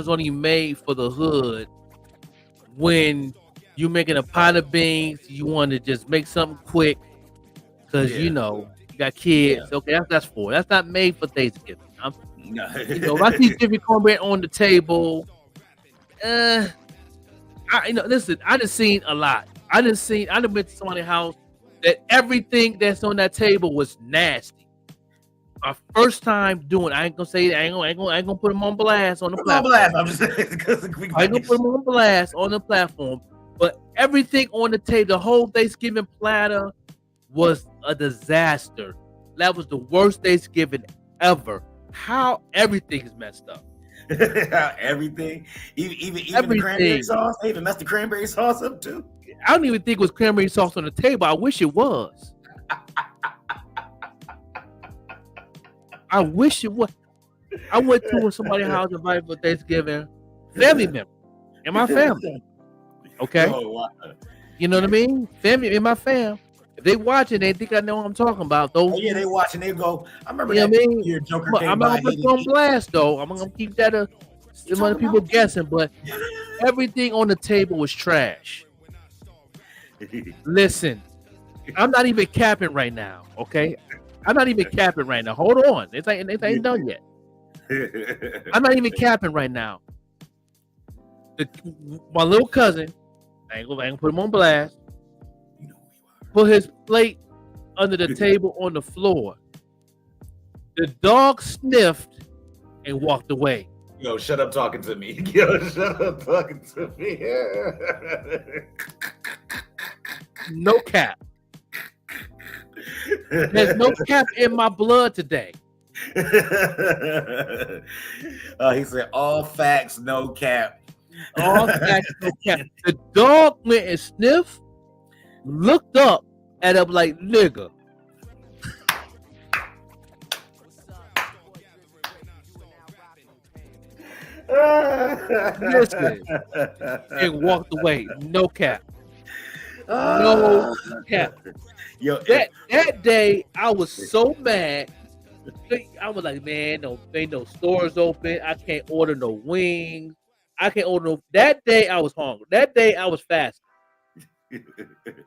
only made for the hood. When you making a pot of beans, you want to just make something quick because you know you got kids. Yeah. Okay, that's for. That's not made for Thanksgiving. If I see Jiffy cornbread on the table, listen. I done seen a lot. I done been to somebody's house that everything that's on that table was nasty. My first time doing it, I ain't gonna put them on blast on the platform. I'm just saying, I ain't gonna put them on blast on the platform. But everything on the table, the whole Thanksgiving platter was a disaster. That was the worst Thanksgiving ever. How everything is messed up. Everything, even the cranberry sauce. They even messed the cranberry sauce up too. I don't even think it was cranberry sauce on the table. I wish it was. I wish it was. I went to somebody's house invited for Thanksgiving, family member in my family. Okay, you know what I mean? Family in my fam. If they watching, they think I know what I'm talking about. Those. Oh yeah, they watching. They go. I remember that. You know year Joker came I'm not gonna put on blast though. I'm gonna keep that. Some other people guessing, but everything on the table was trash. Listen, I'm not even capping right now. Okay. I'm not even capping right now. Hold on. It ain't done yet. I'm not even capping right now. My little cousin, I ain't gonna put him on blast, put his plate under the table on the floor. The dog sniffed and walked away. Yo, shut up talking to me. No cap. There's no cap in my blood today. He said all facts, no cap. All facts, no cap. The dog went and sniffed, looked up at him like, nigga. Listen, and walked away. No cap. No cap. Yo, that day, I was so mad. I was like, man, no, ain't no stores open. I can't order no wings. I can't order no. That day, I was hungry. That day, I was fasting.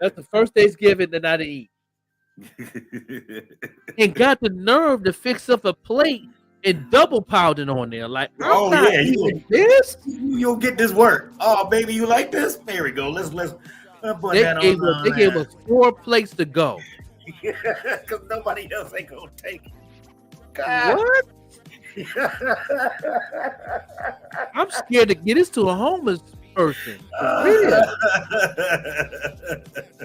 That's the first Thanksgiving that I didn't eat. And got the nerve to fix up a plate and double pounding on there. Like, oh I'm not yeah, eating this. You'll get this work. Oh baby, you like this? There we go. Let's put that on. They gave us 4 plates to go. Because nobody else ain't gonna take it. What? I'm scared to get this to a homeless person. For real.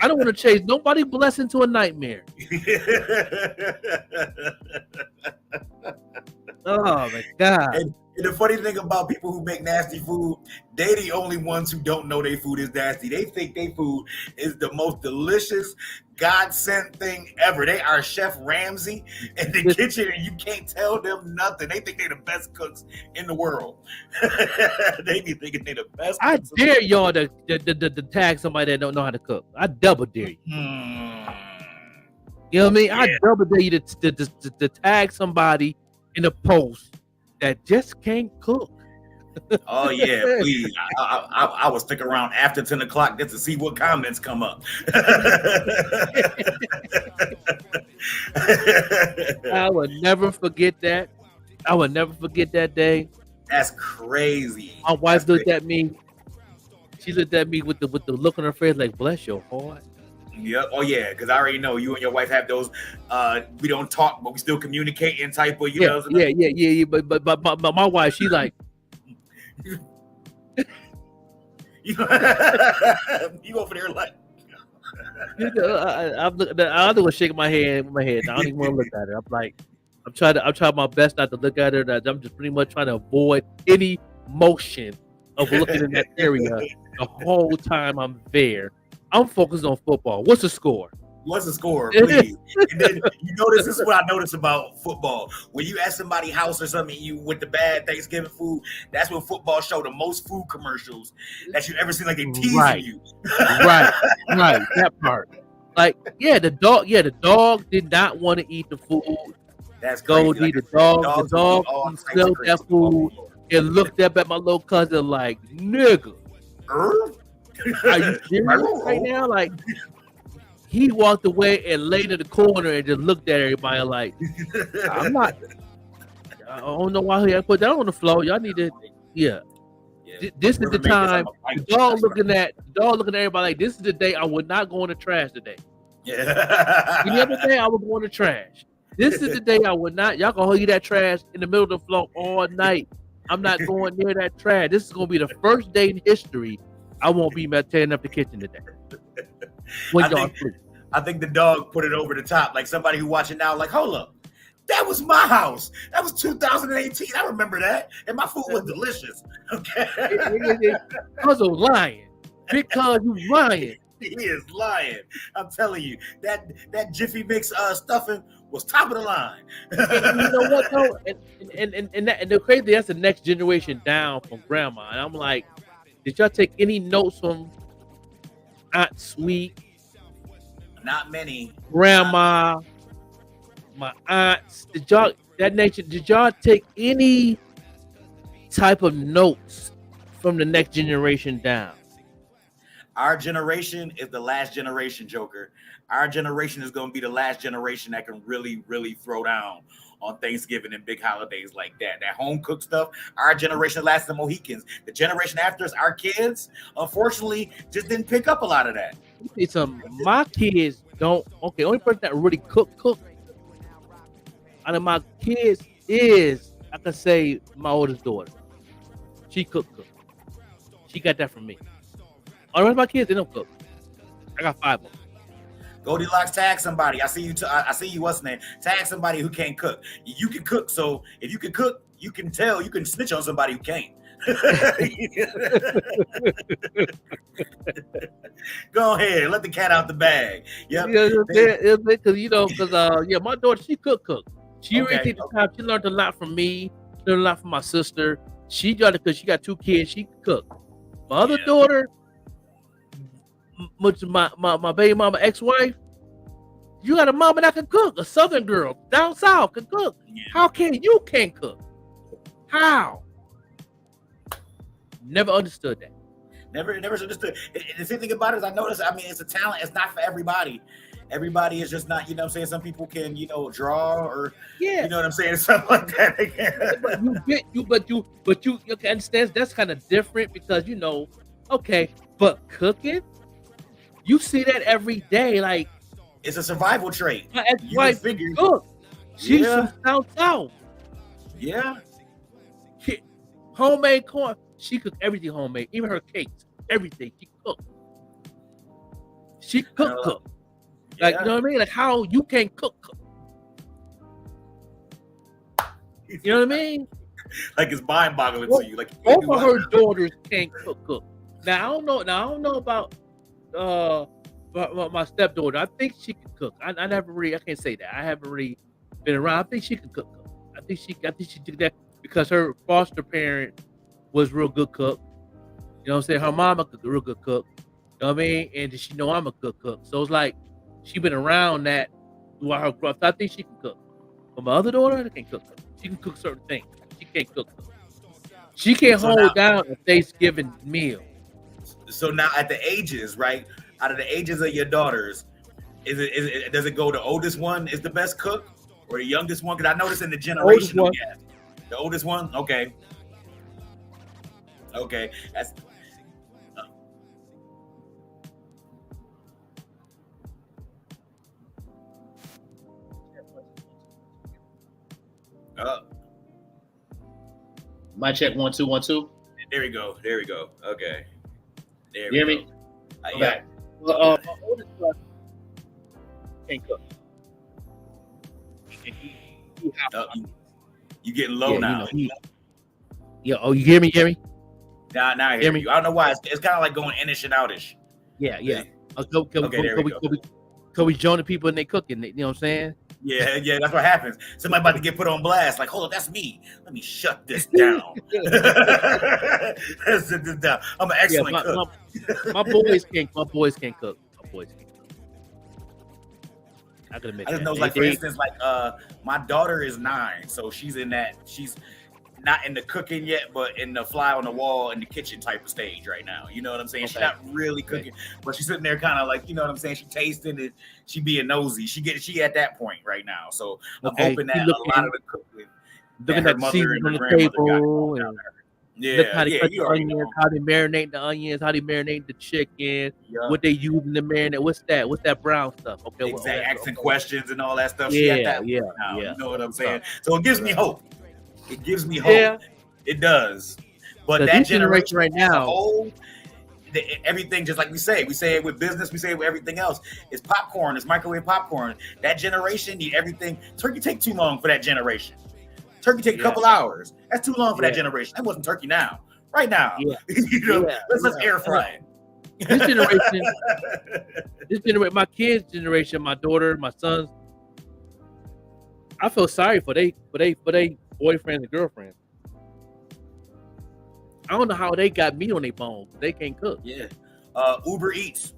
I don't want to chase nobody blessing to a nightmare. Oh my God. And the funny thing about people who make nasty food, they the only ones who don't know their food is nasty. They think their food is the most delicious, God-sent thing ever. They are Chef Ramsay in the kitchen, and you can't tell them nothing. They think they're the best cooks in the world. They be thinking they're the best. I dare y'all to tag somebody that don't know how to cook. I double dare you. You know what I mean? Yeah. I double dare you to tag somebody in a post that just can't cook. Oh yeah, please. I will stick around after 10 o'clock just to see what comments come up. I will never forget that. I will never forget that day. That's crazy. My wife looked at me. She looked at me with the look on her face like, bless your heart. Yep. Oh yeah, because I already know you and your wife have those we don't talk but we still communicating type of know. Yeah. But my wife, she like you over there like I was shaking my head with my head. I don't even want to look at her. I'm trying my best not to look at her. I'm just pretty much trying to avoid any motion of looking in that area the whole time I'm there. I'm focused on football. What's the score? What's the score, please? And then you notice, this is what I notice about football. When you at somebody's house or something, you with the bad Thanksgiving food, that's when football show the most food commercials that you ever seen. Like they teasing you. right. That part. Like, the dog did not want to eat the food. That's crazy. Goldie, the dog smelled that food and looked up at my little cousin like, nigga. Are you serious right now? Like, he walked away and laid in the corner and just looked at everybody like, I'm not. I don't know why he had put that on the floor. Y'all need to, This is the time. The dog looking at everybody like, this is the day I would not go in the trash today. Yeah. Any other day I would go in the trash. This is the day I would not. Y'all gonna hold you that trash in the middle of the floor all night. I'm not going near that trash. This is gonna be the first day in history I won't be tearing up the kitchen today. I think the dog put it over the top. Like somebody who watching now, like, hold up. That was my house. That was 2018. I remember that. And my food was delicious. Okay. Cuz of lying. Because you lying. He is lying. I'm telling you. That Jiffy Mix stuffing was top of the line. And you know what though? And the crazy, that's the next generation down from grandma. And I'm like, did y'all take any notes from Aunt Sweet? Not many. Grandma, my aunts. Did y'all take any type of notes from the next generation down? Our generation is the last generation, Joker. Our generation is going to be the last generation that can really, really throw down on Thanksgiving and big holidays like that. That home cooked stuff, our generation last the Mohicans. The generation after us, our kids, unfortunately, just didn't pick up a lot of that. My kids don't. Okay, only person that really cook out of my kids is, I can say, my oldest daughter. She cook. She got that from me. All the rest of my kids, they don't cook. I got 5 of them. Goldilocks, tag somebody. I see you. I see you. What's the name? Tag somebody who can't cook. You can cook. So if you can cook, you can tell. You can snitch on somebody who can't. Go ahead, let the cat out the bag. Yep. Because my daughter, she cook. She really take the time. She learned a lot from me. Learned a lot from my sister. She got it because she got 2 kids. She can cook. My other daughter, which is my baby mama ex-wife, you got a mama that can cook. A Southern girl down south can cook. Yeah. How can you can't cook? How? Never understood that. Never understood. The same thing about it is I noticed, I mean, it's a talent. It's not for everybody. Everybody is just not, you know what I'm saying? Some people can, draw or, you know what I'm saying? Something like that. but you can understand that's kind of different because, but cooking, you see that every day. Like, it's a survival trait. My ex-wife cook. She's from South. Yeah. Homemade corn. She cooked everything homemade, even her cakes, everything. She cook. Like, you know what I mean? Like, how you can't cook. You know what I mean? Like, it's mind-boggling to you. Like, both of her daughters can't cook. Now, I don't know about my stepdaughter. I think she can cook. I can't say that. I haven't really been around. I think she can cook. I think she did that because her foster parent was real good cook. You know what I'm saying? Her mama could real good cook. You know what I mean? And she know I'm a good cook. So it's like she been around that throughout her growth. I think she can cook. But my other daughter, she can't cook. She can cook certain things. She can't cook. She can't hold down a Thanksgiving meal. So now at the ages, right? Out of the ages of your daughters, does it go the oldest one is the best cook or the youngest one? Because I noticed in the generational gap. The oldest one? Okay. Okay. That's My check 1 2 1 2. There we go. Okay. There you hear me? Yeah. My oldest son can't cook. You getting low now. You hear me, Jerry? Now I hear you. I don't know why. It's kind of like going in-ish and out-ish. Yeah. We join the people and they cooking. You know what I'm saying? Yeah, that's what happens. Somebody about to get put on blast. Like, hold on, that's me. Let me shut this down. Let's sit this down. I'm an excellent cook. My boys can't cook. I can admit I just know, like, for instance, like my daughter is 9, so she's in that. She's not in the cooking yet, but in the fly on the wall in the kitchen type of stage right now. You know what I'm saying? Okay. She's not really cooking, but she's sitting there kind of like, you know what I'm saying? She tasting it. She being nosy. She at that point right now. So I'm hoping that a lot of the cooking, looking at the seasoning on the table, how they cut the onions, how they marinate the onions, how they marinate the chicken, what they use in the marinade. What's that brown stuff? Okay, exactly. Asking questions and all that stuff. She at that point now. You know what I'm saying? So it gives me hope. It gives me hope. Yeah. It does. But that generation right now, everything, just like we say it with business, we say it with everything else. It's popcorn, it's microwave popcorn. That generation need everything. Turkey take too long for that generation. Turkey take a couple hours. That's too long for that generation. That wasn't turkey now. Right now. Yeah. Let's air fry it. This generation, my kids' generation, my daughter, my sons, I feel sorry for they boyfriends and girlfriends. I don't know how they got meat on their bones. They can't cook. Yeah. Uber Eats.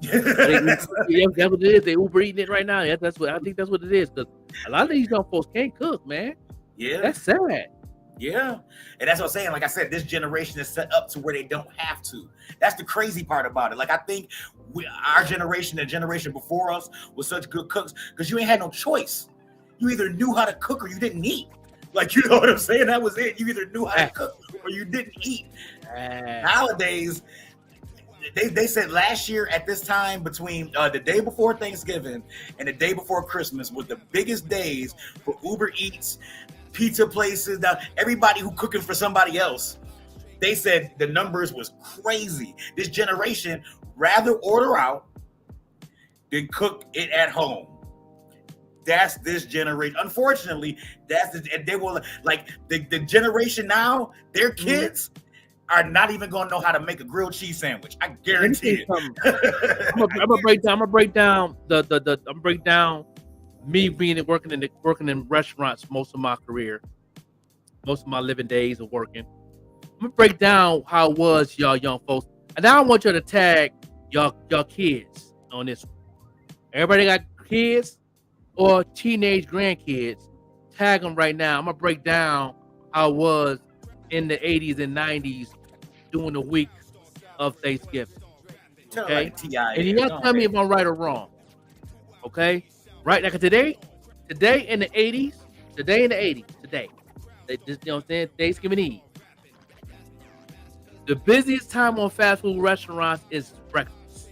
That's what it is. They Uber eating it right now. I think that's what it is. Because a lot of these young folks can't cook, man. Yeah. That's sad. Yeah. And that's what I'm saying. Like I said, this generation is set up to where they don't have to. That's the crazy part about it. Like, I think our generation, the generation before us, was such good cooks because you ain't had no choice. You either knew how to cook or you didn't eat. Like, you know what I'm saying? That was it. You either knew how to cook or you didn't eat. Nowadays, they said last year at this time, between the day before Thanksgiving and the day before Christmas, was the biggest days for Uber Eats, pizza places, everybody who cooking for somebody else. They said the numbers was crazy. This generation rather order out than cook it at home. That's this generation. Unfortunately, and they will like the generation now. Their kids are not even gonna know how to make a grilled cheese sandwich. I guarantee it. I'm gonna break down me working in restaurants most of my career, most of my living days of working. I'm gonna break down how it was, y'all young folks, and now I want you to tag y'all kids on this one. Everybody got kids or teenage grandkids? Tag them right now. I'm gonna break down how it was in the 80s and 90s during the week of Thanksgiving. Okay, and you gotta tell me if I'm right or wrong. Okay, right? Like today in the 80s, they just, you know what I'm saying, Thanksgiving Eve. The busiest time on fast food restaurants is breakfast.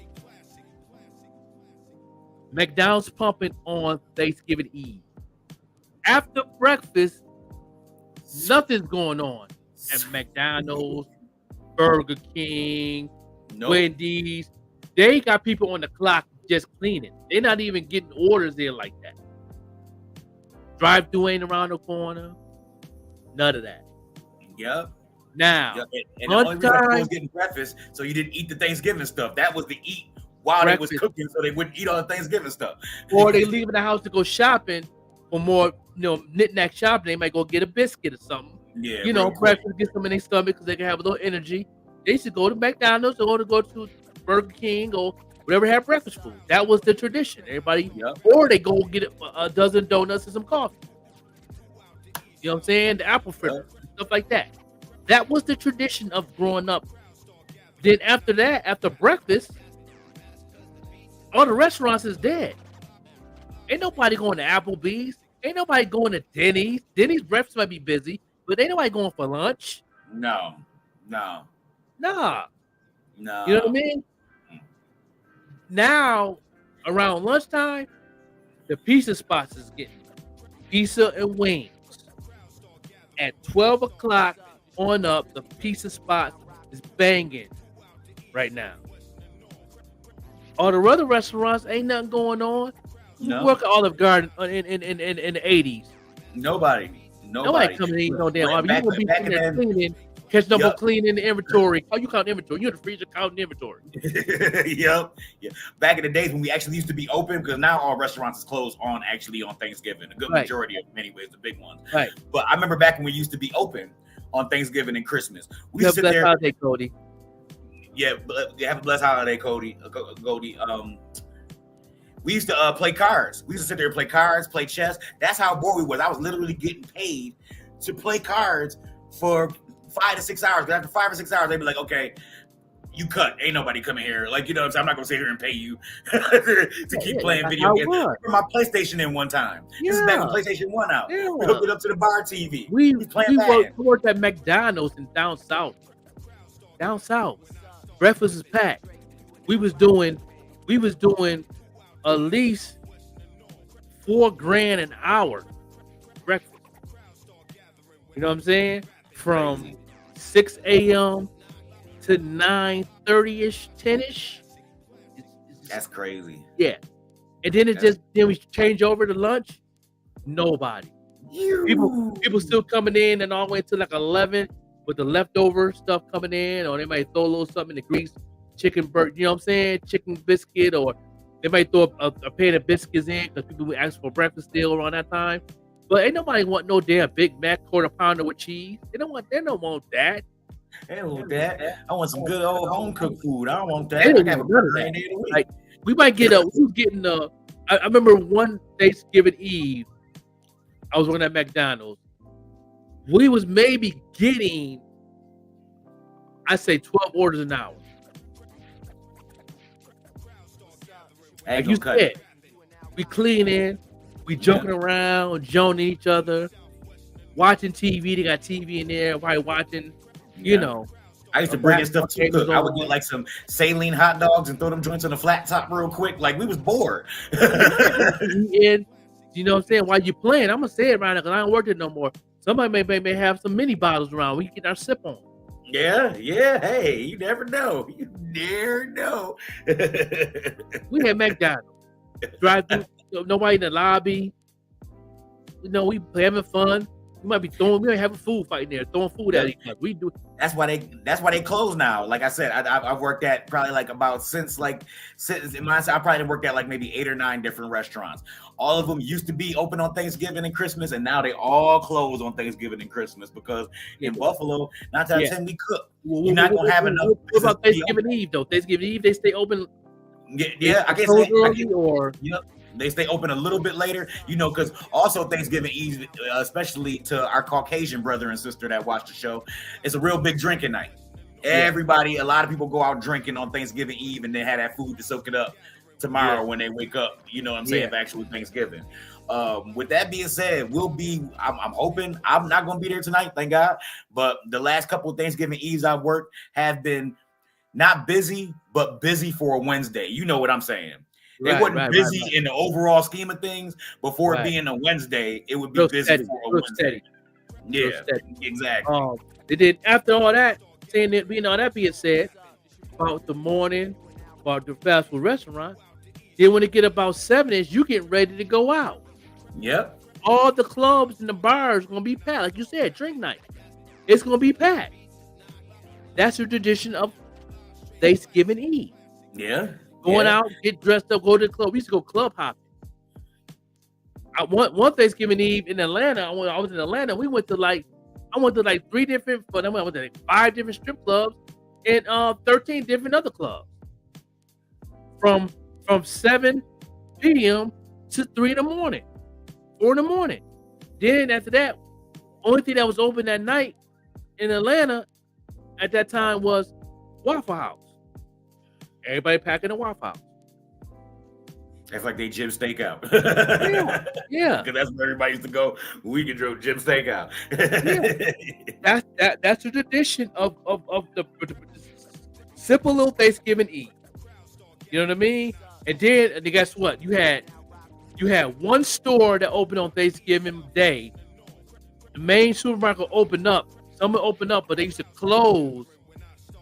McDonald's pumping on Thanksgiving Eve. After breakfast, nothing's going on at McDonald's, Burger King, Wendy's. They got people on the clock just cleaning. They're not even getting orders in like that. Drive-thru ain't around the corner. None of that. Yep. Now, and the only reason I was getting breakfast, so you didn't eat the Thanksgiving stuff. That was to eat while they was cooking, so they wouldn't eat all the Thanksgiving stuff. Or they leaving the house to go shopping for more, knick-knack shopping. They might go get a biscuit or something. Yeah, breakfast, get some in their stomach because they can have a little energy. They should go to McDonald's or go to Burger King or whatever, have breakfast food. That was the tradition. Everybody, or they go get a dozen donuts and some coffee. You know what I'm saying? The apple fritter, stuff like that. That was the tradition of growing up. Then after that, after breakfast, all the restaurants is dead. Ain't nobody going to Applebee's. Ain't nobody going to Denny's. Denny's breakfast might be busy, but ain't nobody going for lunch. No. Nah. You know what I mean? Now, around lunchtime, the pizza spots is getting pizza and wings. At 12 o'clock on up, the pizza spot is banging right now. All the other restaurants ain't nothing going on. You work at Olive Garden in the 80s. Nobody coming in no damn Olive. You gonna be sitting there cleaning, catching up on cleaning the inventory. Oh, you count inventory. You're in the freezer counting inventory. Yep. Yeah. Back in the days when we actually used to be open, because now all restaurants is closed on Thanksgiving. A good majority of them, anyways, the big ones. Right. But I remember back when we used to be open on Thanksgiving and Christmas. We used to sit there. Holiday, Cody. Yeah, have a blessed holiday, Cody. We used to play cards. We used to sit there and play cards, play chess. That's how bored we was. I was literally getting paid to play cards for 5 to 6 hours. But after 5 or 6 hours, they'd be like, okay, you cut. Ain't nobody coming here. Like, you know what I'm saying? I'm not going to sit here and pay you to keep playing video games. I put my PlayStation in one time. This is back when PlayStation 1 out. Yeah. We hooked it up to the bar TV. We worked at McDonald's in down south. Down south. Breakfast is packed. We was doing at least $4,000 an hour breakfast. You know what I'm saying? From 6 a.m. to 9:30ish, 10ish. That's crazy. Yeah. And then then we change over to lunch. Nobody. People still coming in and all the way to like 11 with the leftover stuff coming in, or they might throw a little something in the grease, chicken burger, you know what I'm saying? Chicken biscuit, or they might throw a pan of biscuits in because people would ask for breakfast still around that time. But ain't nobody want no damn Big Mac quarter pounder with cheese. They don't want that. They don't want that. I want some good old home cooked food. I don't want that. I have a burger any day of the week. Like, we might get I remember one Thanksgiving Eve, I was working at McDonald's. We was maybe getting, I say 12 orders an hour. Like you said, we cleaning, we joking around, joning each other, watching TV. They got TV in there, everybody watching, you know. I used to bring in stuff to cook. I would get like some saline hot dogs and throw them joints on the flat top real quick. Like we was bored. And you know what I'm saying? While you playing, I'm gonna say it right now because I don't work it no more. Somebody may have some mini bottles around. We can get our sip on. Yeah. Hey, you never know. We had McDonald's. Drive through, nobody in the lobby. we having fun. We might be having food fighting there, throwing food at each other. We do. That's why they close now. Like I said, I've worked at probably like about since in my I probably worked at like maybe 8 or 9 different restaurants. All of them used to be open on Thanksgiving and Christmas, and now they all close on Thanksgiving and Christmas because in Buffalo, 9 times 10 we cook. You're not gonna have enough. What about Thanksgiving Eve though? Thanksgiving Eve they stay open. Yeah, I guess they stay open a little bit later, because also Thanksgiving Eve, especially to our Caucasian brother and sister that watch the show, it's a real big drinking night. Everybody, a lot of people go out drinking on Thanksgiving Eve and then have that food to soak it up tomorrow when they wake up, you know what I'm saying, for actual Thanksgiving. With that being said, I'm hoping, I'm not going to be there tonight, thank God, but the last couple of Thanksgiving Eves I've worked have been not busy, but busy for a Wednesday. You know what I'm saying? It wasn't busy in the overall scheme of things. Before it being a Wednesday, it would be busy for a Wednesday. Yeah, exactly. And then after all that, being said, about the morning, about the fast food restaurant, then when it get about 7ish, you get ready to go out. Yep. All the clubs and the bars gonna be packed. Like you said, drink night. It's gonna be packed. That's the tradition of Thanksgiving Eve. Yeah. Going out, get dressed up, go to the club. We used to go club hopping. One Thanksgiving Eve in Atlanta, I was in Atlanta. I went to like 3 different, but I went to like 5 different strip clubs and 13 different other clubs. From 7 p.m. to 3 in the morning, 4 in the morning. Then after that, only thing that was open that night in Atlanta at that time was Waffle House. Everybody packing a Waffle House. It's like they Jim Steakout. Yeah. Because that's where everybody used to go. We could drove Jim Steakout. That's the tradition of the simple little Thanksgiving Eve. You know what I mean? And then guess what? You had one store that opened on Thanksgiving Day. The main supermarket opened up. Some opened up, but they used to close.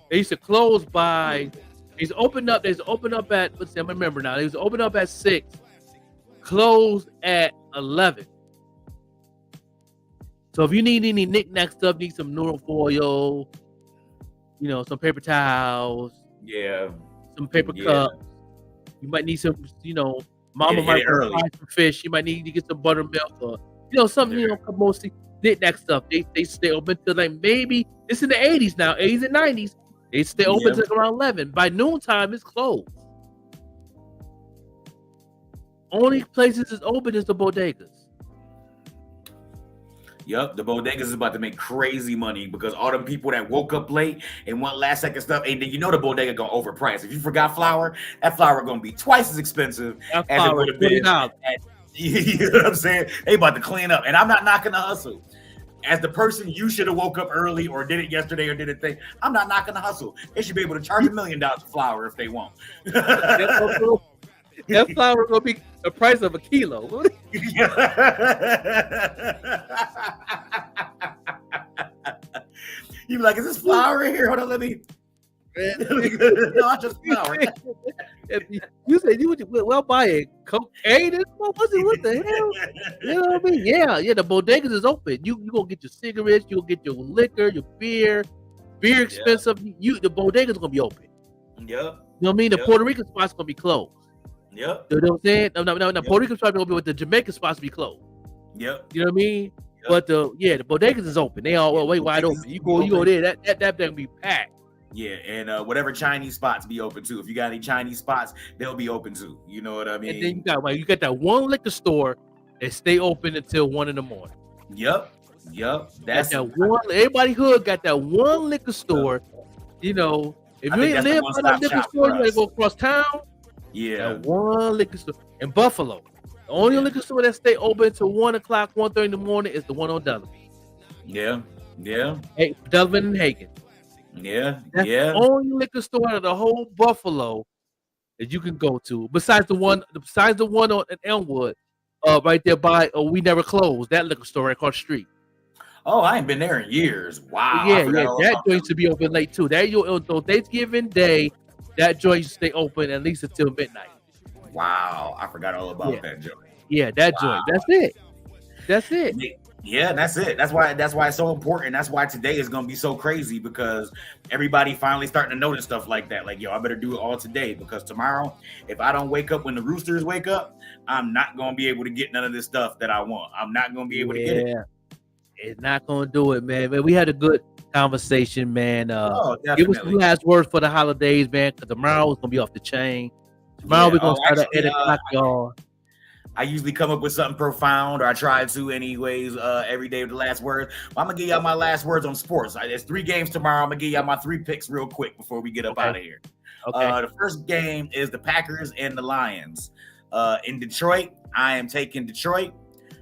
They used to close by. They opened up at. Let's see, I remember now. They used to open up at 6, closed at 11. So if you need any knick-knack stuff, need some noodle foil, some paper towels, some paper cups. You might need some, mama might buy some fish. You might need to get some buttermilk or, something, mostly knick-knack stuff. They stay open till like maybe it's in the 80s now, 80s and 90s. They stay open till around 11. By noontime, it's closed. Only places is open is the bodegas. Yep, the bodegas is about to make crazy money because all them people that woke up late and want last second stuff, and then the bodega gonna overprice. If you forgot flour, that flour gonna be twice as expensive as it would have been. You know what I'm saying? They about to clean up, and I'm not knocking the hustle. As the person, you should have woke up early or did it yesterday or did a thing. I'm not knocking the hustle. They should be able to charge $1 million for flour if they want. That flour gonna be the price of a kilo. You be like, is this flour in here? Hold on, let me. No, I just flour. You said you would buy a cocaine. What the hell? You know what I mean? Yeah. The bodegas is open. You gonna get your cigarettes. You gonna get your liquor, your beer. Beer expensive. The bodegas gonna be open. Yep. You know what I mean? The Puerto Rican spots gonna be closed. Yep. You know what I'm saying? No. Puerto Rican spots gonna be with the Jamaican spots be closed. Yep. You know what I mean? Yep. But the bodegas is open. They all way wide open. You go there. That thing be packed. Yeah, and whatever Chinese spots be open too. If you got any Chinese spots, they'll be open too. You know what I mean? And then you got that one liquor store that stay open until 1 in the morning. Yep. That's that one. Everybody hood got that one liquor store. If you ain't live by that liquor store, you gotta go across town. Yeah, that one liquor store in Buffalo. The only liquor store that stay open till 1 o'clock, 1:30 in the morning is the one on Delavan. Yeah. Hey, Delavan and Hagen. Yeah. That's the only liquor store out of the whole Buffalo that you can go to. Besides the one on Elmwood, right there by We Never Closed, that liquor store right across the street. Oh, I ain't been there in years. Wow. Yeah. That joint should be open late too. On Thanksgiving Day, that joint should stay open at least until midnight. Wow, I forgot all about that joint. Yeah, that joint. That's it. That's it. Yeah, that's it. That's why it's so important. That's why today is gonna be so crazy, because everybody finally starting to notice stuff like that. Like, yo, I better do it all today, because tomorrow, if I don't wake up when the Roosters wake up, I'm not gonna be able to get none of this stuff that I want. I'm not gonna be able to get it. It's not gonna do it, man. But we had a good conversation, man. Give us some definitely. last words for the holidays, man, because tomorrow is gonna be off the chain. Tomorrow we're gonna start at 8 o'clock, y'all. I usually come up with something profound, or I try to anyways, every day with the last words. I'm going to give y'all my last words on sports. There's 3 games tomorrow. I'm going to give y'all my 3 picks real quick before we get up out of here. Okay. The first game is the Packers and the Lions. In Detroit, I am taking Detroit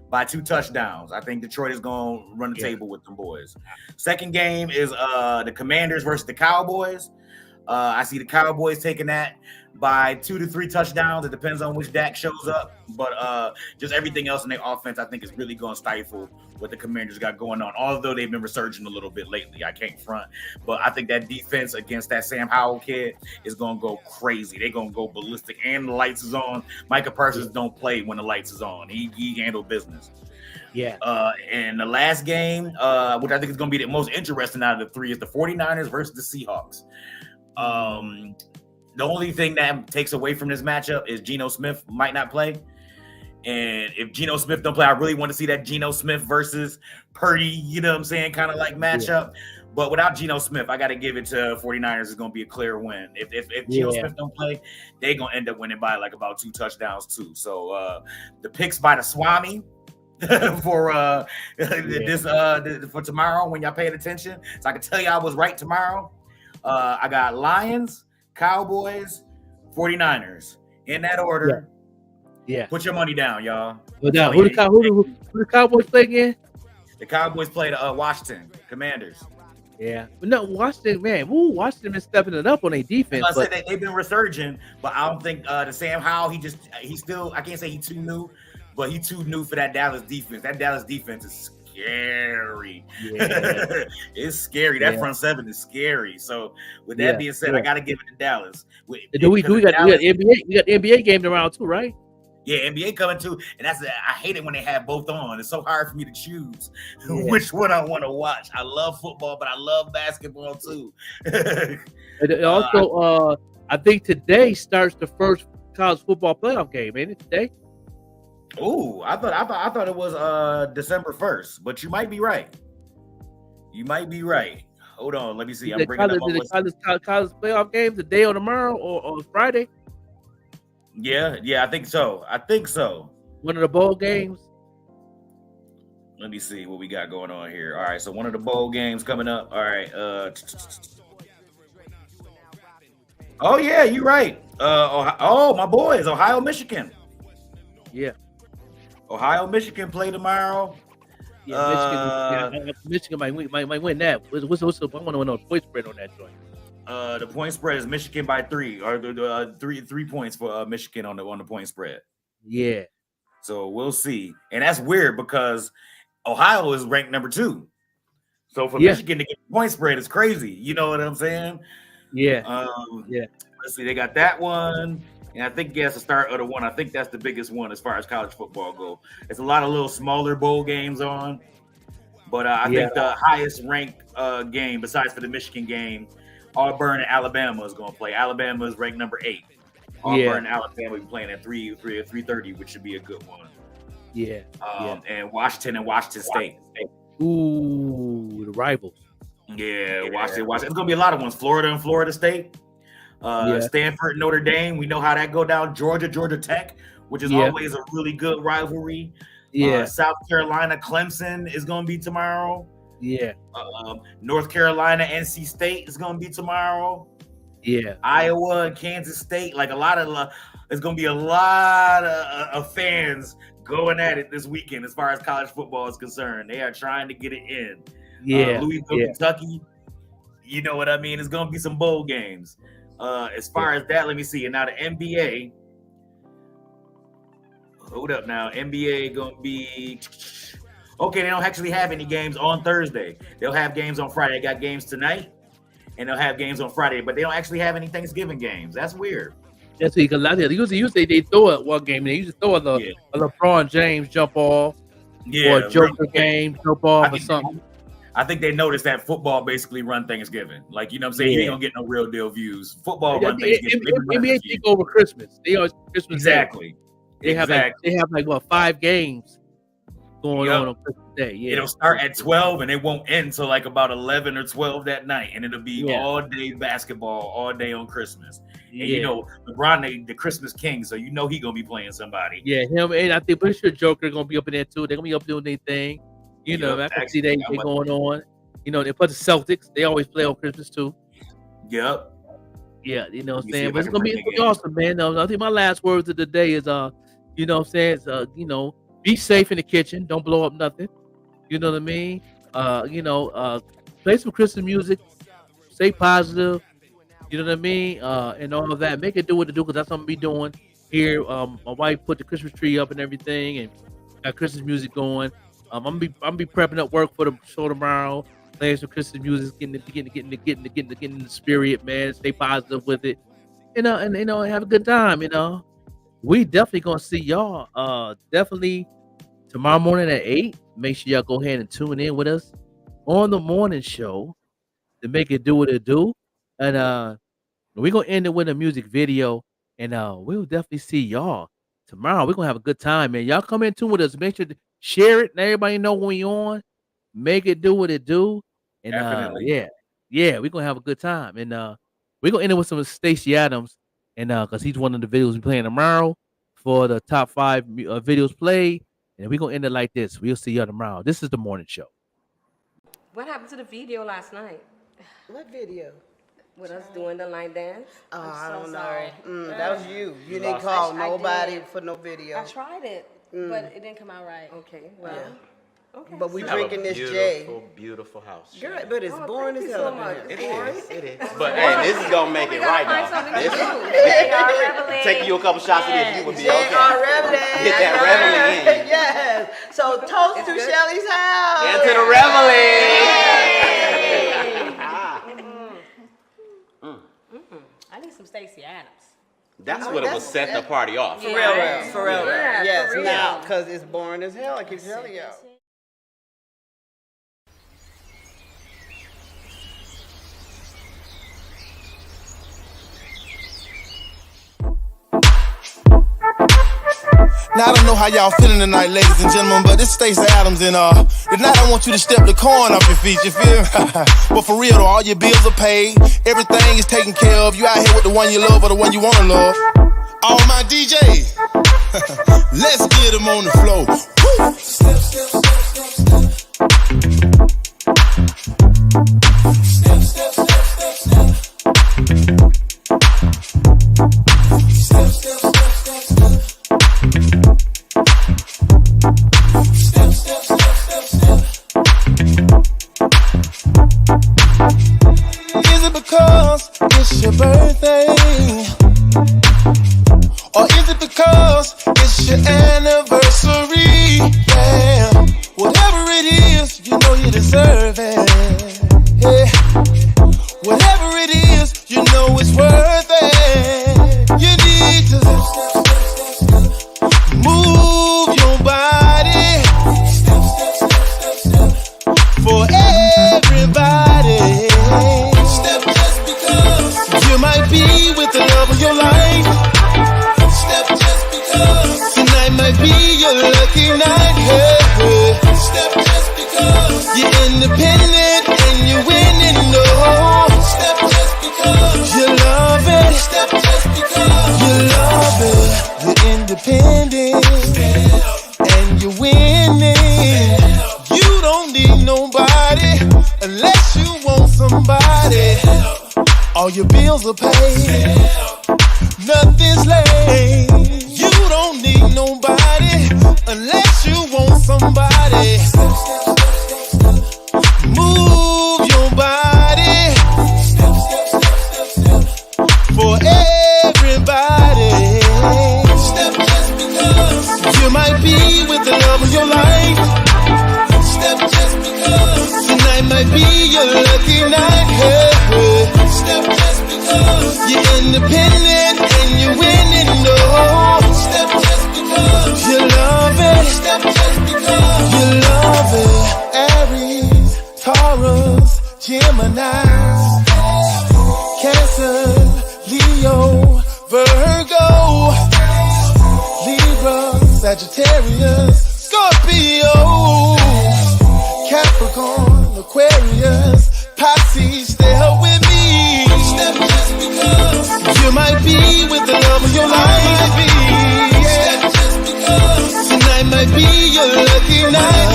by 2 touchdowns. I think Detroit is going to run the table with them boys. Second game is the Commanders versus the Cowboys. I see the Cowboys taking that by 2 to 3 touchdowns. It depends on which Dak shows up, but just everything else in their offense, I think, is really going to stifle what the Commanders got going on. Although they've been resurging a little bit lately, I can't front, but I think that defense against that Sam Howell kid is going to go crazy. They're going to go ballistic, and the lights is on. Micah Parsons don't play when the lights is on. He handled business. Yeah. And the last game, which I think is going to be the most interesting out of the 3, is the 49ers versus the Seahawks. The only thing that takes away from this matchup is Geno Smith might not play. And if Geno Smith don't play, I really want to see that Geno Smith versus Purdy, you know what I'm saying, kind of like matchup. But without Geno Smith, I got to give it to 49ers. Is going to be a clear win. If Geno Smith don't play, they're going to end up winning by like about 2 touchdowns too. So the picks by the Swami for this for tomorrow when y'all paying attention. So I can tell you I was right tomorrow. I got Lions, Cowboys, 49ers in that order. Yeah. Put your money down, y'all. Who the Cowboys play again? The Cowboys play the Washington Commanders. Yeah. But no, Washington, man. Washington been stepping it up on their defense. I said they've been resurging, but I don't think the Sam Howell, he's still, I can't say he's too new, but he's too new for that Dallas defense. That Dallas defense is scary. Yeah. It's scary. That front 7 is scary. So with that being said, I got to give it to Dallas. We got the NBA game tomorrow too, right? Yeah, NBA coming too, and I hate it when they have both on. It's so hard for me to choose which one I want to watch. I love football, but I love basketball too. Also, I think today starts the first college football playoff game, ain't it today? Oh, I thought it was December 1st, but you might be right. Hold on, let me see. I'm bringing up the college playoff game today or tomorrow or Friday. Yeah, I think so. One of the bowl games. Let me see what we got going on here. All right, so one of the bowl games coming up. All right. Oh yeah, you're right. My boys, Ohio, Michigan. Yeah. Ohio, Michigan play tomorrow. Yeah, Michigan might win that. What's I want to know the point spread on that joint. The point spread is Michigan by 3, or 3 points for Michigan on the point spread. Yeah. So we'll see, and that's weird because Ohio is ranked number 2. So for Michigan to get the point spread is crazy. You know what I'm saying? Yeah. Let's see, they got that one, and I think that's the start of the one. I think that's the biggest one as far as college football go. It's a lot of little smaller bowl games on, but I think the highest ranked game, besides for the Michigan game, Auburn and Alabama is going to play. Alabama is ranked number 8. Auburn and Alabama will be playing at 3:30, which should be a good one. Yeah. And Washington and Washington State. Ooh, the rivals. Yeah, Washington. It's going to be a lot of ones. Florida and Florida State. Stanford and Notre Dame. We know how that go down. Georgia Tech, which is always a really good rivalry. South Carolina, Clemson is going to be tomorrow. Yeah. North Carolina, NC State is going to be tomorrow. Yeah. Iowa and Kansas State. Like there's going to be a lot of fans going at it this weekend as far as college football is concerned. They are trying to get it in. Yeah. Louisville, Kentucky. You know what I mean? It's going to be some bowl games. As far as that, let me see. And now the NBA. Hold up now. NBA going to be... Okay, they don't actually have any games on Thursday. They'll have games on Friday. They got games tonight, and they'll have games on Friday, but they don't actually have any Thanksgiving games. That's weird. That's because usually they throw it one game. They usually throw a LeBron James jump off. or a Joker game, jump off or something. I think they noticed that football basically run Thanksgiving. Like, you know what I'm saying? You ain't gonna get no real deal views. Football run Thanksgiving. NBA take over Christmas. They always Christmas. Exactly. Day. They have like what 5 games going on Christmas Day. Yeah. It'll start at 12 and it won't end till like about 11 or 12 that night, and it'll be all day basketball all day on Christmas. And you know, LeBron, the Christmas king, so you know he gonna be playing somebody. Yeah, him, and I think pretty sure Joker gonna be up in there too. They're gonna be up doing their thing. You know, I can see they going on. You know, they put the Celtics. They always play on Christmas too. Yep. Yeah, you know what I'm saying? But it's gonna be awesome, man. I think my last words of the day is you know what I'm saying, you know, be safe in the kitchen, don't blow up nothing. You know what I mean? You know, play some Christmas music, stay positive, you know what I mean? And all of that. Make it do what it do, because that's what I'm gonna be doing here. My wife put the Christmas tree up and everything, and got Christmas music going. I'm gonna be prepping up work for the show tomorrow, playing some Christmas music, getting in the spirit, man. Stay positive with it, you know, and you know, have a good time. You know, we definitely gonna see y'all. Definitely tomorrow morning at 8. Make sure y'all go ahead and tune in with us on the morning show to make it do what it do, and we're gonna end it with a music video, and we'll definitely see y'all tomorrow. We're gonna have a good time, man. Y'all come in tune with us. Make sure to share it and everybody know when you're on. Make it do what it do. And we're gonna have a good time. And we're gonna end it with some Stacey Adams, and because he's one of the videos we're playing tomorrow for the top 5 videos played. And we're gonna end it like this. We'll see y'all tomorrow. This is the morning show. What happened to the video last night? What video? With us doing the line dance? Oh, I don't sorry. know. That was you. You didn't call nobody for no video. I tried it, but it didn't come out right. Okay, well. Yeah. Okay. But we So- drinking this J. Beautiful house. Girl, but it's boring as you hell. so up in much. here. It is. It is. But hey, this is gonna make it right find now. something to This- do. Take you a couple shots of this, you would be okay. J.R. Reveling. Get that reveling in. Yes. So toast to Shelly's house. Get to the reveling. I need some Stacey Adams. That's what it was setting the party off. For real. For real. Yeah, Yes, for real. now, because it's boring as hell. I keep telling y'all. Now I don't know how y'all feeling tonight, ladies and gentlemen, but this Stacey Adams, and tonight I want you to step the corn off your feet, you feel me? But for real though, all your bills are paid, everything is taken care of. You out here with the one you love or the one you wanna love. All my DJs, let's get them on the floor. Woo! Step, step, step, step, step. Step, step, step, step, step. Step, step, step, step, step. Step, step, step, step, step. Is it because it's your birthday? Or is it because it's your anniversary? Yeah, whatever it is, you know you deserve it. Yeah, whatever it is, you know it's worth it. You need to move your body for everybody. Step just because you might be with the love of your life. Step just because tonight might be your lucky night. Hey, hey. Step just because you're independent and you're winning. No, step just because you love it. Step just because you love it. You're independent and you're winning. You don't need nobody unless you want somebody. All your bills are paid, nothing's late. You don't need nobody unless you want somebody. Move your body for everybody. Step just because you might be with the love of your life. Step just because tonight might be your lucky night. Hey, hey. Step just because you're independent and you're winning. No, step just because you love it. Step just because you Virgo, Libra, Sagittarius, Scorpio, Capricorn, Aquarius, Pisces, stay up with me. Step just because you might be with the love of your life. Step just because tonight might be your lucky night.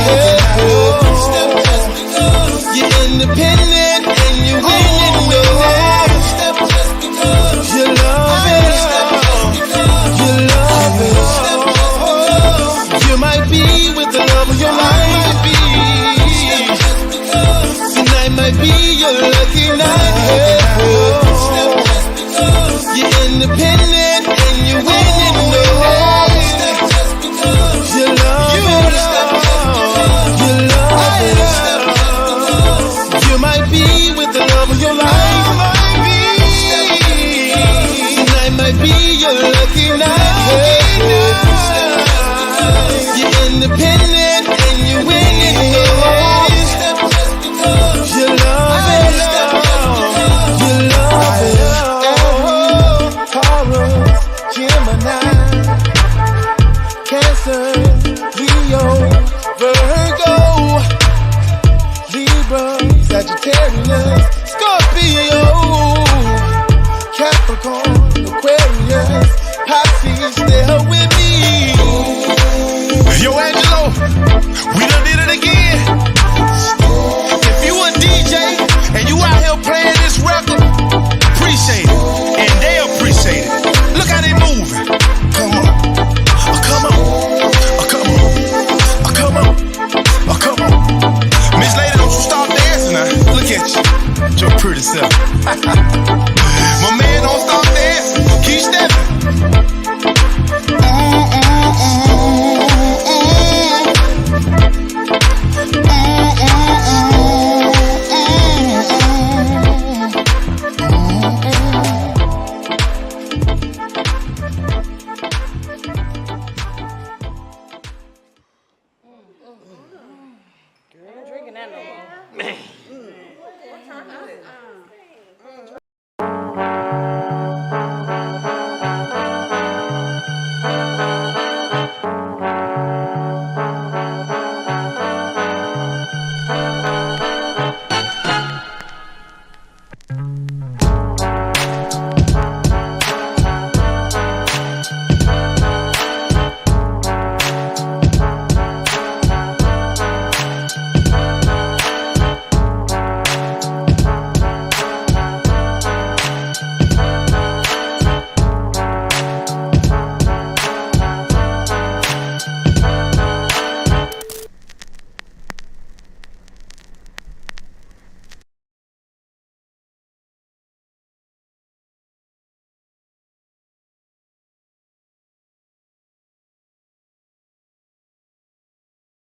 Step just because you're independent and you're winning your life. Step just because you love it. You love it. You might be with the love of your life. Tonight might be your lucky night. You're independent and you're winning the race. You love it. You love it. You might be with the love of your life. Tonight might be your lucky night. You're independent and you're winning the race. You love it. You love it. Taurus, Gemini, Cancer, Leo, Virgo, Libra, Sagittarius, Scorpio, Capricorn, Aquarius, Pisces, stay with me. Yo, Angelo, we done did